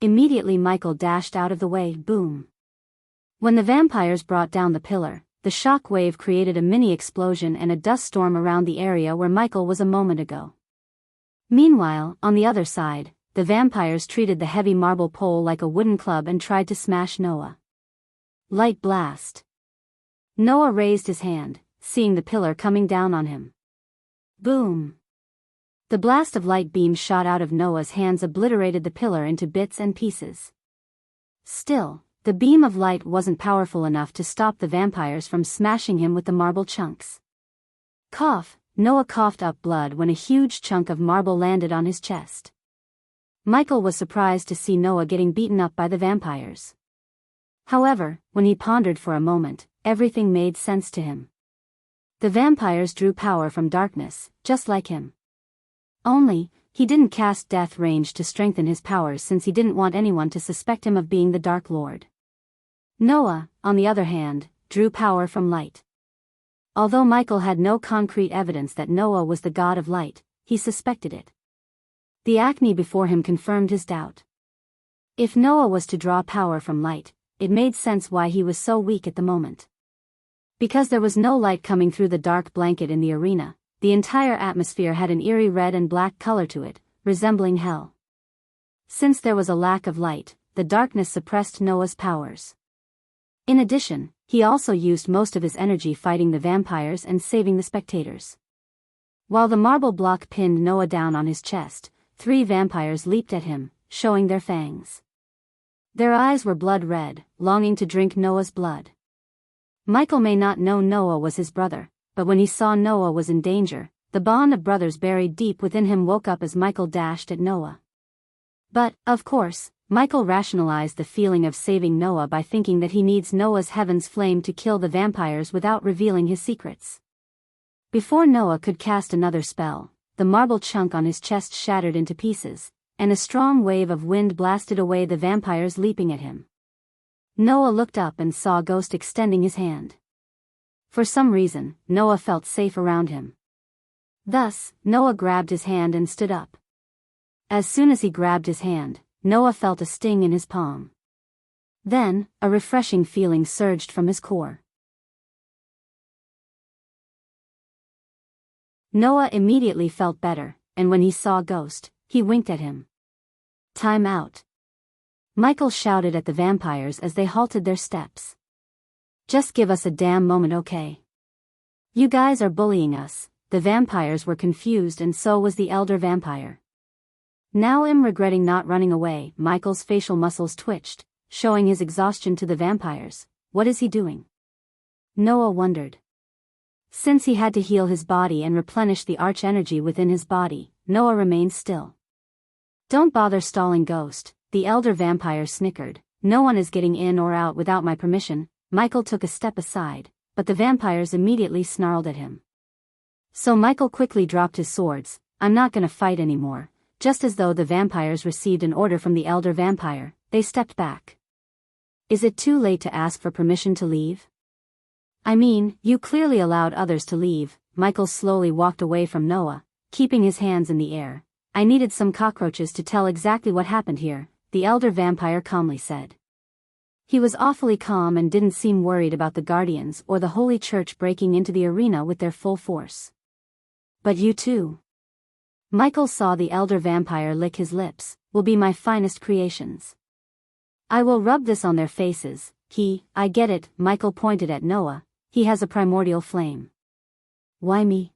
Speaker 1: Immediately Michael dashed out of the way, boom. When the vampires brought down the pillar, the shock wave created a mini explosion and a dust storm around the area where Michael was a moment ago. Meanwhile, on the other side, the vampires treated the heavy marble pole like a wooden club and tried to smash Noah. Light blast. Noah raised his hand, seeing the pillar coming down on him. Boom. The blast of light beams shot out of Noah's hands obliterated the pillar into bits and pieces. Still, the beam of light wasn't powerful enough to stop the vampires from smashing him with the marble chunks. Cough, Noah coughed up blood when a huge chunk of marble landed on his chest. Michael was surprised to see Noah getting beaten up by the vampires. However, when he pondered for a moment, everything made sense to him. The vampires drew power from darkness, just like him. Only, he didn't cast Death Range to strengthen his powers since he didn't want anyone to suspect him of being the Dark Lord. Noah, on the other hand, drew power from light. Although Michael had no concrete evidence that Noah was the god of light, he suspected it. The acne before him confirmed his doubt. If Noah was to draw power from light, it made sense why he was so weak at the moment. Because there was no light coming through the dark blanket in the arena, the entire atmosphere had an eerie red and black color to it, resembling hell. Since there was a lack of light, the darkness suppressed Noah's powers. In addition, he also used most of his energy fighting the vampires and saving the spectators. While the marble block pinned Noah down on his chest, 3 vampires leaped at him, showing their fangs. Their eyes were blood red, longing to drink Noah's blood. Michael may not know Noah was his brother, but when he saw Noah was in danger, the bond of brothers buried deep within him woke up as Michael dashed at Noah. But, of course, Michael rationalized the feeling of saving Noah by thinking that he needs Noah's heaven's flame to kill the vampires without revealing his secrets. Before Noah could cast another spell, the marble chunk on his chest shattered into pieces, and a strong wave of wind blasted away the vampires leaping at him. Noah looked up and saw Ghost extending his hand. For some reason, Noah felt safe around him. Thus, Noah grabbed his hand and stood up. As soon as he grabbed his hand, Noah felt a sting in his palm. Then, a refreshing feeling surged from his core. Noah immediately felt better, and when he saw Ghost, he winked at him. Time out. Michael shouted at the vampires as they halted their steps. Just give us a damn moment, okay? You guys are bullying us. The vampires were confused and so was the elder vampire. Now I'm regretting not running away. Michael's facial muscles twitched, showing his exhaustion to the vampires. What is he doing? Noah wondered. Since he had to heal his body and replenish the arch energy within his body, Noah remained still. Don't bother stalling, Ghost, the elder vampire snickered. No one is getting in or out without my permission. Michael took a step aside, but the vampires immediately snarled at him. So Michael quickly dropped his swords. I'm not gonna fight anymore. Just as though the vampires received an order from the elder vampire, they stepped back. Is it too late to ask for permission to leave? I mean, you clearly allowed others to leave. Michael slowly walked away from Noah, keeping his hands in the air. I needed some cockroaches to tell exactly what happened here, the elder vampire calmly said. He was awfully calm and didn't seem worried about the Guardians or the Holy Church breaking into the arena with their full force. But you too. Michael saw the elder vampire lick his lips, will be my finest creations. I will rub this on their faces. I get it, Michael pointed at Noah, he has a primordial flame. Why me?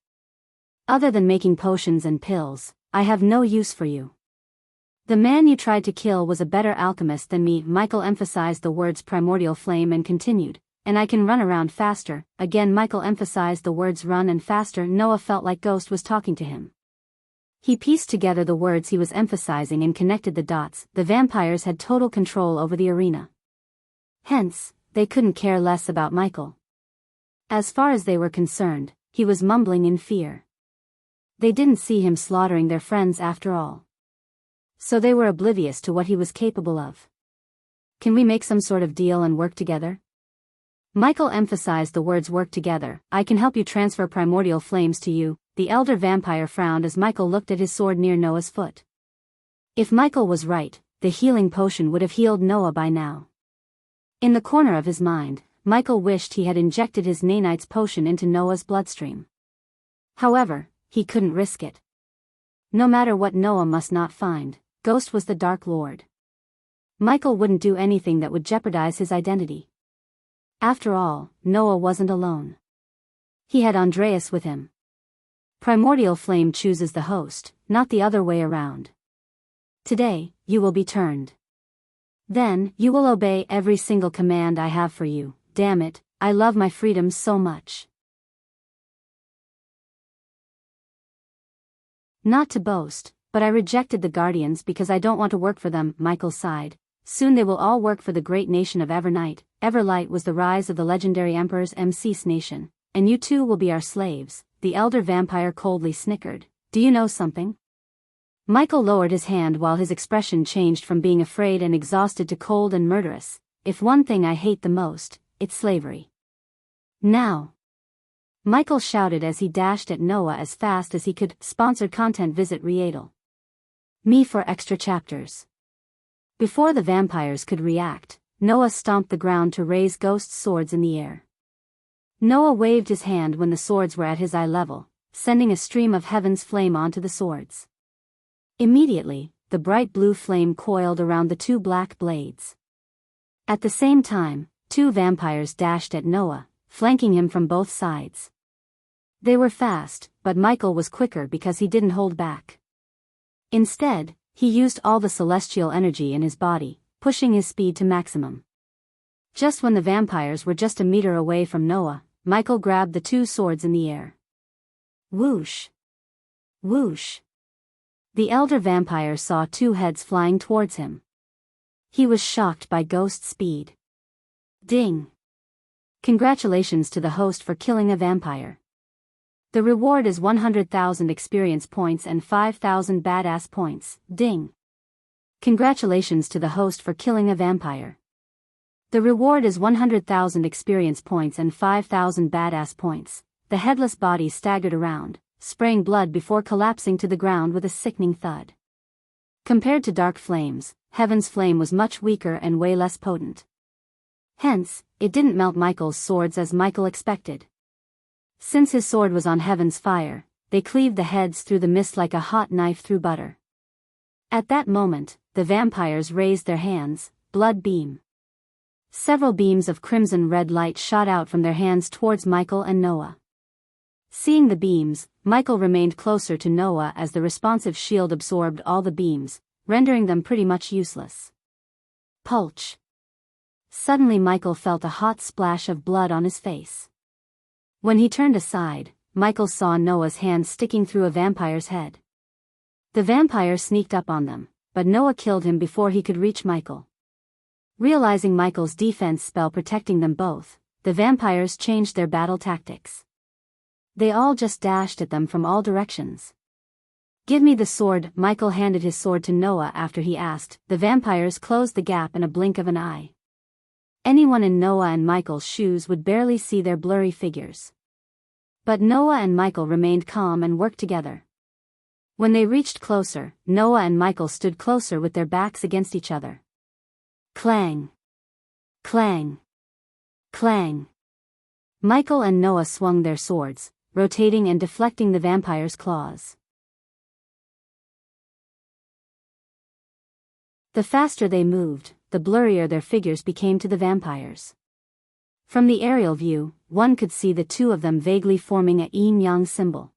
Speaker 1: Other than making potions and pills, I have no use for you. The man you tried to kill was a better alchemist than me. Michael emphasized the words primordial flame and continued, and I can run around faster. Again Michael emphasized the words run and faster. Noah felt like Ghost was talking to him. He pieced together the words he was emphasizing and connected the dots. The vampires had total control over the arena. Hence, they couldn't care less about Michael. As far as they were concerned, he was mumbling in fear. They didn't see him slaughtering their friends after all. So they were oblivious to what he was capable of. Can we make some sort of deal and work together? Michael emphasized the words work together. I can help you transfer primordial flames to you. The elder vampire frowned as Michael looked at his sword near Noah's foot. If Michael was right, the healing potion would have healed Noah by now. In the corner of his mind, Michael wished he had injected his Nanite's potion into Noah's bloodstream. However, he couldn't risk it. No matter what Noah must not find, Ghost was the Dark Lord. Michael wouldn't do anything that would jeopardize his identity. After all, Noah wasn't alone. He had Andreas with him. Primordial flame chooses the host, not the other way around. Today, you will be turned. Then, you will obey every single command I have for you. Damn it, I love my freedom so much. Not to boast, but I rejected the Guardians because I don't want to work for them, Michael sighed. Soon they will all work for the great nation of Evernight. Everlight was the rise of the legendary Emperor's MC's nation, and you too will be our slaves. The elder vampire coldly snickered. Do you know something? Michael lowered his hand while his expression changed from being afraid and exhausted to cold and murderous. If one thing I hate the most, it's slavery. Now! Michael shouted as he dashed at Noah as fast as he could. Sponsored content. Visit Readle Me for extra chapters. Before the vampires could react, Noah stomped the ground to raise Ghost's swords in the air. Noah waved his hand when the swords were at his eye level, sending a stream of heaven's flame onto the swords. Immediately, the bright blue flame coiled around the two black blades. At the same time, two vampires dashed at Noah, flanking him from both sides. They were fast, but Michael was quicker because he didn't hold back. Instead, he used all the celestial energy in his body, pushing his speed to maximum. Just when the vampires were just a meter away from Noah, Michael grabbed the two swords in the air. Whoosh! Whoosh! The elder vampire saw two heads flying towards him. He was shocked by Ghost's speed. Ding! Congratulations to the host for killing a vampire. The reward is 100,000 experience points and 5,000 badass points. Ding! Congratulations to the host for killing a vampire. The reward is 100,000 experience points and 5,000 badass points. The headless body staggered around, spraying blood before collapsing to the ground with a sickening thud. Compared to Dark Flame's, Heaven's Flame was much weaker and way less potent. Hence, it didn't melt Michael's swords as Michael expected. Since his sword was on Heaven's fire, they cleaved the heads through the mist like a hot knife through butter. At that moment, the vampires raised their hands, blood beam. Several beams of crimson-red light shot out from their hands towards Michael and Noah. Seeing the beams, Michael remained closer to Noah as the responsive shield absorbed all the beams, rendering them pretty much useless. Pulch! Suddenly Michael felt a hot splash of blood on his face. When he turned aside, Michael saw Noah's hand sticking through a vampire's head. The vampire sneaked up on them, but Noah killed him before he could reach Michael. Realizing Michael's defense spell protecting them both, the vampires changed their battle tactics. They all just dashed at them from all directions. Give me the sword. Michael handed his sword to Noah after he asked. The vampires closed the gap in a blink of an eye. Anyone in Noah and Michael's shoes would barely see their blurry figures. But Noah and Michael remained calm and worked together. When they reached closer, Noah and Michael stood closer with their backs against each other. Clang! Clang! Clang! Michael and Noah swung their swords, rotating and deflecting the vampire's claws. The faster they moved, the blurrier their figures became to the vampires. From the aerial view, one could see the two of them vaguely forming a yin-yang symbol.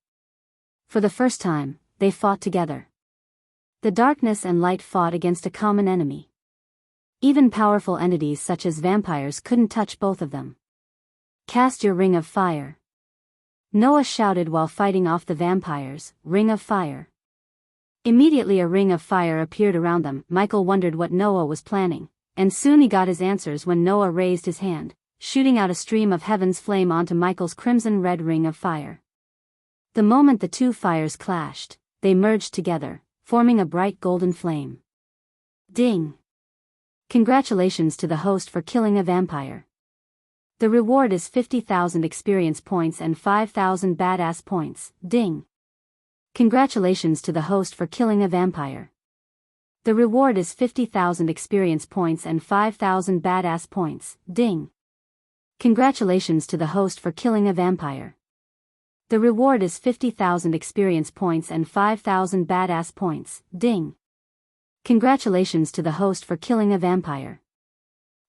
Speaker 1: For the first time, they fought together. The darkness and light fought against a common enemy. Even powerful entities such as vampires couldn't touch both of them. Cast your ring of fire. Noah shouted while fighting off the vampires, ring of fire. Immediately a ring of fire appeared around them. Michael wondered what Noah was planning, and soon he got his answers when Noah raised his hand, shooting out a stream of heaven's flame onto Michael's crimson-red ring of fire. The moment the two fires clashed, they merged together, forming a bright golden flame. Ding! Congratulations to the host for killing a vampire. The reward is 50,000 experience points and 5,000 badass points. Ding! Congratulations to the host for killing a vampire. The reward is 50,000 experience points and 5,000 badass points. Ding! Congratulations to the host for killing a vampire. The reward is 50,000 experience points and 5,000 badass points. Ding! Congratulations to the host for killing a vampire.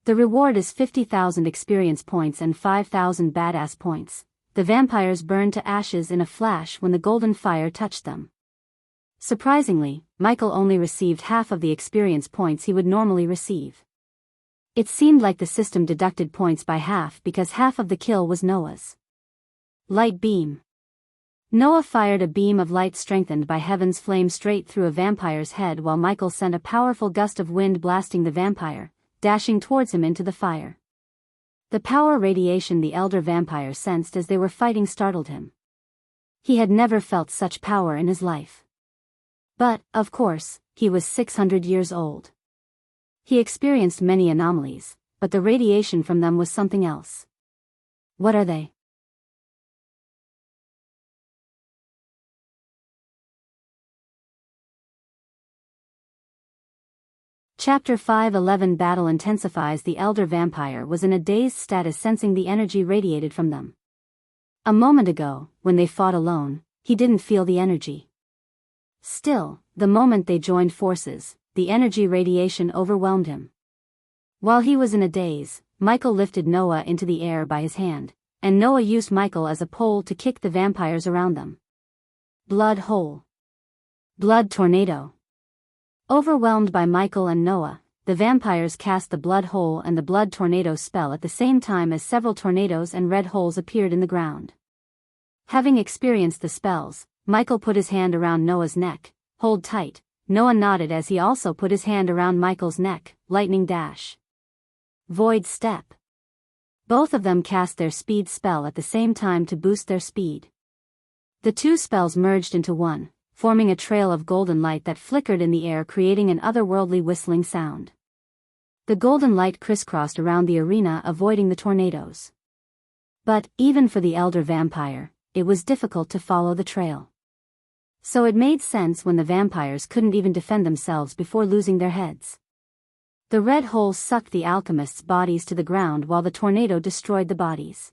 Speaker 1: The reward is 50,000 experience points and 5,000 badass points. The vampires burned to ashes in a flash when the golden fire touched them. Surprisingly, Michael only received half of the experience points he would normally receive. It seemed like the system deducted points by half because half of the kill was Noah's. Light beam. Noah fired a beam of light strengthened by heaven's flame straight through a vampire's head while Michael sent a powerful gust of wind blasting the vampire, dashing towards him into the fire. The power radiation the elder vampire sensed as they were fighting startled him. He had never felt such power in his life. But, of course, he was 600 years old. He experienced many anomalies, but the radiation from them was something else. What are they? Chapter 5:11 Battle intensifies. The elder vampire was in a dazed status, sensing the energy radiated from them. A moment ago, when they fought alone, he didn't feel the energy. Still, the moment they joined forces, the energy radiation overwhelmed him. While he was in a daze, Michael lifted Noah into the air by his hand, and Noah used Michael as a pole to kick the vampires around them. Blood hole. Blood tornado. Overwhelmed by Michael and Noah, the vampires cast the blood hole and the blood tornado spell at the same time as several tornadoes and red holes appeared in the ground. Having experienced the spells, Michael put his hand around Noah's neck. Hold tight. Noah nodded as he also put his hand around Michael's neck. Lightning dash. Void step. Both of them cast their speed spell at the same time to boost their speed. The two spells merged into one, forming a trail of golden light that flickered in the air, creating an otherworldly whistling sound. The golden light crisscrossed around the arena, avoiding the tornadoes. But, even for the elder vampire, it was difficult to follow the trail. So it made sense when the vampires couldn't even defend themselves before losing their heads. The red holes sucked the alchemists' bodies to the ground while the tornado destroyed the bodies.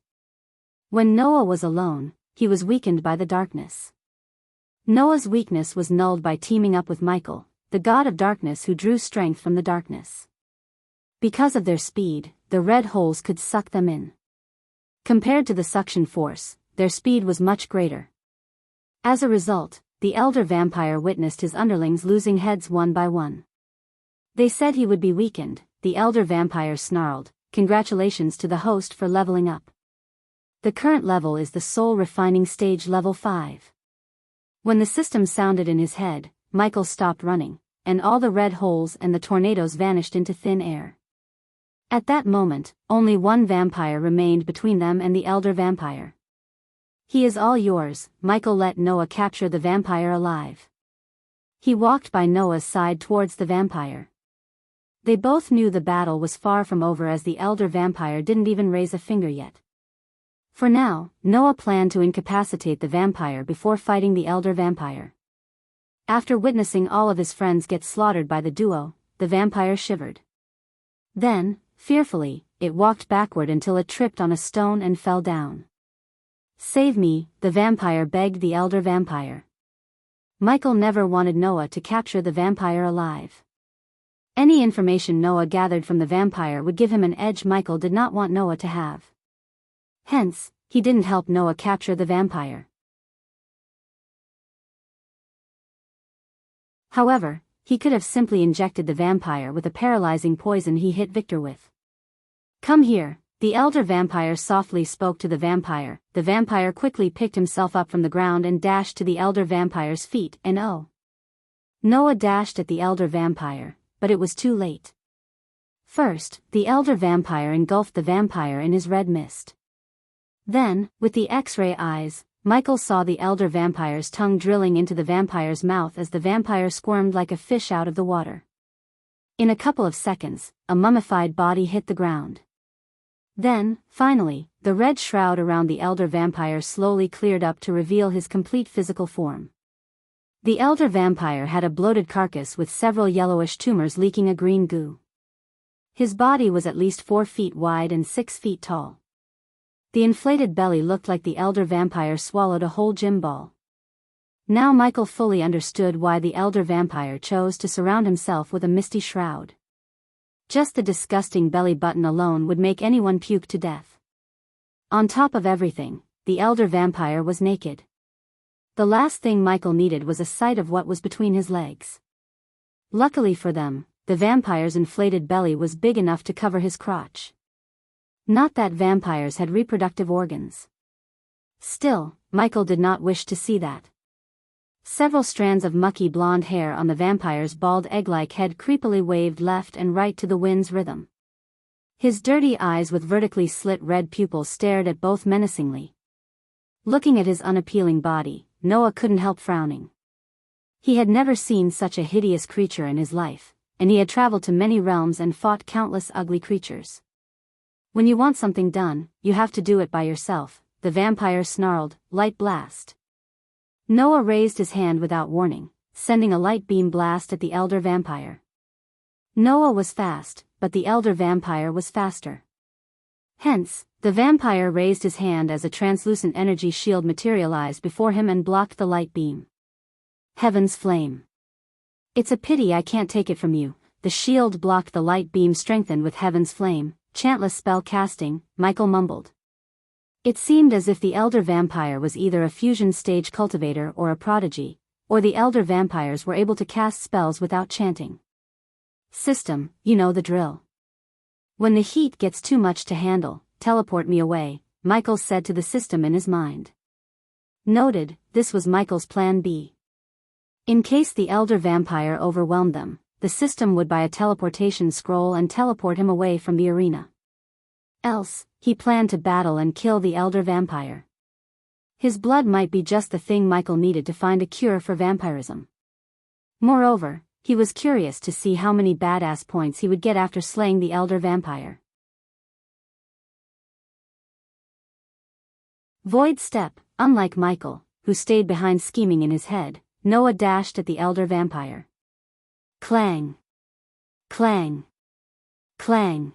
Speaker 1: When Noah was alone, he was weakened by the darkness. Noah's weakness was nulled by teaming up with Michael, the god of darkness who drew strength from the darkness. Because of their speed, the red holes could suck them in. Compared to the suction force, their speed was much greater. As a result, the elder vampire witnessed his underlings losing heads one by one. They said he would be weakened. The elder vampire snarled, "Congratulations to the host for leveling up. The current level is the soul refining stage level 5. When the system sounded in his head, Michael stopped running, and all the red holes and the tornadoes vanished into thin air. At that moment, only one vampire remained between them and the elder vampire. "He is all yours." Michael let Noah capture the vampire alive. He walked by Noah's side towards the vampire. They both knew the battle was far from over as the elder vampire didn't even raise a finger yet. For now, Noah planned to incapacitate the vampire before fighting the elder vampire. After witnessing all of his friends get slaughtered by the duo, the vampire shivered. Then, fearfully, it walked backward until it tripped on a stone and fell down. "Save me," the vampire begged the elder vampire. Michael never wanted Noah to capture the vampire alive. Any information Noah gathered from the vampire would give him an edge Michael did not want Noah to have. Hence, he didn't help Noah capture the vampire. However, he could have simply injected the vampire with a paralyzing poison he hit Victor with. "Come here," the elder vampire softly spoke to the vampire. The vampire quickly picked himself up from the ground and dashed to the elder vampire's feet, and oh! Noah dashed at the elder vampire, but it was too late. First, the elder vampire engulfed the vampire in his red mist. Then, with the X-ray eyes, Michael saw the elder vampire's tongue drilling into the vampire's mouth as the vampire squirmed like a fish out of the water. In a couple of seconds, a mummified body hit the ground. Then, finally, the red shroud around the elder vampire slowly cleared up to reveal his complete physical form. The elder vampire had a bloated carcass with several yellowish tumors leaking a green goo. His body was at least 4 feet wide and 6 feet tall. The inflated belly looked like the elder vampire swallowed a whole gym ball. Now Michael fully understood why the elder vampire chose to surround himself with a misty shroud. Just the disgusting belly button alone would make anyone puke to death. On top of everything, the elder vampire was naked. The last thing Michael needed was a sight of what was between his legs. Luckily for them, the vampire's inflated belly was big enough to cover his crotch. Not that vampires had reproductive organs. Still, Michael did not wish to see that. Several strands of mucky blonde hair on the vampire's bald egg-like head creepily waved left and right to the wind's rhythm. His dirty eyes with vertically slit red pupils stared at both menacingly. Looking at his unappealing body, Noah couldn't help frowning. He had never seen such a hideous creature in his life, and he had traveled to many realms and fought countless ugly creatures. "When you want something done, you have to do it by yourself," the vampire snarled. "Light blast." Noah raised his hand without warning, sending a light beam blast at the elder vampire. Noah was fast, but the elder vampire was faster. Hence, the vampire raised his hand as a translucent energy shield materialized before him and blocked the light beam. Heaven's flame. "It's a pity I can't take it from you." The shield blocked the light beam strengthened with Heaven's flame. "Chantless spell casting," Michael mumbled. It seemed as if the elder vampire was either a fusion stage cultivator or a prodigy, or the elder vampires were able to cast spells without chanting. "System, you know the drill. When the heat gets too much to handle, teleport me away," Michael said to the system in his mind. Noted, this was Michael's plan B. In case the elder vampire overwhelmed them, the system would buy a teleportation scroll and teleport him away from the arena. Else, he planned to battle and kill the elder vampire. His blood might be just the thing Michael needed to find a cure for vampirism. Moreover, he was curious to see how many badass points he would get after slaying the elder vampire. Void step. Unlike Michael, who stayed behind scheming in his head, Noah dashed at the elder vampire. Clang! Clang! Clang!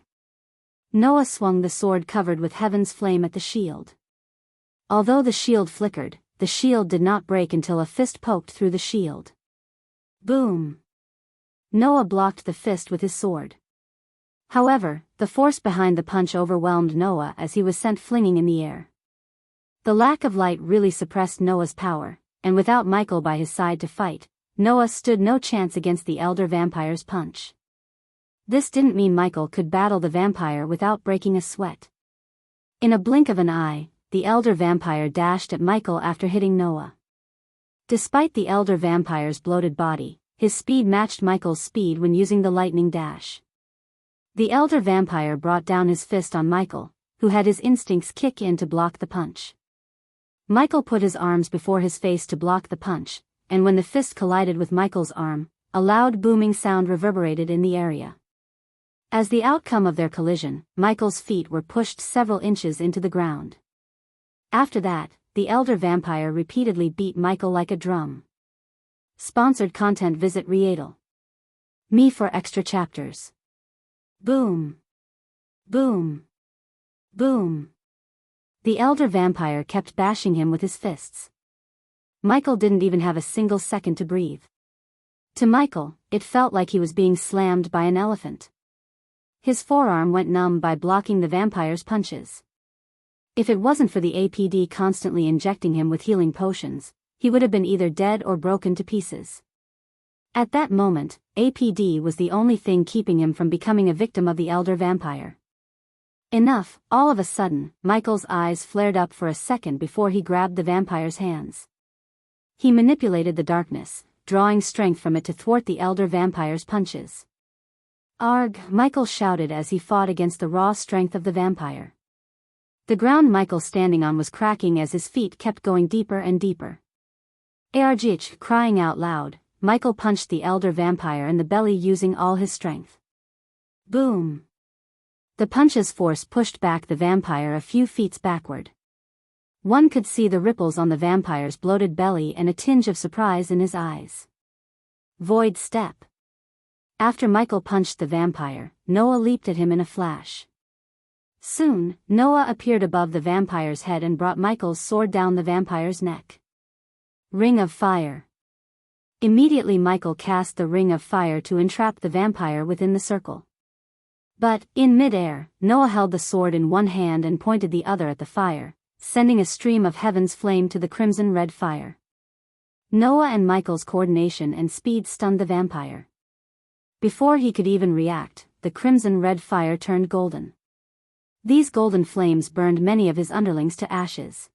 Speaker 1: Noah swung the sword covered with Heaven's flame at the shield. Although the shield flickered, the shield did not break until a fist poked through the shield. Boom! Noah blocked the fist with his sword. However, the force behind the punch overwhelmed Noah as he was sent flinging in the air. The lack of light really suppressed Noah's power, and without Michael by his side to fight, Noah stood no chance against the elder vampire's punch. This didn't mean Michael could battle the vampire without breaking a sweat. In a blink of an eye, the elder vampire dashed at Michael after hitting Noah. Despite the elder vampire's bloated body, his speed matched Michael's speed when using the lightning dash. The elder vampire brought down his fist on Michael, who had his instincts kick in to block the punch. Michael put his arms before his face to block the punch, and when the fist collided with Michael's arm, a loud booming sound reverberated in the area. As the outcome of their collision, Michael's feet were pushed several inches into the ground. After that, the elder vampire repeatedly beat Michael like a drum. Sponsored content. Visit Readle.me for extra chapters. Boom! Boom! Boom! The elder vampire kept bashing him with his fists. Michael didn't even have a single second to breathe. To Michael, it felt like he was being slammed by an elephant. His forearm went numb by blocking the vampire's punches. If it wasn't for the APD constantly injecting him with healing potions, he would have been either dead or broken to pieces. At that moment, APD was the only thing keeping him from becoming a victim of the elder vampire. Enough, all of a sudden, Michael's eyes flared up for a second before he grabbed the vampire's hands. He manipulated the darkness, drawing strength from it to thwart the elder vampire's punches. Arg! Michael shouted as he fought against the raw strength of the vampire. The ground Michael standing on was cracking as his feet kept going deeper and deeper. Argich, crying out loud, Michael punched the elder vampire in the belly using all his strength. Boom! The punch's force pushed back the vampire a few feet backward. One could see the ripples on the vampire's bloated belly and a tinge of surprise in his eyes. Void step. After Michael punched the vampire, Noah leaped at him in a flash. Soon, Noah appeared above the vampire's head and brought Michael's sword down the vampire's neck. Ring of fire. Immediately Michael cast the ring of fire to entrap the vampire within the circle. But, in mid-air, Noah held the sword in one hand and pointed the other at the fire, sending a stream of heaven's flame to the crimson-red fire. Noah and Michael's coordination and speed stunned the vampire. Before he could even react, the crimson-red fire turned golden. These golden flames burned many of his underlings to ashes.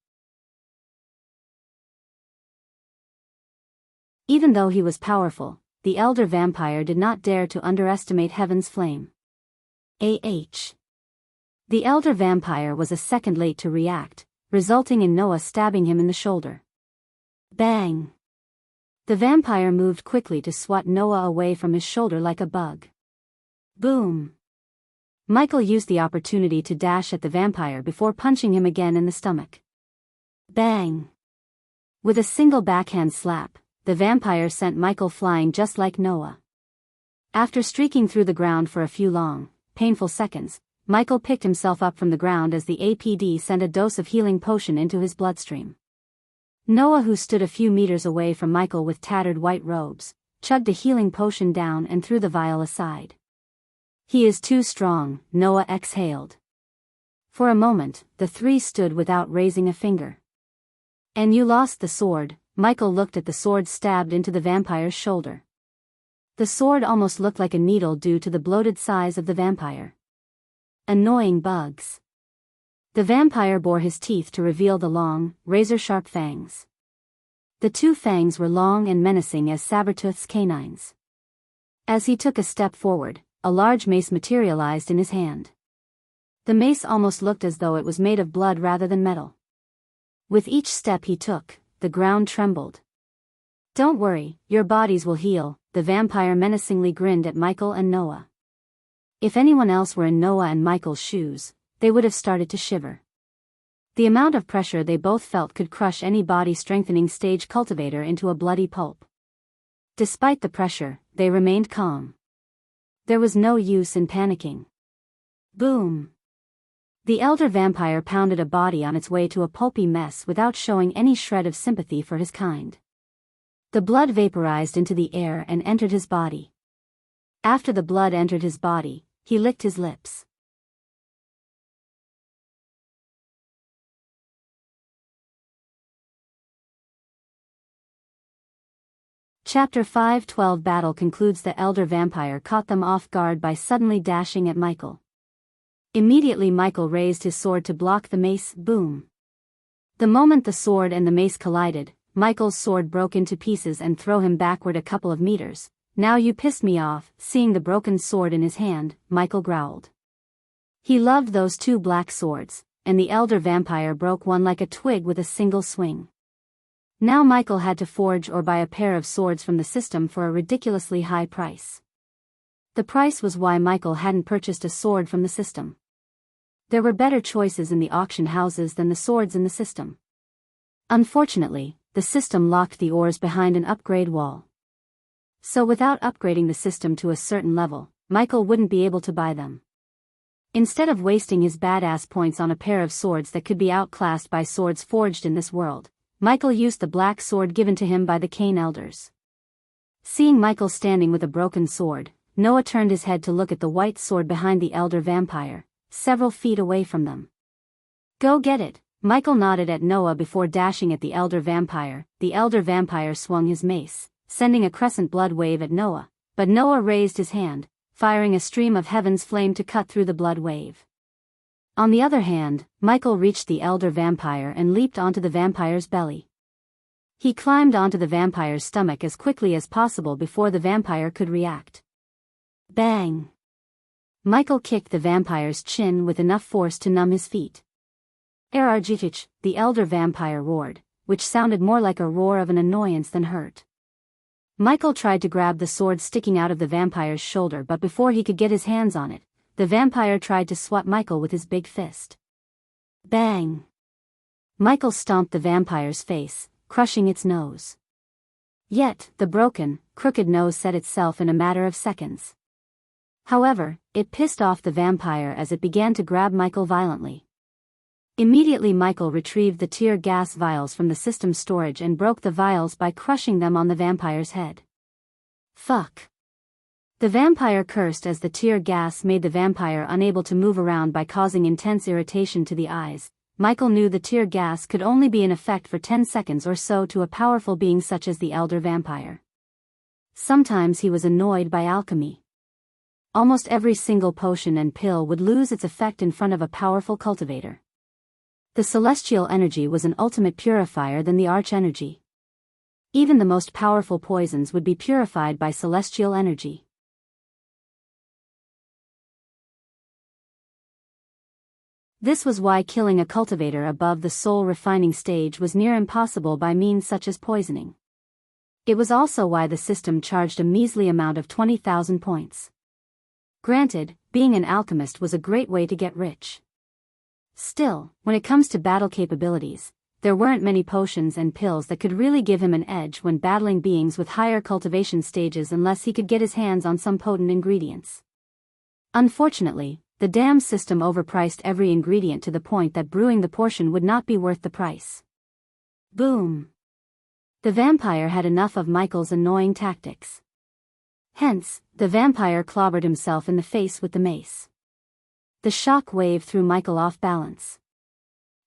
Speaker 1: Even though he was powerful, the elder vampire did not dare to underestimate heaven's flame. The elder vampire was a second late to react, resulting in Noah stabbing him in the shoulder. Bang! The vampire moved quickly to swat Noah away from his shoulder like a bug. Boom! Michael used the opportunity to dash at the vampire before punching him again in the stomach. Bang! With a single backhand slap, the vampire sent Michael flying just like Noah. After streaking through the ground for a few long, painful seconds, Michael picked himself up from the ground as the APD sent a dose of healing potion into his bloodstream. Noah, who stood a few meters away from Michael with tattered white robes, chugged a healing potion down and threw the vial aside. He is too strong, Noah exhaled. For a moment, the three stood without raising a finger. And you lost the sword. Michael looked at the sword stabbed into the vampire's shoulder. The sword almost looked like a needle due to the bloated size of the vampire. Annoying bugs. The vampire bore his teeth to reveal the long, razor-sharp fangs. The two fangs were long and menacing as Sabertooth's canines. As he took a step forward, a large mace materialized in his hand. The mace almost looked as though it was made of blood rather than metal. With each step he took, the ground trembled. Don't worry, your bodies will heal, the vampire menacingly grinned at Michael and Noah. If anyone else were in Noah and Michael's shoes, they would have started to shiver. The amount of pressure they both felt could crush any body-strengthening stage cultivator into a bloody pulp. Despite the pressure, they remained calm. There was no use in panicking. Boom! The elder vampire pounded a body on its way to a pulpy mess without showing any shred of sympathy for his kind. The blood vaporized into the air and entered his body. After the blood entered his body, he licked his lips. Chapter 5:12 Battle concludes. The elder vampire caught them off guard by suddenly dashing at Michael. Immediately Michael raised his sword to block the mace. Boom! The moment the sword and the mace collided, Michael's sword broke into pieces and threw him backward a couple of meters. Now you pissed me off. Seeing the broken sword in his hand, Michael growled. He loved those two black swords, and the elder vampire broke one like a twig with a single swing. Now Michael had to forge or buy a pair of swords from the system for a ridiculously high price. The price was why Michael hadn't purchased a sword from the system. There were better choices in the auction houses than the swords in the system. Unfortunately, the system locked the ores behind an upgrade wall. So without upgrading the system to a certain level, Michael wouldn't be able to buy them. Instead of wasting his badass points on a pair of swords that could be outclassed by swords forged in this world, Michael used the black sword given to him by the Cane Elders. Seeing Michael standing with a broken sword, Noah turned his head to look at the white sword behind the Elder Vampire, several feet away from them. "Go get it," Michael nodded at Noah before dashing at the Elder Vampire. The Elder Vampire swung his mace, sending a crescent blood wave at Noah, but Noah raised his hand, firing a stream of heaven's flame to cut through the blood wave. On the other hand, Michael reached the Elder Vampire and leaped onto the vampire's belly. He climbed onto the vampire's stomach as quickly as possible before the vampire could react. Bang! Michael kicked the vampire's chin with enough force to numb his feet. Erarjitich, the Elder Vampire roared, which sounded more like a roar of an annoyance than hurt. Michael tried to grab the sword sticking out of the vampire's shoulder, but before he could get his hands on it, the vampire tried to swat Michael with his big fist. Bang! Michael stomped the vampire's face, crushing its nose. Yet, the broken, crooked nose set itself in a matter of seconds. However, it pissed off the vampire as it began to grab Michael violently. Immediately Michael retrieved the tear gas vials from the system storage and broke the vials by crushing them on the vampire's head. Fuck. The vampire cursed as the tear gas made the vampire unable to move around by causing intense irritation to the eyes. Michael knew the tear gas could only be in effect for 10 seconds or so to a powerful being such as the Elder Vampire. Sometimes he was annoyed by alchemy. Almost every single potion and pill would lose its effect in front of a powerful cultivator. The celestial energy was an ultimate purifier than the arch energy. Even the most powerful poisons would be purified by celestial energy. This was why killing a cultivator above the soul refining stage was near impossible by means such as poisoning. It was also why the system charged a measly amount of 20,000 points. Granted, being an alchemist was a great way to get rich. Still, when it comes to battle capabilities, there weren't many potions and pills that could really give him an edge when battling beings with higher cultivation stages unless he could get his hands on some potent ingredients. Unfortunately, the damn system overpriced every ingredient to the point that brewing the portion would not be worth the price. Boom! The vampire had enough of Michael's annoying tactics. Hence, the vampire clobbered himself in the face with the mace. The shock wave threw Michael off balance.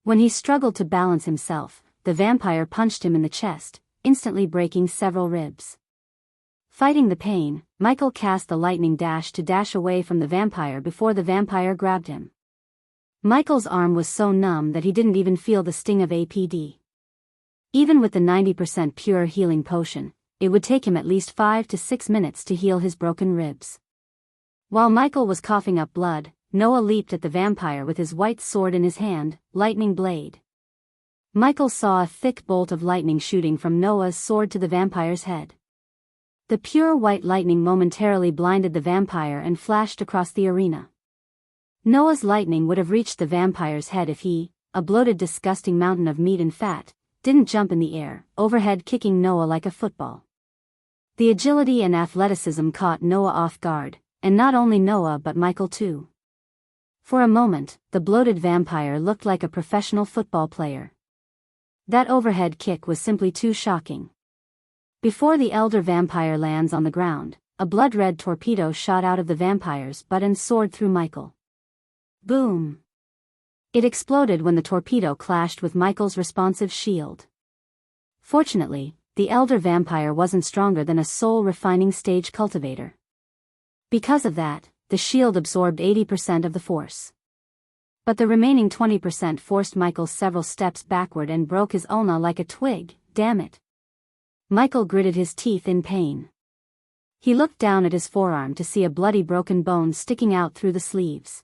Speaker 1: When he struggled to balance himself, the vampire punched him in the chest, instantly breaking several ribs. Fighting the pain, Michael cast the lightning dash to dash away from the vampire before the vampire grabbed him. Michael's arm was so numb that he didn't even feel the sting of APD. Even with the 90% pure healing potion, it would take him at least 5 to 6 minutes to heal his broken ribs. While Michael was coughing up blood, Noah leaped at the vampire with his white sword in his hand, lightning blade. Michael saw a thick bolt of lightning shooting from Noah's sword to the vampire's head. The pure white lightning momentarily blinded the vampire and flashed across the arena. Noah's lightning would have reached the vampire's head if he, a bloated disgusting mountain of meat and fat, didn't jump in the air, overhead kicking Noah like a football. The agility and athleticism caught Noah off guard, and not only Noah but Michael too. For a moment, the bloated vampire looked like a professional football player. That overhead kick was simply too shocking. Before the Elder Vampire lands on the ground, a blood-red torpedo shot out of the vampire's butt and soared through Michael. Boom! It exploded when the torpedo clashed with Michael's responsive shield. Fortunately, the Elder Vampire wasn't stronger than a soul-refining stage cultivator. Because of that, the shield absorbed 80% of the force. But the remaining 20% forced Michael several steps backward and broke his ulna like a twig. Damn it. Michael gritted his teeth in pain. He looked down at his forearm to see a bloody broken bone sticking out through the sleeves.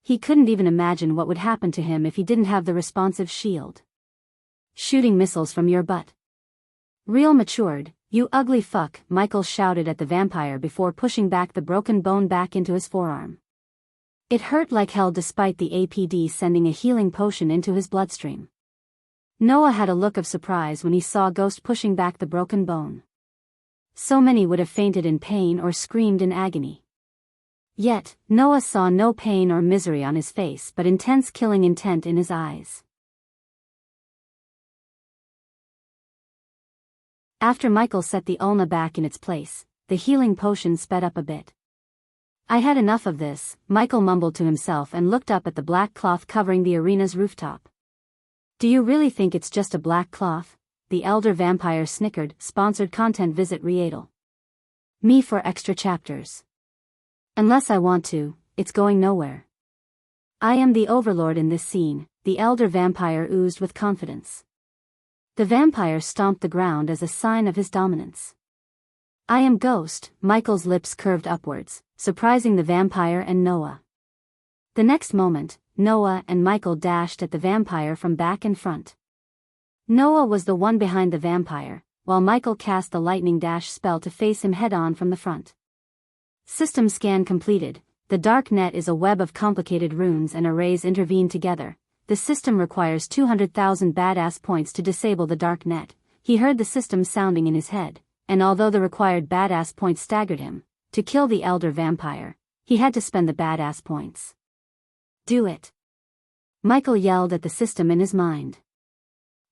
Speaker 1: He couldn't even imagine what would happen to him if he didn't have the responsive shield. Shooting missiles from your butt. Real matured, you ugly fuck, Michael shouted at the vampire before pushing back the broken bone back into his forearm. It hurt like hell despite the APD sending a healing potion into his bloodstream. Noah had a look of surprise when he saw Ghost pushing back the broken bone. So many would have fainted in pain or screamed in agony. Yet, Noah saw no pain or misery on his face but intense killing intent in his eyes. After Michael set the ulna back in its place, the healing potion sped up a bit. "I had enough of this," Michael mumbled to himself and looked up at the black cloth covering the arena's rooftop. "Do you really think it's just a black cloth?" the elder vampire snickered. Sponsored content. Visit Readle Me for extra chapters. "Unless I want to, it's going nowhere. I am the overlord in this scene," the elder vampire oozed with confidence. The vampire stomped the ground as a sign of his dominance. "I am Ghost," Michael's lips curved upwards, surprising the vampire and Noah. The next moment, Noah and Michael dashed at the vampire from back and front. Noah was the one behind the vampire, while Michael cast the lightning dash spell to face him head-on from the front. System scan completed. The dark net is a web of complicated runes and arrays intervene together. The system requires 200,000 badass points to disable the dark net. He heard the system sounding in his head, and although the required badass points staggered him, to kill the elder vampire, he had to spend the badass points. "Do it!" Michael yelled at the system in his mind.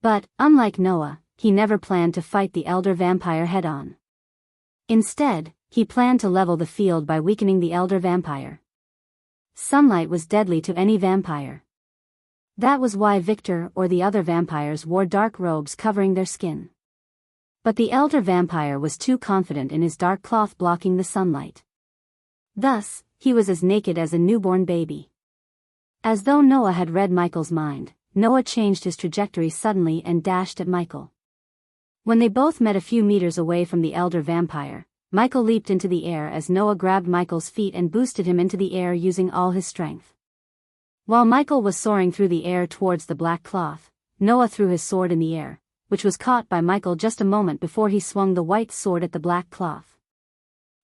Speaker 1: But, unlike Noah, he never planned to fight the elder vampire head-on. Instead, he planned to level the field by weakening the elder vampire. Sunlight was deadly to any vampire. That was why Victor or the other vampires wore dark robes covering their skin. But the elder vampire was too confident in his dark cloth blocking the sunlight. Thus, he was as naked as a newborn baby. As though Noah had read Michael's mind, Noah changed his trajectory suddenly and dashed at Michael. When they both met a few meters away from the elder vampire, Michael leaped into the air as Noah grabbed Michael's feet and boosted him into the air using all his strength. While Michael was soaring through the air towards the black cloth, Noah threw his sword in the air, which was caught by Michael just a moment before he swung the white sword at the black cloth.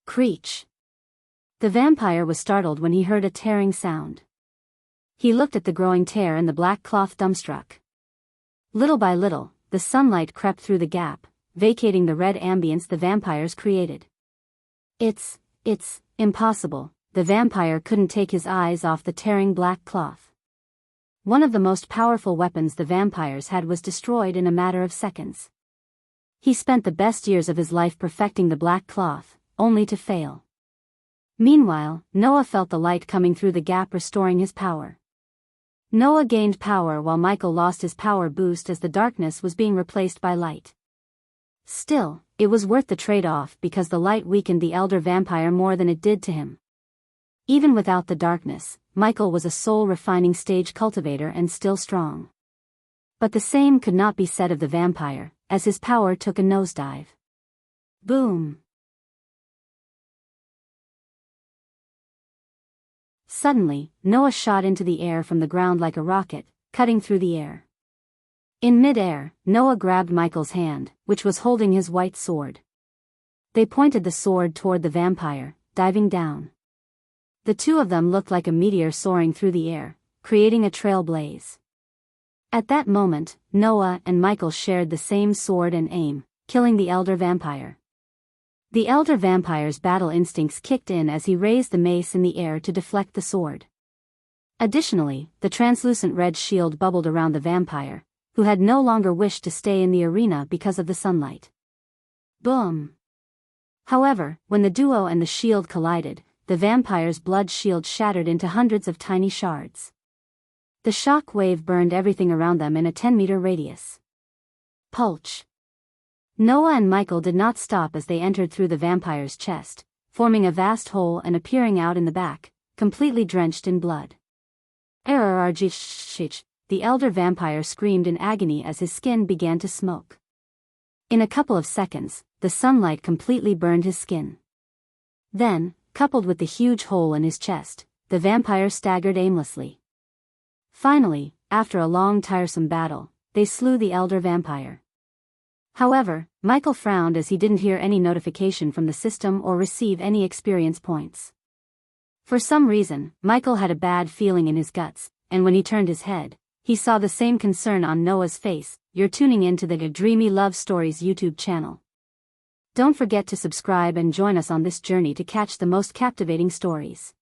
Speaker 1: Creech! The vampire was startled when he heard a tearing sound. He looked at the growing tear in the black cloth dumbstruck. Little by little, the sunlight crept through the gap, vacating the red ambience the vampires created. It's impossible." The vampire couldn't take his eyes off the tearing black cloth. One of the most powerful weapons the vampires had was destroyed in a matter of seconds. He spent the best years of his life perfecting the black cloth, only to fail. Meanwhile, Noah felt the light coming through the gap restoring his power. Noah gained power while Michael lost his power boost as the darkness was being replaced by light. Still, it was worth the trade-off because the light weakened the elder vampire more than it did to him. Even without the darkness, Michael was a soul-refining stage cultivator and still strong. But the same could not be said of the vampire, as his power took a nosedive. Boom! Suddenly, Noah shot into the air from the ground like a rocket, cutting through the air. In mid-air, Noah grabbed Michael's hand, which was holding his white sword. They pointed the sword toward the vampire, diving down. The two of them looked like a meteor soaring through the air, creating a trail blaze. At that moment, Noah and Michael shared the same sword and aim, killing the elder vampire. The elder vampire's battle instincts kicked in as he raised the mace in the air to deflect the sword. Additionally, the translucent red shield bubbled around the vampire, who had no longer wished to stay in the arena because of the sunlight. Boom! However, when the duo and the shield collided, the vampire's blood shield shattered into hundreds of tiny shards. The shock wave burned everything around them in a 10-meter radius. Pulch! Noah and Michael did not stop as they entered through the vampire's chest, forming a vast hole and appearing out in the back, completely drenched in blood. The elder vampire screamed in agony as his skin began to smoke. In a couple of seconds, the sunlight completely burned his skin. Then, coupled with the huge hole in his chest, the vampire staggered aimlessly. Finally, after a long tiresome battle, they slew the elder vampire. However, Michael frowned as he didn't hear any notification from the system or receive any experience points. For some reason, Michael had a bad feeling in his guts, and when he turned his head, he saw the same concern on Noah's face. You're tuning in to the Dreamy Love Stories YouTube channel. Don't forget to subscribe and join us on this journey to catch the most captivating stories.